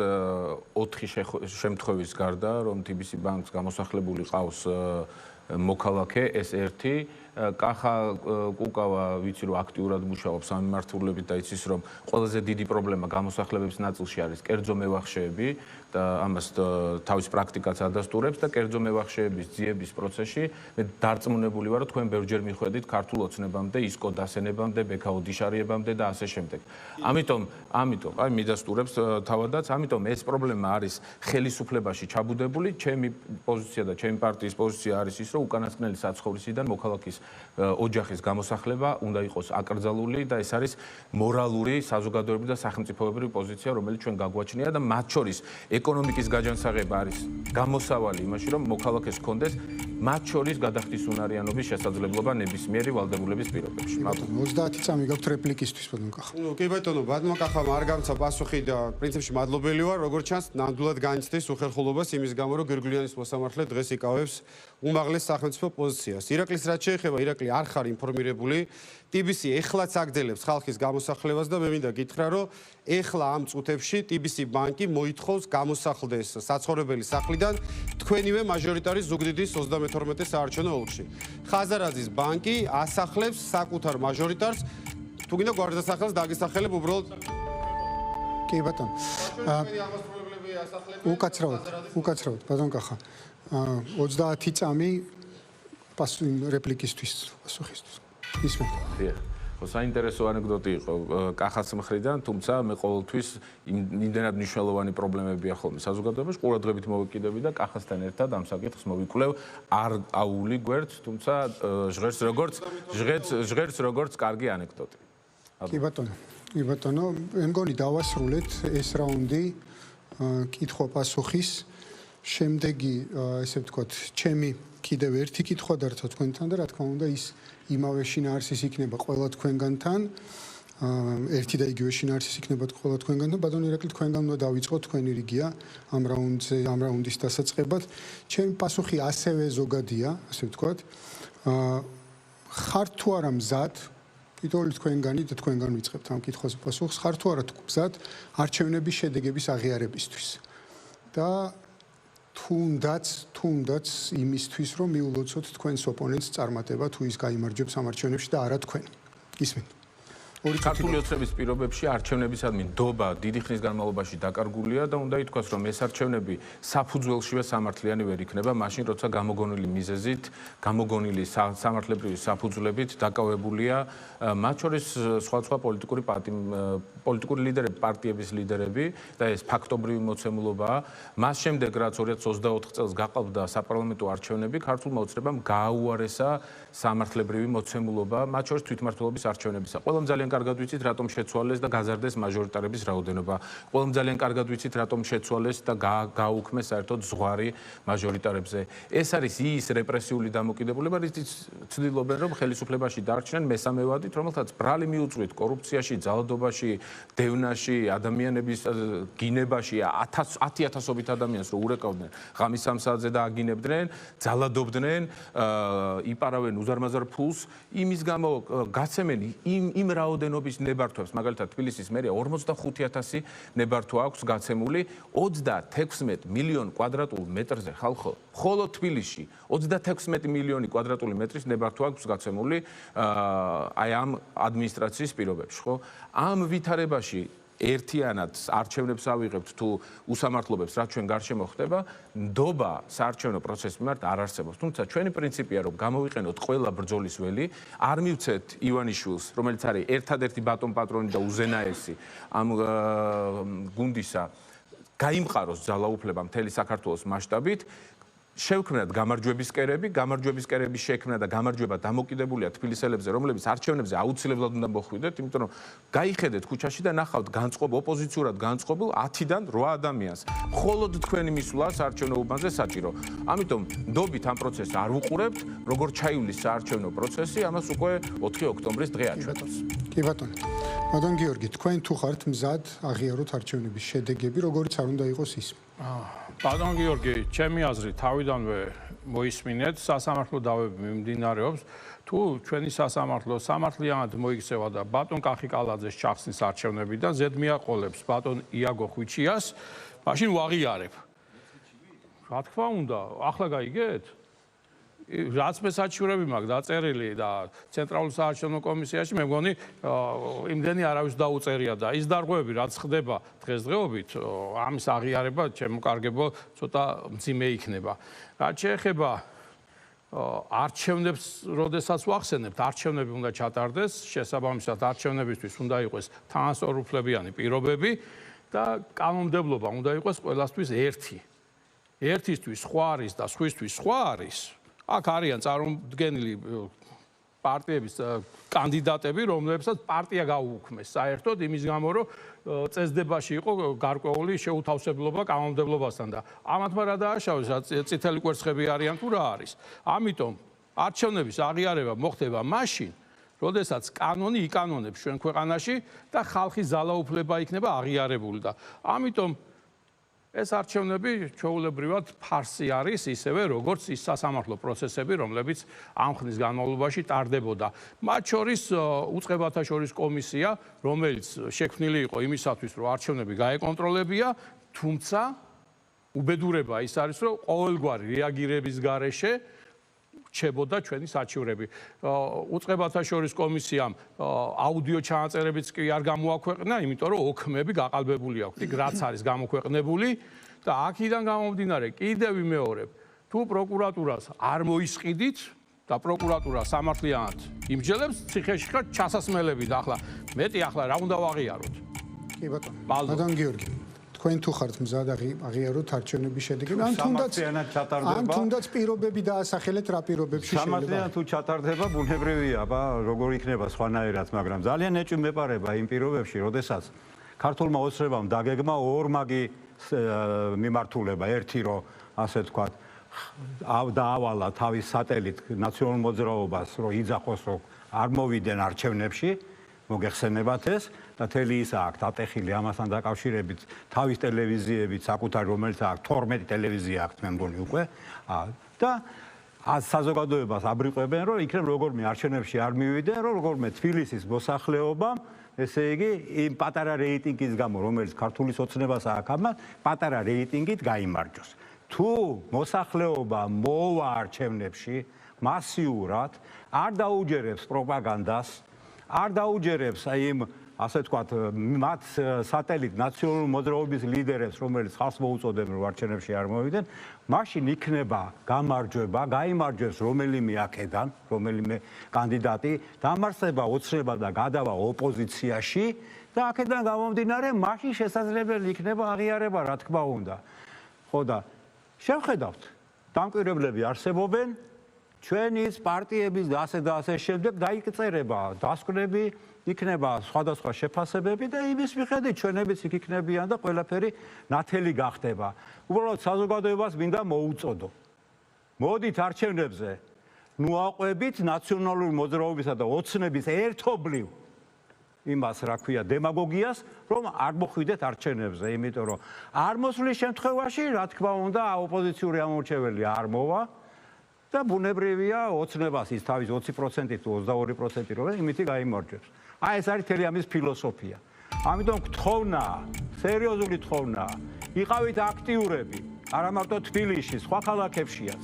4 შემთხვევის გარდა, რომ TBC ბანკს გამოსახლებული ყავს მოქალაქე, ეს ერთი. კახა კუკავა ვიცი რომ აქტიურად მუშაობს ამ მიმართულებით და იცის რომ ყველაზე დიდი პრობლემა გამოსახლებების ნაწილში არის კერძო მევახშეები და ამას თავის პრაქტიკაც ადასტურებს და კერძო მევახშეების ძიების პროცესში მე დარწმუნებული ვარ რომ თქვენ ბევრჯერ მიხვედით ქართულ ოცნებამდე, ისკო დასენებამდე, ბექაო დიშარიებამდე და ასე შემდეგ. ამიტომ აი მიდასტურებს თავადაც, ამიტომ ეს პრობლემა არის ხელისუფლებაში ჩაბუდებული, ჩემი პოზიცია და ჩემი პარტიის პოზიცია არის ის რომ უკანასკნელი საცხოვრისიდან მოქალაქის ოჯახის გამოსახლება უნდა იყოს აკრძალული და ეს არის მორალური, საზოგადოებრივი და სახელმწიფოებრივი პოზიცია, რომელიც ჩვენ გაგვაჩნია და მათ შორის ეკონომიკის გაჯანსაღება არის გამოსავალი იმაში, რომ მოქალაქეს ჰქონდეს მათ შორის გადახდის უნარიანობის შესაძლებლობა ნებისმიერი ვალდებულების პირობებში.
30 წამი გაქვთ რეპლიკისთვის, ბატონო კახა.
კი ბატონო, ბატონო კახამ არ გამცა პასუხი და პრინციპში მადლობელი ვარ, როგორც ჩანს, ნამდვილად განიცდის უხერხულობას იმის გამო, რომ გირგვლიანის მოსამართლე დღეს იკავებს უმაღლეს სახელმწიფო პოზიციას. ირაკლის რაც შეეხება, ირაკლი არ ხარ ინფორმირებული. TBC ეხლაც აგრძელებს ხალხის გამოსახლებას და მე მინდა გითხრა, რომ ეხლა ამ წუთებში TBC ბანკი მოითხოვს გამოსახლდეს საცხოვრებელი სახლიდან თქვენივე მაჟორიტარის ზუგდიდის 32 საარჩევნო ოლქში. ხაზარაძის ბანკი ასახლებს საკუთარ მაჟორიტარს, თუ გინდა გვარდასახელს დაგესახელებ უბრალოდ
კი ბატონო. უკაცრავად, ბატონო კახა. 30 წამი რეპლიკისთვის, პასუხისთვის. ისმენთ.
დიახ. საინტერესო ანეკდოტი იყო კახას მხრიდან, თუმცა მე ყოველთვის იმდენად მნიშვნელოვანი პრობლემებია ხოლმე საზოგადოებაში, ყურადღებით მოვეკიდები და კახასთან ერთად ამ საკითხს მოვიკვლევ არ აული გვერდს, თუმცა ჟღერს როგორც კარგი ანეკდოტი.
კი ბატონო, მე მგონი დავასრულეთ ეს რაუნდი კითხვა-პასუხის. შემდეგი, ესე ვთქვათ, ჩემი კიდევ ერთი კითხვა დარჩა თქვენთან და რა თქმა უნდა ის იმავე შინაარსის იქნება ყველა თქვენგანთან. ერთი და იგივე შინაარსის იქნება ყველა თქვენგანთან. ბატონო ირაკლი, თქვენგან უნდა დავიწყოთ, თქვენი რიგია ამ რაუნდის დასაწყებად. ჩემი პასუხი ასევე ზოგადია, ასე ვთქვათ. ხართ თუ არა მზად, კიდევ თქვენგანი და თქვენგან ვიწყებთ ამ კითხვაზე პასუხს, ხართ თუ არა მზად არჩევნების შედეგების აღიარებისთვის. და თუნდაც იმისთვის, რომ მიულოცოთ თქვენს ოპონენტს წარმატება, თუ ის გაიმარჯვებს ამ არჩევნებში და არა თქვენ. ისმენთ.
ქართული ოცნების პირობებში არჩევნებისადმი ნდობა დიდი ხნის განმავლობაში დაკარგულია და უნდა ითქვას, რომ ეს არჩევნები საფუძველშივე სამართლიანი ვერ იქნება, მაშინ როცა გამოგონილი მიზეზით, გამოგონილი სამართლებრივი საფუძვლებით დაკავებულია მათ შორის სხვა პოლიტიკური ლიდერები, პარტიების ლიდერები და ეს ფაქტობრივი მოცემულობაა. მას შემდეგ, რაც 2024 წელს გაყალბდა საპარლამენტო არჩევნები, ქართულმა ოცნებამ გააუარესა სამართლებრივი მოცემულობა მათ შორის თვითმმართველობის არჩევნებისა. ყველამ ძალიან კარგად ვიცით, რატომ შეცვალეს და გაზარდეს მაჟორიტარების რაოდენობა. ყველამ ძალიან კარგად ვიცით, რატომ შეცვალეს და გააუქმეს საერთოდ ზღვარი მაჟორიტარებზე. ეს არის ის რეპრესიული დამოკიდებულება, რითიც ცდილობენ, რომ ხელისუფლებაში დარჩნენ მესამე ვადით, რომელთაც ბრალი მიუწვით კორუფციაში, ძალადობაში, დევნაში, ადამიანების გინებაში, 10,000-ობით ადამიანს რო ურეკავდნენ ღამის 3 საათზე და აგინებდნენ, ძალადობდნენ, იპარავენ უზარმაზარ ფულს, იმის გამო გაცემენ იმ რაოდენობის ნებართვებს, მაგალითად თბილისის მერია 45,000 ნებართვა აქვს გაცემული 36 მილიონ კვადრატულ მეტრზე ხალხო. მხოლოდ თბილისში 36 მილიონი კვადრატული მეტრის ნებართვა აქვს გაცემული აი ამ ადმინისტრაციის პირობებში, ხო? ამ ვითარებაში ერთიანად არჩევნებს ავიღებთ თუ უსამართლობებს, რაც ჩვენ გარშემო ხდება, ნდობა საარჩევნო პროცესის მიმართ არ არსებობს. თუმცა ჩვენი პრინციპია, რომ გამოვიყენოთ ყველა ბრძოლის ველი, არ მივცეთ ივანიშვილს, რომელიც არის ერთადერთი ბატონ პატრონი და უზენაესი ამ გუნდისა, გაიმყაროს ძალაუფლება მთელი საქართველოს მასშტაბით. შევქმნათ გამარჯვების კერების შექმნა და გამარჯვება დამოკიდებულია თბილისელებზე, რომლებიც არჩევნებზე აუცილებლად უნდა მოხვიდეთ, იმიტომ რომ გაიხედეთ ქუჩაში და ნახავთ განწყობილ ოპოზიციურად განწყობილ 10-დან 8 ადამიანს. მხოლოდ თქვენი მისვლა საარჩევნო უბანზე საჭირო. ამიტომ ნდობით ამ პროცესს არ ვუყურებთ, როგორ ჩაივლის საარჩევნო პროცესი, ამას უკვე 4 ოქტომბრის დღე აჩვენებს.
კი ბატონო. ბატონ გიორგი, თქვენ თუ ხართ მზად აღიაროთ არჩევნების შედეგები, როგორც არ უნდა იყოს ის.
ბატონ გიორგი, ჩემი აზრით, თავიდანვე მოისმინეთ, სასამართლო დავები მიმდინარეობს. თუ ჩვენი სასამართლო სამართლიანად მოიქცევა და ბატონ კახი კალაძეს ჩახსნის არჩევნებიდან, ზედმიაყოლებს ბატონ იაგო ხვიჩიას, მაშინ ვაღიარებ. რა თქმა უნდა, ახლა გაიგეთ? რაც მე საჩივრები მაქვს დაწერილი და ცენტრალურ საარჩევნო კომისიაში მე მგონი იმდენი არავის დაუწერია და ის დარღვევები რაც ხდება დღესდღეობით ამის აღიარება შემოკარგებო ცოტა მძიმე იქნება. რაც შეეხება არჩევნებს, როდესაც ვახსენებთ, არჩევნები უნდა ჩატარდეს, შესაბამისად არჩევნებისთვის უნდა იყოს თანასწორუფლებიანი პირობები და კანონმდებლობა უნდა იყოს ყველასთვის ერთი. ერთისთვის სხვა არის და სხვისთვის სხვა არის. აქ არიან წარმოდგენილი პარტიების კანდიდატები, რომლებსაც პარტია გაუუქმეს საერთოდ იმის გამო, რომ წესდებაში იყო გარკვეული შეუთავსებლობა კანონმდებლობასთან და ამათმა რა დააშავეს, წითელი კვერცხები არიან თუ რა არის. ამიტომ არჩევნების აღიარება მოხდება მაშინ, როდესაც კანონი იკანონებს ჩვენ ქვეყანაში და ხალხის ძალაუფლება იქნება აღიარებული და ამიტომ ეს არჩევნები ჩვეულებრივად ფარსი არის, ისევე როგორც ის სასამართლო პროცესები, რომლებიც ამ ხნის განმავლობაში ტარდებოდა. მათ შორის უწყებათა შორის კომისია, რომელიც შექმნილი იყო იმისათვის, რომ არჩევნები გაეკონტროლებია, თუმცა უბედურება ის არის, რომ ყოველგვარი რეაგირების გარეშე რჩებოდა ჩვენი საჩივრები. უწყებათა შორის კომისიამ აუდიო ჩანაწერებიც კი არ გამოაქვეყნა, იმიტომ რომ ოქმები გაყალბებული აქვს, იქ რაც არის გამოქვეყნებული და აქედან გამომდინარე კიდევ ვიმეორებ, თუ პროკურატურას არ მოისყიდით და პროკურატურა სამართლიანად იმსჯელებს, ციხეში ხარ ჩასასმელები და ახლა მეტი ახლა რა უნდა ვაღიაროთ?
კი ბატონო. ბატონ გიორგი თქვენ თუ ხართ მზად აღიაროთ არჩევნების შედეგები, ან თუნდაც პირობები დაასახელეთ რა პირობებში შეიძლება.
სამართლიანად თუ ჩატარდება, ბუნებრივია, როგორ იქნება სხვანაირად, მაგრამ ძალიან ეჭვი მეპარება იმ პირობებში, როდესაც ქართულმა ოცნებამ დაგეგმა ორმაგი მიმართულება, ერთი რომ ასე ვთქვათ, დაავალა თავის სატელიტ ნაციონალურ მოძრაობას, რომ იძახოს, რომ არ მოვიდნენ არჩევნებში, მოგეხსენებათ ეს და თელი ის აქვს დატეხილი ამასთან დაკავშირებით თავის ტელევიზიებით, საკუთარი რომელიც აქვს 12 ტელევიზია აქვს მე მგონი უკვე და საზოგადოებას აბრიყვებენ, რომ იქნებ როგორმე არჩევნებში არ მივიდნენ, რომ როგორმე თბილისის მოსახლეობამ, ესე იგი, იმ პატარა რეიტინგის გამო, რომელიც ქართულის ოცნებას აქვს, პატარა რეიტინგით გაიმარჯვოს. თუ მოსახლეობა მოვა არჩევნებში მასიურად, არ დაუჯერებს პროპაგანდას, არ დაუჯერებს იმ ასე ვთქვათ, მათ სატელიტ ნაციონალური მოძრაობის ლიდერებს, რომელიც ხალხს მოუწოდებენ, რომ არჩევნებში არ მოვიდნენ, მაშინ იქნება გამარჯვება, გაიმარჯვებს რომელიმე აქედან, რომელიმე კანდიდატი, დამარცხება ოცნება და გადავა ოპოზიციაში და აქედან გამომდინარე, მაშინ შესაძლებელი იქნება აღიარება, რა თქმა უნდა. ხო და შევხედავთ, დამკვირვებლები არსებობენ, ჩვენის პარტიების და ასე შემდეგ დაიწერება დასკვნები, იქნება სხვადასხვა შეფასებები და იმის მიხედვით ჩვენებიც იქ იქნებიან და ყველაფერი ნათელი გახდება. უბრალოდ საზოგადოებას მინდა მოუწოდო. მოდით არჩევნებზე, ნუაყვებით ნაციონალური მოძრაობისა და ოცნების ერთობლივ იმას, რა ქვია, დემაგოგიას, რომ არ მოხვიდეთ არჩევნებზე, იმიტომ რომ არ მოსვლის შემთხვევაში, რა თქმა უნდა, ოპოზიციური ამორჩეველი არ მოვა. და ბუნებრივია ოცნებას ის თავის 20% თუ 22% რომ იმითი გაიმარჯვებს. აი ეს არის თელი ამის ფილოსოფია. ამიტომ გთხოვნა, სერიოზული გთხოვნა, იყავით აქტიურები, არა მარტო თბილისში, სხვა ქალაქებშიაც,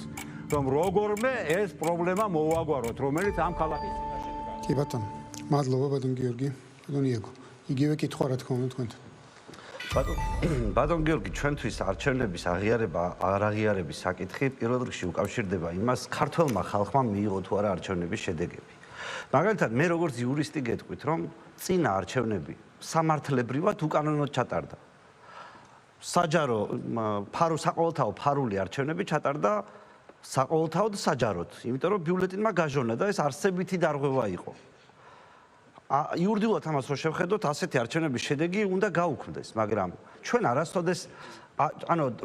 რომ როგორმე ეს პრობლემა მოვაგვაროთ, რომელიც ამ ქალაქის წინაშე დგას.
კი ბატონო, მადლობა ბატონ გიორგი, ბატონ იაგო. იგივე კითხვა რა თქმა უნდა თქვენთან.
ბატონ გიორგი, ჩვენთვის არჩევნების აღიარება, არ აღიარების საკითხი პირველ რიგში უკავშირდება იმას, ქართველმა ხალხმა მიიღო თუ არა არჩევნების შედეგები. მაგალითად, მე როგორც იურისტი გეტყვით, რომ წინა არჩევნები სამართლებრივად უკანონოდ ჩატარდა. საჯარო საყოველთაო ფარული არჩევნები ჩატარდა საყოველთაოდ საჯაროდ, იმიტომ რომ ბიულეტენმა გაჟონა და ეს არსებითი დარღვევა იყო. იურიდიულად ამას რო შევხედოთ, ასეთი არჩევნების შედეგი უნდა გაუქმდეს, მაგრამ ჩვენ არასოდეს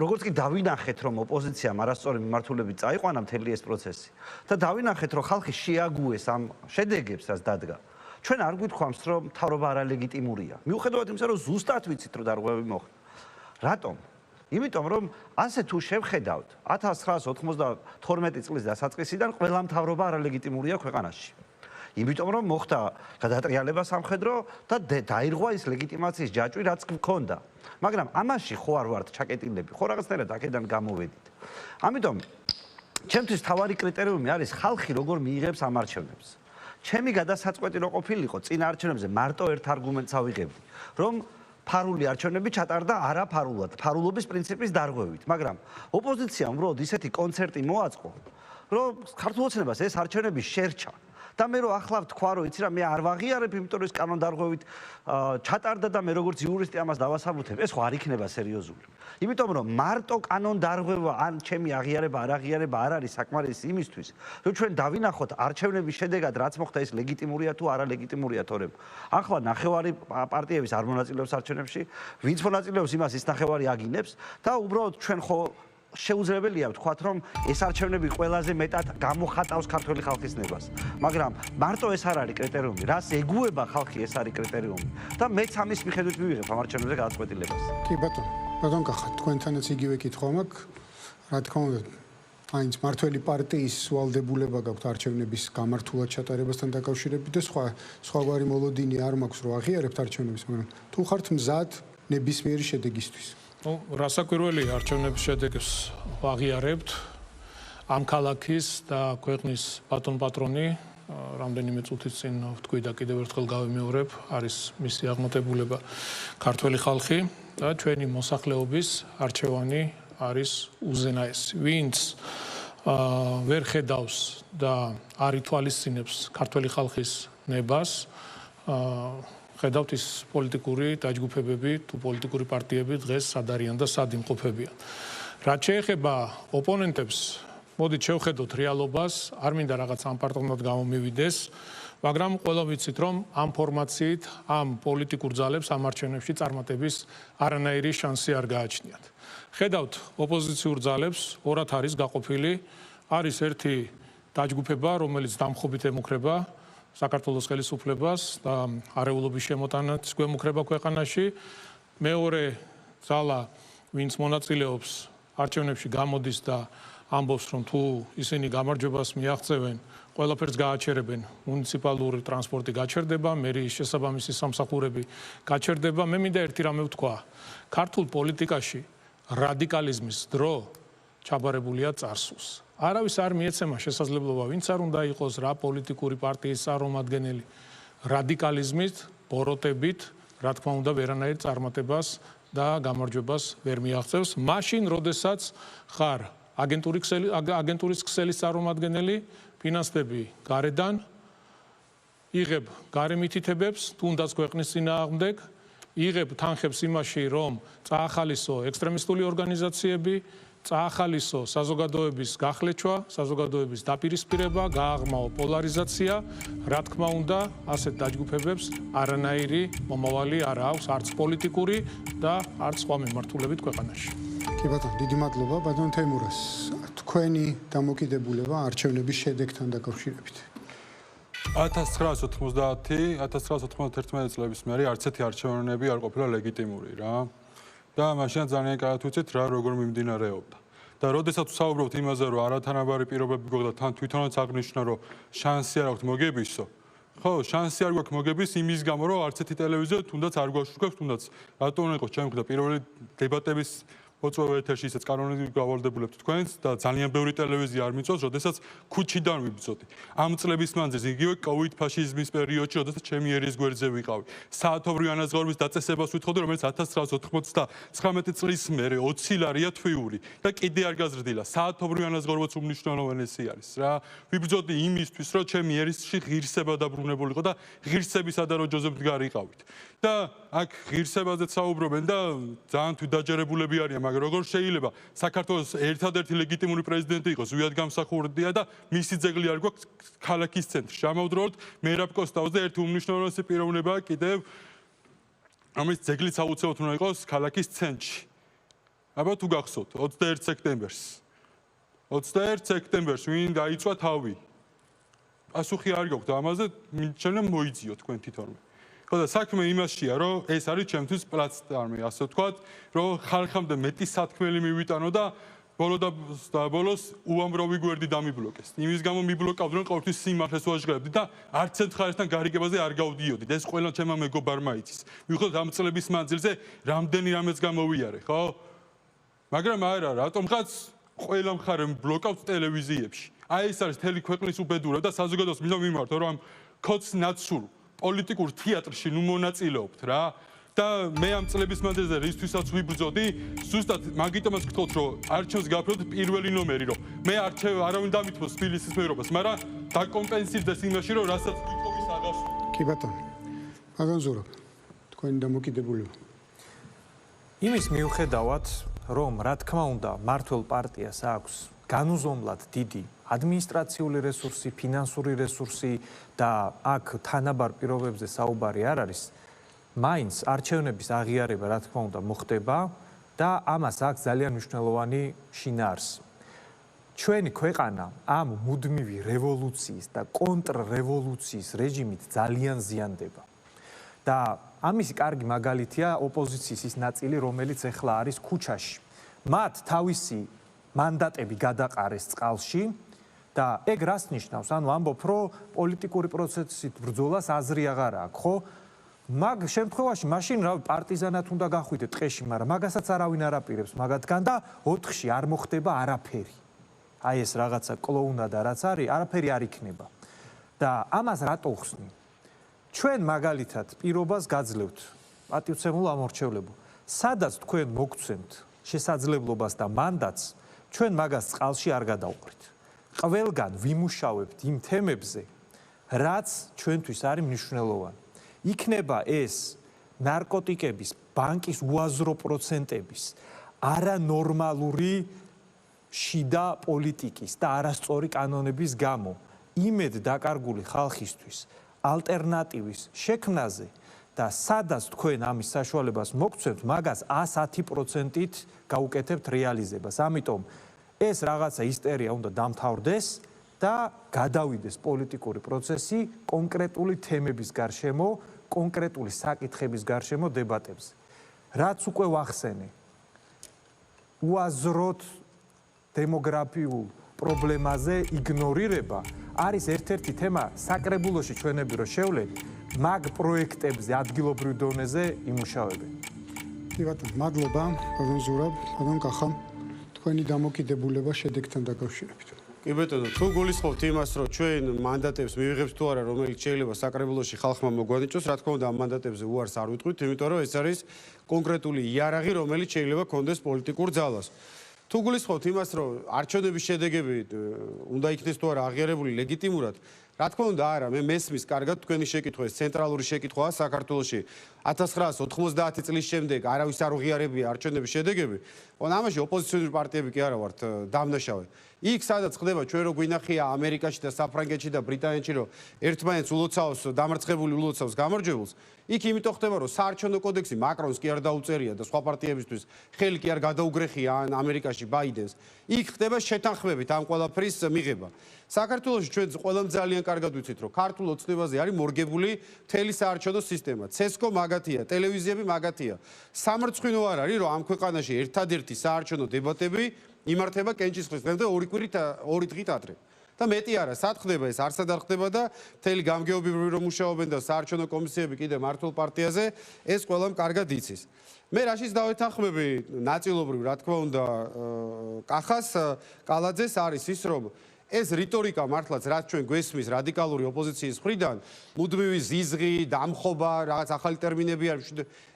როგორც კი დავინახეთ, რომ ოპოზიციამ არასწორი მიმართულებით წაიყვანა მთელი ეს პროცესი და დავინახეთ, რომ ხალხი შეაგუეს ამ შედეგებს, რაც დადგა. ჩვენ არ გვითხოვს, რომ მთავრობა არალეგიტიმურია. მიუხედავად იმისა, რომ ზუსტად ვიცით, რომ დარღვევები მოხდა. რატომ? იმიტომ რომ ასე თუ შევხედავთ, 1992 წლის დასაწყისიდან ყველა მთავრობა არალეგიტიმურია ქვეყანაში. იმიტომ რომ მოხდა გადატრიალება სამხედრო და დაირღვა ის ლეგიტიმაციის ჯაჭვი, რაც გქონდა. მაგრამ ამაში ხო არ ვართ ჩაკეტილები, ხო რაღაცნაირად აქედან გამოვედით. ამიტომ ჩემთვის თავარი კრიტერიუმი არის ხალხი როგორ მიიღებს ამ არჩევნებს. ჩემი გადასაწყვეტი რო ყოფილიყო წინა არჩევნებზე მარტო ერთ არგუმენტს ავიღებდი, რომ ფარული არჩევნები ჩატარდა არაფარულად, ფარულობის პრინციპის დარღვევით, მაგრამ ოპოზიციამ უბრალოდ ისეთი კონცერტი მოაწყო, რომ ქართულ ოცნებას ეს არჩევნები შერჩა და მე რომ ახლა ვთქვა რომ იცი რა მე არ ვაღიარებ იმიტომ რომ ეს კანონდარღვევით ჩატარდა და მე როგორც იურისტი ამას დავასაბუთებ ეს ხო არ იქნება სერიოზული იმიტომ რომ მარტო კანონდარღვევა ან ჩემი აღიარება არ აღიარება არ არის საკმარისი იმისთვის რომ ჩვენ დავინახოთ არჩევნების შედეგად რაც მოხდა ეს ლეგიტიმურია თუ არალეგიტიმურია თორემ ახლა ნახევარი პარტიების არ მონაწილეობს არჩევნებში ვინც მონაწილეობს იმას ის ნახევარი აგინებს და უბრალოდ ჩვენ ხო შეუძლებელია ვთქვათ რომ ეს არჩევნები ყველაზე მეტად გამოხატავს ქართული ხალხის ნებას მაგრამ მარტო ეს არ არის კრიტერიუმი რას ეგუება ხალხი ეს არის კრიტერიუმი და მეც ამის მიხედვით მივიღებ ამ არჩევნებზე გადაწყვეტილებას
კი ბატონო კახა თქვენთანაც იგივე კითხვა მაქვს რა თქმა უნდა აინც მართველი პარტიის ვალდებულება გაქვთ არჩევნების გამართულად ჩატარებასთან დაკავშირებით და სხვაგვარი მოლოდინი არ მაქვს რომ აღიარებთ არჩევნებს მაგრამ თუ ხართ მზად ნებისმიერი შედეგისთვის
ну რასაკვირველი არჩევნების შედეგებს აღიარებთ ამ ქალაქის და ქვეყნის ბატონ პატრონი რამდენიმე წუთის წინ ვთქვი და კიდევ ერთხელ გავიმეორებ არის მისი აღმატებულება ქართველი ხალხი და ჩვენი მოსახლეობის არჩევანი არის უზენაესი ვინც ვერ ხედავს და არ ითვალისწინებს ქართველი ხალხის ნებას ხედავთ ის პოლიტიკური დაჯგუფებები თუ პოლიტიკური პარტიები დღეს სად არიან და სად იმყოფებიან. რაც შეეხება ოპონენტებს, მოდით შევხედოთ რეალობას, არ მინდა რაღაც ამპარტოვნად გამომივიდეს, მაგრამ ყველა ვიცით, რომ ამ ფორმაციით, ამ პოლიტიკურ ძალებს ამ არჩევნებში წარმატების არანაირი შანსი არ გააჩნიათ. ხედავთ ოპოზიციურ ძალებს, ორად არის გაყოფილი, არის ერთი დაჯგუფება, რომელიც დამხობით ემუქრება საქართველოს ხელისუფლებას და არეულობის შემოტანაც გვემუქრება ქვეყანაში. მეორე ძალა, ვინც მონაწილეობს არჩევნებში გამოდის და ამბობს, რომ თუ ისინი გამარჯვებას მიაღწევენ, ყველაფერს გააჩერებენ, მუნიციპალური ტრანსპორტი გაჩერდება, მერიის შესაბამისი სამსახურები გაჩერდება. მე მინდა ერთი რამე ვთქვა. ქართულ პოლიტიკაში რადიკალიზმის დრო ჩაბარებულია წარსულს. არავის არ მიეცემა შესაძლებლობა, ვინც არ უნდა იყოს რა პოლიტიკური პარტიის წარმომადგენელი, რადიკალიზმით, ბოროტებით, რა თქმა უნდა, ვერანაირ წარმატებას და გამარჯვებას ვერ მიაღწევს. მაშინ, როდესაც ხარ აგენტურის ქსელის წარმომადგენელი, ფინანსები გარედან, იღებ გარე მითითებებს, თუნდაც ქვეყნის წინააღმდეგ, იღებ თანხებს იმაში, რომ წაახალისო ექსტრემისტული ორგანიზაციები, წაახალისო საზოგადოების გახლეჩვა, საზოგადოების დაპირისპირება, გააღრმაო პოლარიზაცია, რა თქმა უნდა, ასეთ დაჯგუფებებს არანაირი მომავალი არ აქვს, არც პოლიტიკური და არც სხვა მიმართულებით ქვეყანაში.
კი ბატონო, დიდი მადლობა ბატონ თეიმურას. თქვენი დამოკიდებულება არჩევნების შედეგთან დაკავშირებით.
1991 წლების მერე არც ერთი არჩევნები არ ყოფილა ლეგიტიმური რა. და მაშინ ძალიან კარგად ვიცით რა როგორ მიმდინარეობდა. და როდესაც ვსაუბრობთ იმაზე, რომ არათანაბარი პირობები გვაქვს და თან თვითონაც აღნიშნა, რომ შანსი არ აქვს მოგებისო. ხო, შანსი არ გვაქვს მოგების იმის გამო, რომ არც ერთი ტელევიზია თუნდაც არ გვაშუქებს, თუნდაც რატომ იყო ჩემ და პირველი დებატების მოწვევა ეთერში ისაც კანონით გავალდებულებთ თქვენს და ძალიან ბევრი ტელევიზია არ მიწვევს, როდესაც ქუჩიდან ვიბრძოდი. ამ წლების მანძილზე იგივე კოვიდ ფაშიზმის პერიოდში, როდესაც ჩემი ერის გვერდზე ვიყავი. საათობრივი ანაზღაურების დაწესებას ვითხოვდი, რომელიც 1999 წლის მერე 20 ლარია თვიური და კიდე არ გაზრდილა. საათობრივი ანაზღაურებაც უმნიშვნელოვანესი არის რა. ვიბრძოდი იმისთვის, რომ ჩემი ერისში ღირსება დაბრუნებულიყო და ღირსების ადარო ჯოზეფ მდგარიყავით. და აქ ღირსებაზეც საუბრობენ და ძალიან თვითდაჯერებულები არიან, მაგრამ როგორ შეიძლება საქართველოს ერთადერთი ლეგიტიმური პრეზიდენტი იყოს, ვიად გამსახურდია და მისი ძეგლი არ გვაქვს ქალაქის ცენტრში. ამავდროულად მერაბ კოსტაუზე ერთი უმნიშვნელოვანესი პიროვნებაა კიდევ, რომელიც ძეგლიც აუცილებლად უნდა იყოს ქალაქის ცენტრში. აბა თუ გახსოვთ 21 სექტემბერს. 21 სექტემბერს ვინ დაიწვა თავი? პასუხი არ გაქვთ ამაზე, შეიძლება მოიძიოთ თქვენ თვითონვე. და საქმე იმაშია, რომ ეს არის ჩემთვის პლატფორმი, ასე ვთქვათ, რომ ხალხამდე მეტი სათქმელი მივიტანო და ბოლოს უამრავი გვერდი დამიბლოკეს. იმის გამო მიბლოკავდნენ, რომ ყოველთვის სიმართლეს ვაჟღერებდი და არც ერთ ხარისთან გარიგებაზე არ გავდიოდით. ეს ყველა ჩემმა მეგობარმა იცის. მივხვდით ამ წლების მანძილზე რამდენი რამეც გამოვიარე, ხო? მაგრამ არა, რატომღაც ყველა მხარე ბლოკავს ტელევიზიებში. აი ეს არის მთელი ქვეყნის უბედურება და საზოგადოებას მინდა მიმართო, რომ ამ ქოც ნაცურ პოლიტიკურ თეატრში ნუ მონაწილეობთ რა და მე ამ წლების მანძილზე რისთვისაც ვიბრძოდი ზუსტად მაგიტომაც გთხოვთ რომ არჩევს გაფრთხილოთ პირველი ნომერი რომ მე არავინ დამითმოს თბილისის მერობას მაგრამ დაკომპენსირდეს იმაში, რომ რასაც გითხოვის აღასრულოს.
კი ბატონო. ბატონ ზურაბ, თქვენი დამოკიდებულება.
იმის მიუხედავად, რომ რა თქმა უნდა, მართლ პარტიას აქვს განუზომლად დიდი ადმინისტრაციული რესურსი, ფინანსური რესურსი და აქ თანაბარ პირობებზე საუბარი არ არის, მაინც არჩევნების აღიარება რა თქმა უნდა მოხდება და ამას აქვს ძალიან მნიშვნელოვანი შინაარსი. ჩვენი ქვეყანა ამ მუდმივი რევოლუციის და კონტრრევოლუციის რეჟიმით ძალიან ზიანდება. და ამისი კარგი მაგალითია ოპოზიციის ის ნაწილი, რომელიც ახლა არის ქუჩაში. მათ თავისი მანდატები გადაყარეს წყალში და ეგ რას ნიშნავს? ანუ ამბობ, რომ პოლიტიკური პროცესით ბრძოლას აზრი აღარ აქვს, ხო? მაგ შემთხვევაში მაშინ რა პარტიზანად უნდა გახვიდეთ ტყეში, მაგრამ მაგასაც არავინ არ აპირებს მაგათგან და 4-ში არ მოხდება არაფერი. აი ეს რაღაცა კლოუნადა რაც არის, არაფერი არ იქნება. და ამას რატო ხსნი? ჩვენ მაგალითად პირობას გაძლევთ პატივცემულ ამორჩევლებო. სადაც თქვენ მოგცემთ შესაძლებლობას და მანდატს, ჩვენ მაგას წყალში არ გადავყრით. ყველგან ვიმუშავებთ იმ თემებზე, რაც ჩვენთვის არის მნიშვნელოვანი. იქნება ეს ნარკოტიკების ბანკის უაზრო პროცენტების არანორმალური შიდა პოლიტიკის და არასწორი კანონების გამო იმედ დაკარგული ხალხისთვის ალტერნატივის შექმნაზე და სადაც თქვენ ამის საშუალებას მოგცემთ, მაგას 110%-ით გაუკეთებთ რეალიზებას. ამიტომ ეს რაღაცა ისტერია უნდა დამთავრდეს და გადავიდეს პოლიტიკური პროცესი კონკრეტული თემების გარშემო, კონკრეტული საკითხების გარშემო დებატებზე. რაც უკვე ვახსენე, უაზროდ დემოგრაფიულ პრობლემაზე იგნორირება არის ერთ-ერთი თემა საკრებულოში ჩვენები რო შევლეთ, მაგ პროექტებზე ადგილობრივ დონეზე იმუშავებენ.
კი ბატონო, მადლობა, ბატონ ზურაბ, ბატონ კახა, თქვენი დამოკიდებულება შედეგთან დაკავშირებით.
კი ბატონო, თუ გულისხმობთ იმას, რომ ჩვენ მანდატებს მივიღებთ თუ არა, რომელიც შეიძლება საკრებულოში ხალხმა მოგვანიჭოს, რა თქმა უნდა, ამ მანდატებზე უარს არ ვიტყვით, იმიტომ რომ ეს არის კონკრეტული იარაღი, რომელიც შეიძლება კონდეს პოლიტიკურ ძალას. თუ გულისხმობთ იმას, რომ არჩევნების შედეგები უნდა იქნეს თუ არა აღიარებული ლეგიტიმურად, რა თქმა უნდა, არა, მე მესმის კარგად თქვენი შეკითხვა, ეს ცენტრალური შეკითხვაა საქართველოში 1990 წლის შემდეგ არავის არ უღიარებია არჩევნების შედეგები, ოღონდ ამაში ოპოზიციონერი პარტიები კი არა ვართ დამნაშავე. იქ სადაც ხდება ჩვენ რო გვინახია ამერიკაში და საფრანგეთში და ბრიტანეთში რომ ერთმანეთს ულოცავს დამარცხებული ულოცავს გამარჯვებულს, იქ იმიტომ ხდება რომ საარჩევნო კოდექსი მაკრონს კი არ დაუწერია და სხვა პარტიებისთვის ხელი კი არ გადაუგრეხია ან ამერიკაში ბაიდენს. იქ ხდება შეთანხმებით ამ ყველაფრის მიღება. საქართველოში ჩვენ ყველამ ძალიან კარგად ვიცით რომ ქართულ ოცნებაზე არის მორგებული მთელი საარჩევნო სისტემა. ცესკო მაგათია, ტელევიზიები მაგათია. სამრცხვინო არ არის რომ ამ ქვეყანაში ერთადერთი საარჩევნო დებატები იმართება კენჭისყრის დღემდე 2 დღით ადრე. და მეტი არა, სად ხდება ეს, არსად არ ხდება და მთელი გამგეობრივი რომ მუშაობენ და საარჩევნო კომისიები კიდე მართულ პარტიაზე, ეს ყველამ კარგად იცის. მე რაშიც დავეთანხმები ნაწილობრივ, რა თქმა უნდა, კახას, კალაძეს არის ის, რომ ეს რიტორიკა მართლაც რაც ჩვენ გვესმის რადიკალური ოპოზიციის მხრიდან, მუდმივი ზიზღი, დამხობა, რაღაც ახალი ტერმინები არის,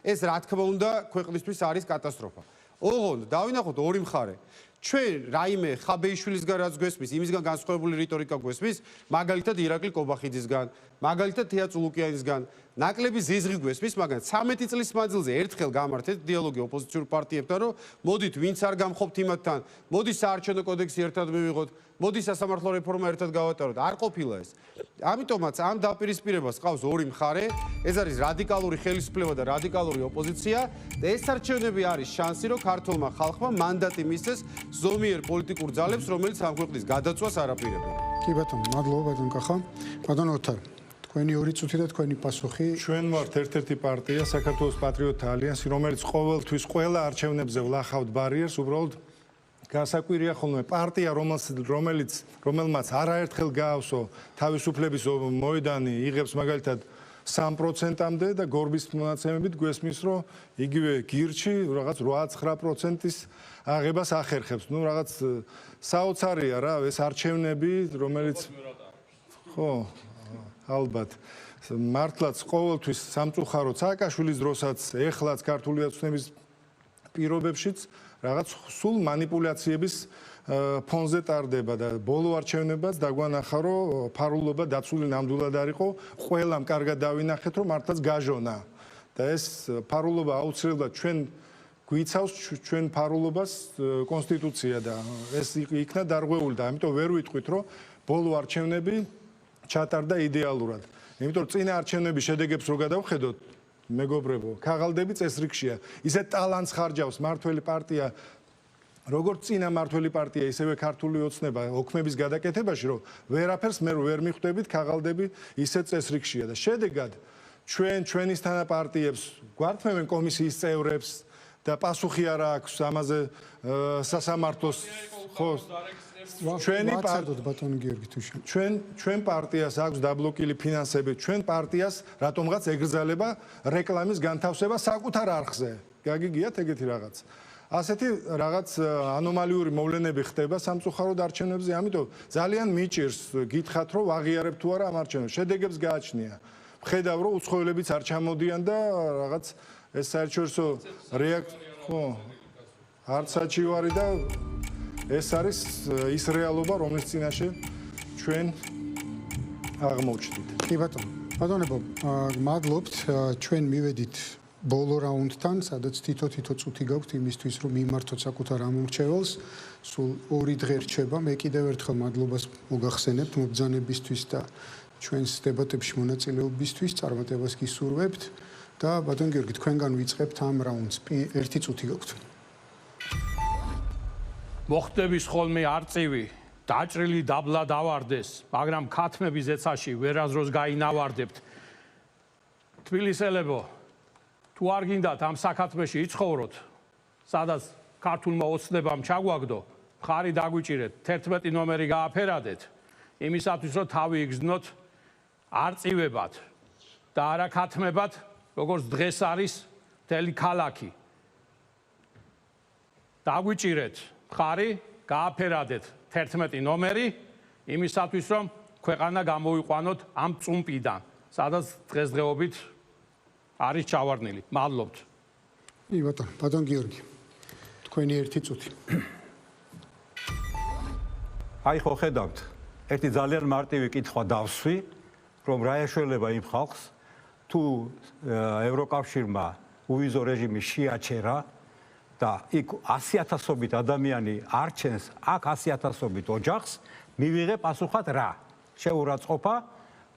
ეს რა თქმა უნდა ქვეყნისთვის არის კატასტროფა. ოღონდ დავინახოთ ორი მხარე. ჩვენ რაიმე ხაბეიშვილისგან რაც გვესმის, იმისგან განსხვავებული რიტორიკა გვესმის, მაგალითად ირაკლი კობახიძისგან, მაგალითად თეა წულუკიანისგან, ნაკლები ზიზღი გვესმის, მაგრამ 13 წლის მანძილზე ერთხელ გამართეთ დიალოგი ოპოზიციურ პარტიებთან, რომ მოდით ვინც არ გამხობთ იმათთან, მოდის საარჩევნო კოდექსი ერთად მივიღოთ, მოდის სასამართლო რეფორმა ერთად გავატაროთ. არ ყოფილა ეს. ამიტომაც ამ დაპირისპირებას ყავს ორი მხარე, ეს არის რადიკალური ხელისუფლება და რადიკალური ოპოზიცია და ეს არჩევნები არის შანსი, რომ ქართულმა ხალხმა მანდატი მისცეს ზომიერ პოლიტიკურ ძალებს, რომელიც ამ ქვეყნის გადაწვას არ აპირებენ.
კი ბატონო, მადლობა ბატონ კახა. ბატონ ოთარ, თქვენი 2 წუთი და თქვენი პასუხი.
ჩვენ ვართ ერთ-ერთი პარტია, საქართველოს პატრიოტთა ალიანსი, რომელიც ყოველთვის ყველა არჩევნებზე ვლახავთ ბარიერს, უბრალოდ გასაკვირია ხოლმე პარტია, რომელმაც არაერთხელ გაავსო თავისუფლების მოედანი, იღებს მაგალითად 3%-მდე და გორბის მონაცემებით გვესმის, რომ იგივე გირჩი რაღაც 8-9%-ის აღებას ახერხებს. ნუ რაღაც საოცარია რა, ეს არჩევნები, რომელიც ხო, ალბათ მართლაც ყოველთვის სამწუხაროდ სააკაშვილის დროსაც, ეხლაც ქართული ოცნების პირობებშიც რაღაც სულ манипуляციების ფონზე ტარდება და ბოლო არჩევნებაც დაგვანახა რომ ფარულობა დაცული ნამდვილად არ იყო, ყველამ კარგად დავინახეთ რომ მართლაც გაჟონა და ეს ფარულობა აუცილებლად ჩვენ გვიცავს ჩვენ ფარულობას კონსტიტუცია და ეს იქნა დარღვეული და ამიტომ ვერ ვიტყვით რომ ბოლო არჩევნები ჩატარდა იდეალურად. იმიტომ რომ წინა არჩევნების შედეგებს რო გადავხედოთ მეგობრებო, ქაღალდები წესრიგშია. ისე ტალანტს ხარჯავს მართველი პარტია, როგორც წინა მართველი პარტია, ისევე ქართული ოცნება ოქმების გადაკეთებაში, რომ ვერაფერს მე ვერ მიხვდებით, ქაღალდები ისე წესრიგშია და შედეგად ჩვენისთანა პარტიებს გვართმევენ კომისიის წევრებს და პასუხი არ აქვს ამაზე სასამართლოს ხო ჩვენ პარტიას აქვს დაბლოკილი ფინანსები, ჩვენ პარტიას რატომღაც ეგრძალება რეკლამის განთავსება საკუთარ არხზე. გაგიგიათ ეგეთი რაღაც. ასეთი რაღაც ანომალიური მოვლენები ხდება სამწუხაროდ არჩევნებზე, ამიტომ ძალიან მიჭირს გითხრათ რომ ვაღიარებ თუ არა ამ არჩევნებს. შედეგებს გააჩნია. ვხედავ რომ უცხოელებიც არ ჩამოდიან და რაღაც ეს საერთაშორისო ხო არც საჩივარი და ეს არის ის რეალობა, რომლის წინაშე ჩვენ აღმოჩნდით.
კი ბატონო. ბატონებო, მადლობთ. ჩვენ მივედით ბოლო რაუნდთან, სადაც თითო წუთი გაქვთ იმისთვის, რომ მიმართოთ საკუთარ ამორჩეველს. სულ 2 დღე რჩება. მე კიდევ ერთხელ მადლობას მოგახსენებთ მობრძანებისთვის და ჩვენს დებატებში მონაწილეობისთვის. წარმატებას გისურვებთ და ბატონ გიორგი, თქვენგან ვიწყებთ ამ რაუნდს. 1 წუთი გაქვთ.
მოხდების ხოლმე არწივი დაჭრილი დაბლა დავარდეს, მაგრამ ქათმების ზეცაში ვერაზროს გაინავარდებთ. თბილისელებო, თუ არ გინდათ ამ საქათმეში იცხოვროთ, სადაც ქართულმა ოცნებამ ჩაგვაგდო, მხარი დაგვიჭირეთ, 11 ნომერი გააფერადეთ, იმისათვის რომ თავი იგრძნოთ არწივებად და არა ქათმებად, როგორც დღეს არის მთელი ქალაქი. დაგვიჭირეთ მხარი გააფერადეთ 11 ნომერი იმისათვის რომ ქვეყანა გამოვიყვანოთ ამ წუმპიდან, სადაც დღესდღეობით არის ჩავარდნილი. მადლობთ.
კი ბატონო, ბატონ გიორგი. თქვენი 1 წუთი.
აი ხო ხედავთ, ერთი ძალიან მარტივი კითხვა დავსვი, რომ რა ეშველება იმ ხალხს, თუ ევროკავშირმა უვიზო რეჟიმი შეაჩერა და იქ 100,000-ობით ადამიანი არჩენს, აქ 100,000-ობით ოჯახს, მივიღე პასუხად რა? შეურაცხყოფა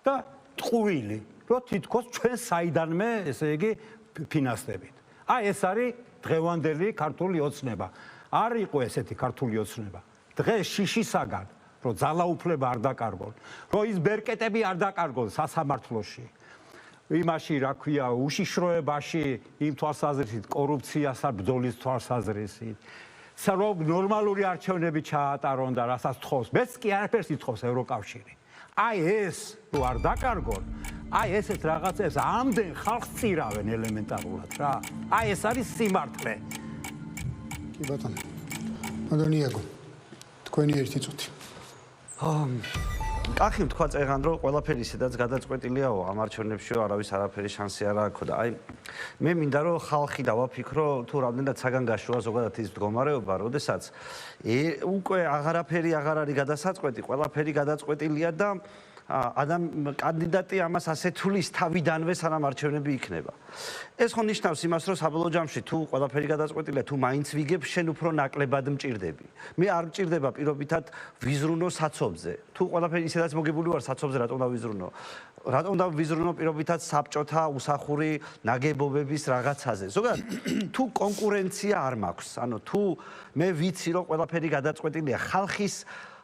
და ტყუილი, რომ თითქოს ჩვენ საიდანმე, ესე იგი, ფინანსდებით. აი ეს არის დღევანდელი ქართული ოცნება. არ იყო ესეთი ქართული ოცნება. დღეს შიშისაგან, რომ ძალაუფლება არ დაკარგონ, რომ ის ბერკეტები არ დაკარგონ სასამართლოში. იმაში რა ქვია, უშიშროებაში, იმ თვალსაზრისით, კორუფციასა ბრძოლის თვალსაზრისით. რომ ნორმალური არჩევნები ჩაატარონ და რასაც თხოვს, მეც კი არაფერს ითხოვს ევროკავშირი. აი ეს რო არ დაკარგონ, აი ესეთ რაღაცებს ამდენ ხალხს წირავენ ელემენტარულად რა. აი ეს არის სიმართლე.
კი ბატონო. ბატონო იაგო, თქვენი 1 წუთი.
კახი თქვა წეღან რომ ყველაფერი ისედაც გადაწყვეტილიაო ამ არჩევნებშიო არავის არაფერი შანსი არ აქვს და აი მე მინდა რომ ხალხი დავაფიქრო თუ რამდენად საგან გაშოა ზოგადად ის მდგომარეობა, როდესაც უკვე აღარაფერი აღარ არის გადასაწყვეტი, ყველაფერი გადაწყვეტილია და კანდიდატი ამას ასე თulis თავიდანვე სანამ არჩევნები იქნება. ეს ხო ნიშნავს იმას, რომ საბოლოო ჯამში თუ ყველაფერი გადაწყვეტილია, თუ მაინც ვიგებ, შენ უფრო ნაკლებად მჭირდები. მე არ მჭირდება პირობითად ვიზრუნო საცობზე. თუ ყველაფერი ისედაც მოგებული ვარ საცობზე, რატომ დავიზრუნო? რატომ დავიზრუნო პირობითად საბჭოთა უსახური ნაგებობების რაღაცაზე? ზოგადად თუ კონკურენცია არ მაქვს, ანუ თუ მე ვიცი რომ ყველაფერი გადაწყვეტილია, ხალხის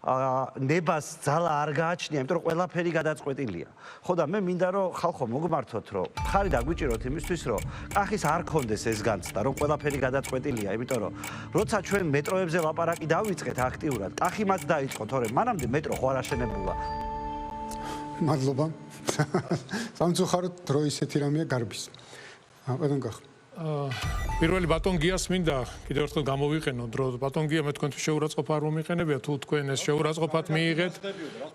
ნებას ძალა არ გააჩნია, იმიტომ რომ ყველაფერი გადაწყვეტილია. ხო და მე მინდა რომ ხალხო მოგმართოთ, რომ ხარი დაგვიჭიროთ იმისთვის, რომ კახის არ კონდეს ეს განცდა, რომ ყველაფერი გადაწყვეტილია, იმიტომ რომ როცა ჩვენ მეტროებზე ლაპარაკი დავიწყეთ აქტიურად, კახი მათ დაიწყო, თორემ მანამდე მეტრო ხო არ აშენებულა.
მადლობა. სამწუხაროდ დრო ისეთი რამეა გარბის. ბატონ გახ.
პირველი ბატონ გიას მინდა კიდევ ერთხელ გამოვიყენო დრო ბატონ გია მე თქვენთვის შეურაცხყოფა არ მომიყენებია თუ თქვენ ეს შეურაცხყოფად მიიღეთ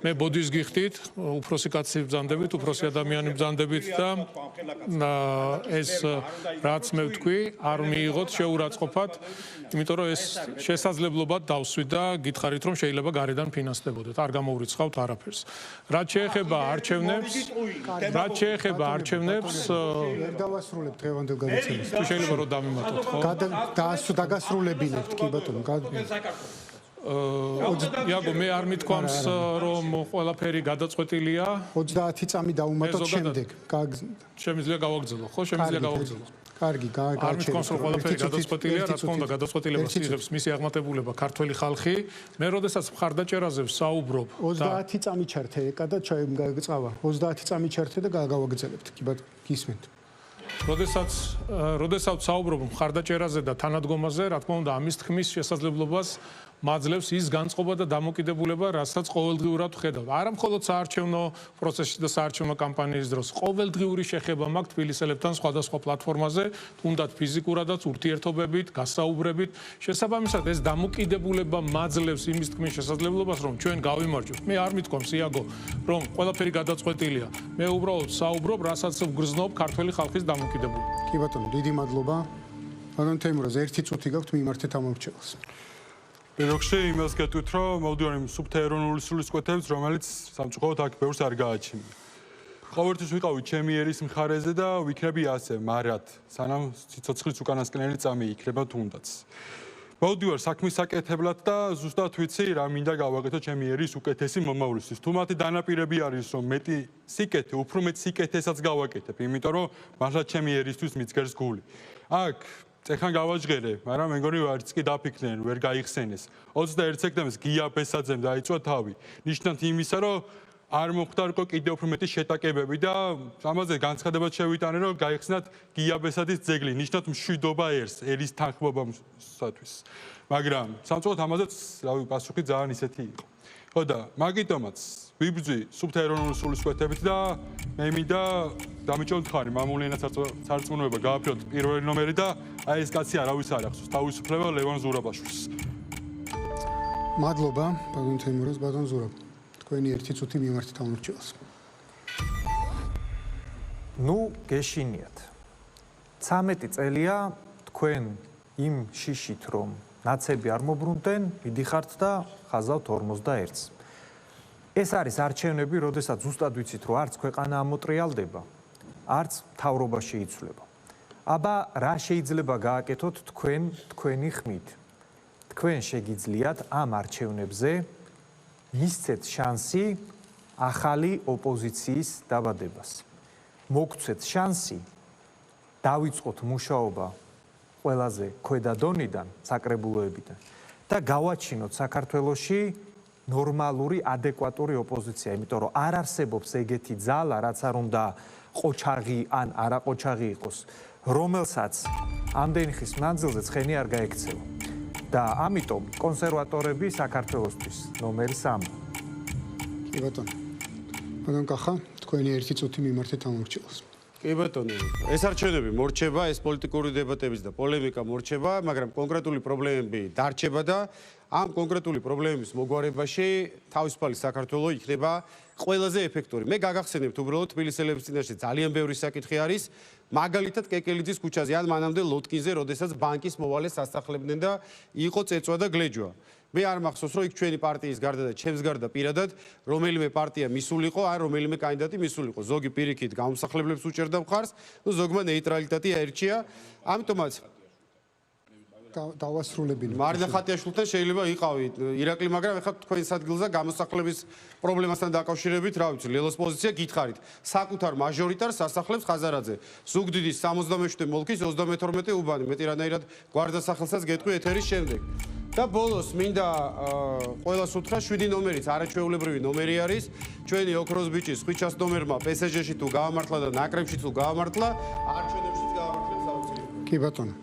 მე ბოდის გიხდით უფროსი კაცი ბრძანდებით უფროსი ადამიანი ბრძანდებით და ეს რაც მე ვთქვი არ მიიღოთ შეურაცხყოფად იმიტომ რომ ეს შესაძლებლობად დავსვით და გითხარით რომ შეიძლება გარედან ფინანსდებოდეთ არ გამოურიცხავთ არაფერს რაც შეეხება არჩევნებს
ვერ დავასრულებ დღევანდელ გადაცემას
თუ შეიძლება რომ დამიმატოთ ხო?
დაგასრულებინებთ კი ბატონო.
იაგო მე არ მithქვამს რომ ყველაფერი გადაწყვეტილია
30 წამი დავუმატოთ შემდეგ.
შემიძლია გავაგრძელო ხო? შემიძლია გავაგრძელო.
კარგი,
არ მithქვამს რომ ყველაფერი გადაწყვეტილია, რა თქმა უნდა გადაწყვეტილებას იღებს მისი აღმატებულება ქართველი ხალხი. მე როდესაც მხარდაჭერაზე ვსაუბრობ
30 წამი ჩართე ეკა და წავა. 30 წამი ჩართე და გავაგრძელებთ. კი ბატონო, გისმენთ.
როდესაც საუბრობ მხარდაჭერაზე და თანადგომაზე, რა თქმა უნდა, ამის თქმის შესაძლებლობას მაძლევს ის განწყობა და დამოკიდებულება, რასაც ყოველდღიურად ვხედავ. არა მხოლოდ საარჩევნო პროცესში და საარჩევნო კამპანიის დროს, ყოველდღიური შეხება მაქვს თბილისელებთან სხვადასხვა პლატფორმაზე, თუნდაც ფიზიკურადაც, ურთიერთობებით, გასაუბრებით. შესაბამისად, ეს დამოკიდებულება მაძლევს იმის თქმის შესაძლებლობას, რომ ჩვენ გავიმარჯვებთ. მე არ მithქვამს იაგო, რომ ყველაფერი გადაწყვეტილია. მე უბრალოდ საუბრობ, რასაც ვგრძნობ ქართველი ხალხის დამოკიდებულება.
კი ბატონო, დიდი მადლობა. ბატონ თეიმურაზ, 1 წუთი გაქვთ მიმართეთ ამ მორჩევას.
პიროქსი იმას გეტყვით, რომ მოვდივარ იმ სუბთერონული სულისკვეთებს, რომელიც სამწუხაროდ აქ ბევრს არ გააჩნია. ყოველთვის ვიყავი ჩემი ერის მხარეზე და ვიქნები ასე, მარად, სანამ სიცოცხლის უკანასკნელი წამი იქნება თუნდაც. მოვდივარ საქმის საკეთებლად და ზუსტად ვიცი რა მინდა გავაკეთო ჩემი ერის უკეთესი მომავლისთვის. თუ მათი დანაპირები არის, რომ მეტი სიკეთე, უფრო მეტ სიკეთესაც გავაკეთებ, იმიტომ რომ მართლა ჩემი ერისთვის მიძგერს გული. აქ ეხან გავაჟღერე, მაგრამ მე მგონი ვარც კი დაფიქრდნენ, ვერ გაიხსენეს. 21 სექტემბერს გია ბესაძემ დაიწვა თავი. ნიშნად იმისა, რომ არ მოხდარკო კიდევ უფრო მეტი შეტაკებები და ამაზე განცხადებად შევიტანე, რომ გაიხსნათ გია ბესაძის ძეგლი, ნიშნად მშვიდობა ერის თანხმობასათვის. მაგრამ სამწუხაროდ ამაზეც, რავი, პასუხი ძალიან ისეთი იყო. ხო და მაგიტომაც ვიბრძვი სუბთერონული სულისკვეთებით და მე მინდა დამიჭოთ ხარი მამულიანად სარწმუნოება გააფრთხილოთ პირველი ნომერი და აი ეს კაცი არავის არ ახსოვს თავისუფლება ლევან ზურაბაშვილს.
მადლობა ბატონ თეიმურაზ, ბატონ ზურაბ. თქვენი 1 წუთი მიმართეთ ამ მორჩევას.
ნუ გეშინიათ. 13 წელია თქვენ იმ შიშით რომ ნაცები არ მოbrunდნენ, მიდიხართ და ხაზავთ 41-ს. ეს არის არჩევნები, როდესაც ზუსტად ვიცით, რომ არც ქვეყანა ამოტრიალდება, არც მთავრობა შეიცვლება. აბა რა შეიძლება გააკეთოთ თქვენი ხმით? თქვენ შეგიძლიათ ამ არჩევნებზე მისცეთ შანსი ახალი ოპოზიციის დაბადებას. მოგცეთ შანსი დავიწყოთ მუშაობა ყველაზე ქვედა დონიდან, საკრებულოებიდან და გავაჩინოთ საქართველოში ნორმალური, ადეკვატური ოპოზიცია, იმიტომ რომ არ არსებობს ეგეთი ძალა, რაც არ უნდა ყოჩაღი ან არაყოჩაღი იყოს, რომელსაც ამდენი ხის მანძილზე ცხენი არ გაექცევა. და ამიტომ კონსერვატორები საქართველოსთვის ნომერი 3.
კი ბატონო. ბატონ კახა, თქვენი 1 წუთი მიმართეთ ამ მორჩევას.
კი ბატონო, ეს არჩევნები მორჩება, ეს პოლიტიკური დებატების და პოლემიკა მორჩება, მაგრამ კონკრეტული პრობლემები დარჩება და ამ კონკრეტული პრობლემების მოგვარებაში თავისუფალი საქართველო იქნება ყველაზე ეფექტური. მე გაგახსენებთ უბრალოდ თბილისელების წინაშე ძალიან ბევრი საკითხი არის, მაგალითად კეკელიძის ქუჩაზე ან მანამდე ლოტკინზე, როდესაც ბანკის მოვალეს ასახლებდნენ და იყო წეწვა და გლეჯვა. მე არ მახსოვს, რომ იქ ჩვენი პარტიის გარდა და ჩემს გარდა პირადად რომელიმე პარტია მისულიყო, ან რომელიმე კანდიდატი მისულიყო. ზოგი პირიქით გამოსახლებლებს უჭერდა მხარს, ნუ ზოგმა ნეიტრალიტეტი აერჩია. ამიტომაც
დავასრულებინე.
მარინა ხატიაშვილთან შეიძლება იყავი ირაკლი, მაგრამ ეხლა თქვენს ადგილზე გამოსახლების პრობლემასთან დაკავშირებით, რა ვიცი, ლელოს პოზიცია გითხარით. საკუთარ მაჟორიტარ სასახლებს ხაზარაძე. ზუგდიდის 77 მოლქის 32 უბანი, მეტი რანაირად გვარდასახელსაც გეტყვი ეთერის შემდეგ. და ბოლოს მინდა ყველას უთხრა 7 ნომერიც არაჩვეულებრივი ნომერი არის. ჩვენი ოქროს ბიჭის ხვიჩას ნომერმა PSG-ში თუ გაამართლა და ნაკრებში თუ გაამართლა, არჩევნებშიც გაამართლებს აუცილებლად.
კი ბატონო.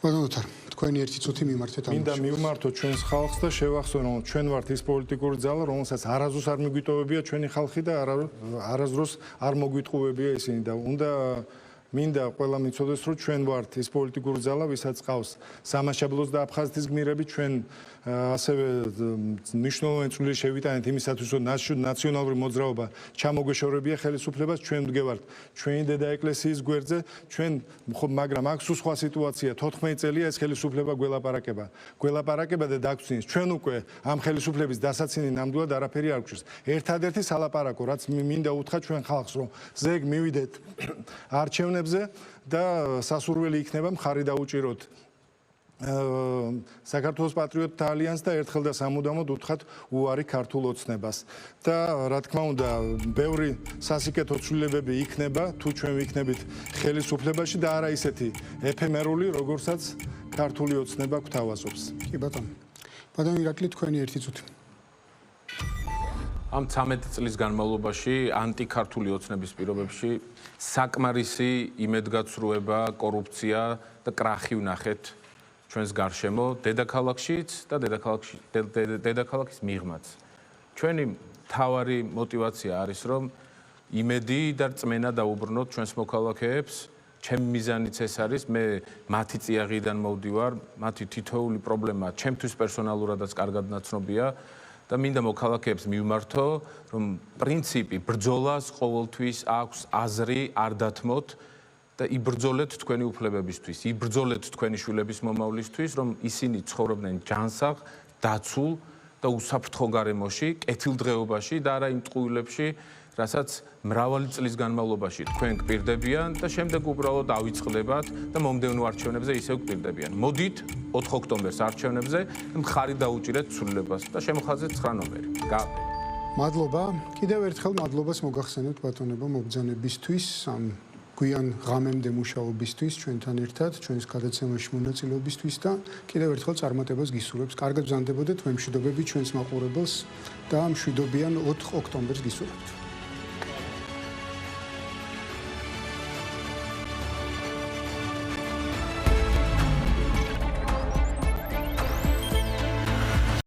ბატონო თარ, თქვენი 1 წუთი მიმართეთ ამ.
მინდა მივმართოთ ჩვენს ხალხს და შევახსენო, რომ ჩვენ ვართ ის პოლიტიკური ძალა, რომელსაც არაზუსტ არ მიგვიტოვებია ჩვენი ხალხი და არაზუსტ არ მოგვიტყუებია ისინი და უნდა მინდა ყველა მიცოდეს, რომ ჩვენ ვართ ის პოლიტიკური ძალა, ვისაც ყავს სამაშაბლოს და აფხაზეთის გმირები, ჩვენ ასევე მნიშვნელოვანი წვლილი შევიტანეთ იმისათვის, რომ ნაციონალური მოძრაობა ჩამოგვეშორებია ხელისუფლებას, ჩვენ ვდგევართ ჩვენი დედა ეკლესიის გვერდზე, ჩვენ მაგრამ აქ სულ სხვა სიტუაცია, 14 წელია ეს ხელისუფლება გველაპარაკება და დაგწნის. ჩვენ უკვე ამ ხელისუფლების დასაცინი ნამდვილად არაფერი არ გვჭირს. ერთადერთი სალაპარაკო, რაც მინდა უთხრა ჩვენ ხალხს, რომ ზეგ მივიდეთ არჩევნებზე და სასურველი იქნება მხარი დაუჭიროთ საქართველოს პატრიოტთა ალიანსს და ერთხელ და სამუდამოდ უთხრათ უარი ქართულ ოცნებას. და რა თქმა უნდა, ბევრი სასიკეთო ცვლილებები იქნება, თუ ჩვენ ვიქნებით ხელისუფლებაში და არა ისეთი ეფემერული, როგორცაც ქართული ოცნება გვთავაზობს.
კი ბატონო. ბატონო ირაკლი, თქვენი ერთი წუთი.
ამ 13 წლის განმავლობაში ანტიქართული ოცნების პირობებში საკმარისი იმედგაცრუება, კორუფცია და კრახი ვნახეთ ჩვენს გარშემო, დედაქალაქშიც და დედაქალაქის მიღმაც. ჩვენი მთავარი мотиваცია არის, რომ იმედი და რწმენა დაუბრუნოთ ჩვენს მოქალაქეებს. ჩემი მიზანიც ეს არის, მე მათი წიაღიდან მოვდივარ, მათი თითოეული პრობლემა ჩემთვის პერსონალურადაც კარგად ნაცნობია. და მინდა მოქალაქეებს მივმართო, რომ პრინციპი ბრძოლას ყოველთვის აქვს აზრი არ დათმოთ და იბრძოლეთ თქვენი უფლებებისთვის, იბრძოლეთ თქვენი შვილების მომავლისთვის, რომ ისინი ცხოვრობდნენ ჯანსაღ, დაცულ და უსაფრთხო გარემოში, კეთილდღეობაში და არა იმ ტყუილებში, რასაც მრავალი წლის განმავლობაში თქვენ გპირდებიან და შემდეგ უბრალოდ ავიწყდებათ და მომდევნო არჩევნებზე ისევ გპირდებიან. მოდით 4 ოქტომბერს არჩევნებზე მხარი დაუჭირეთ ცვლილებას და შემოხაზეთ 9 ნომერი.
მადლობა. კიდევ ერთხელ მადლობას მოგახსენებთ ბატონებო მობრძანებისთვის, ამ გვიან ღამემდე მუშაობისთვის ჩვენთან ერთად, ჩვენს გადაცემაში მონაწილეობისთვის და კიდევ ერთხელ წარმატებას გისურვებთ. კარგად ბრძანდებოდეთ, მე მშვიდობები ჩვენს მაყურებელს და მშვიდობიან 4 ოქტომბერს გისურვებთ.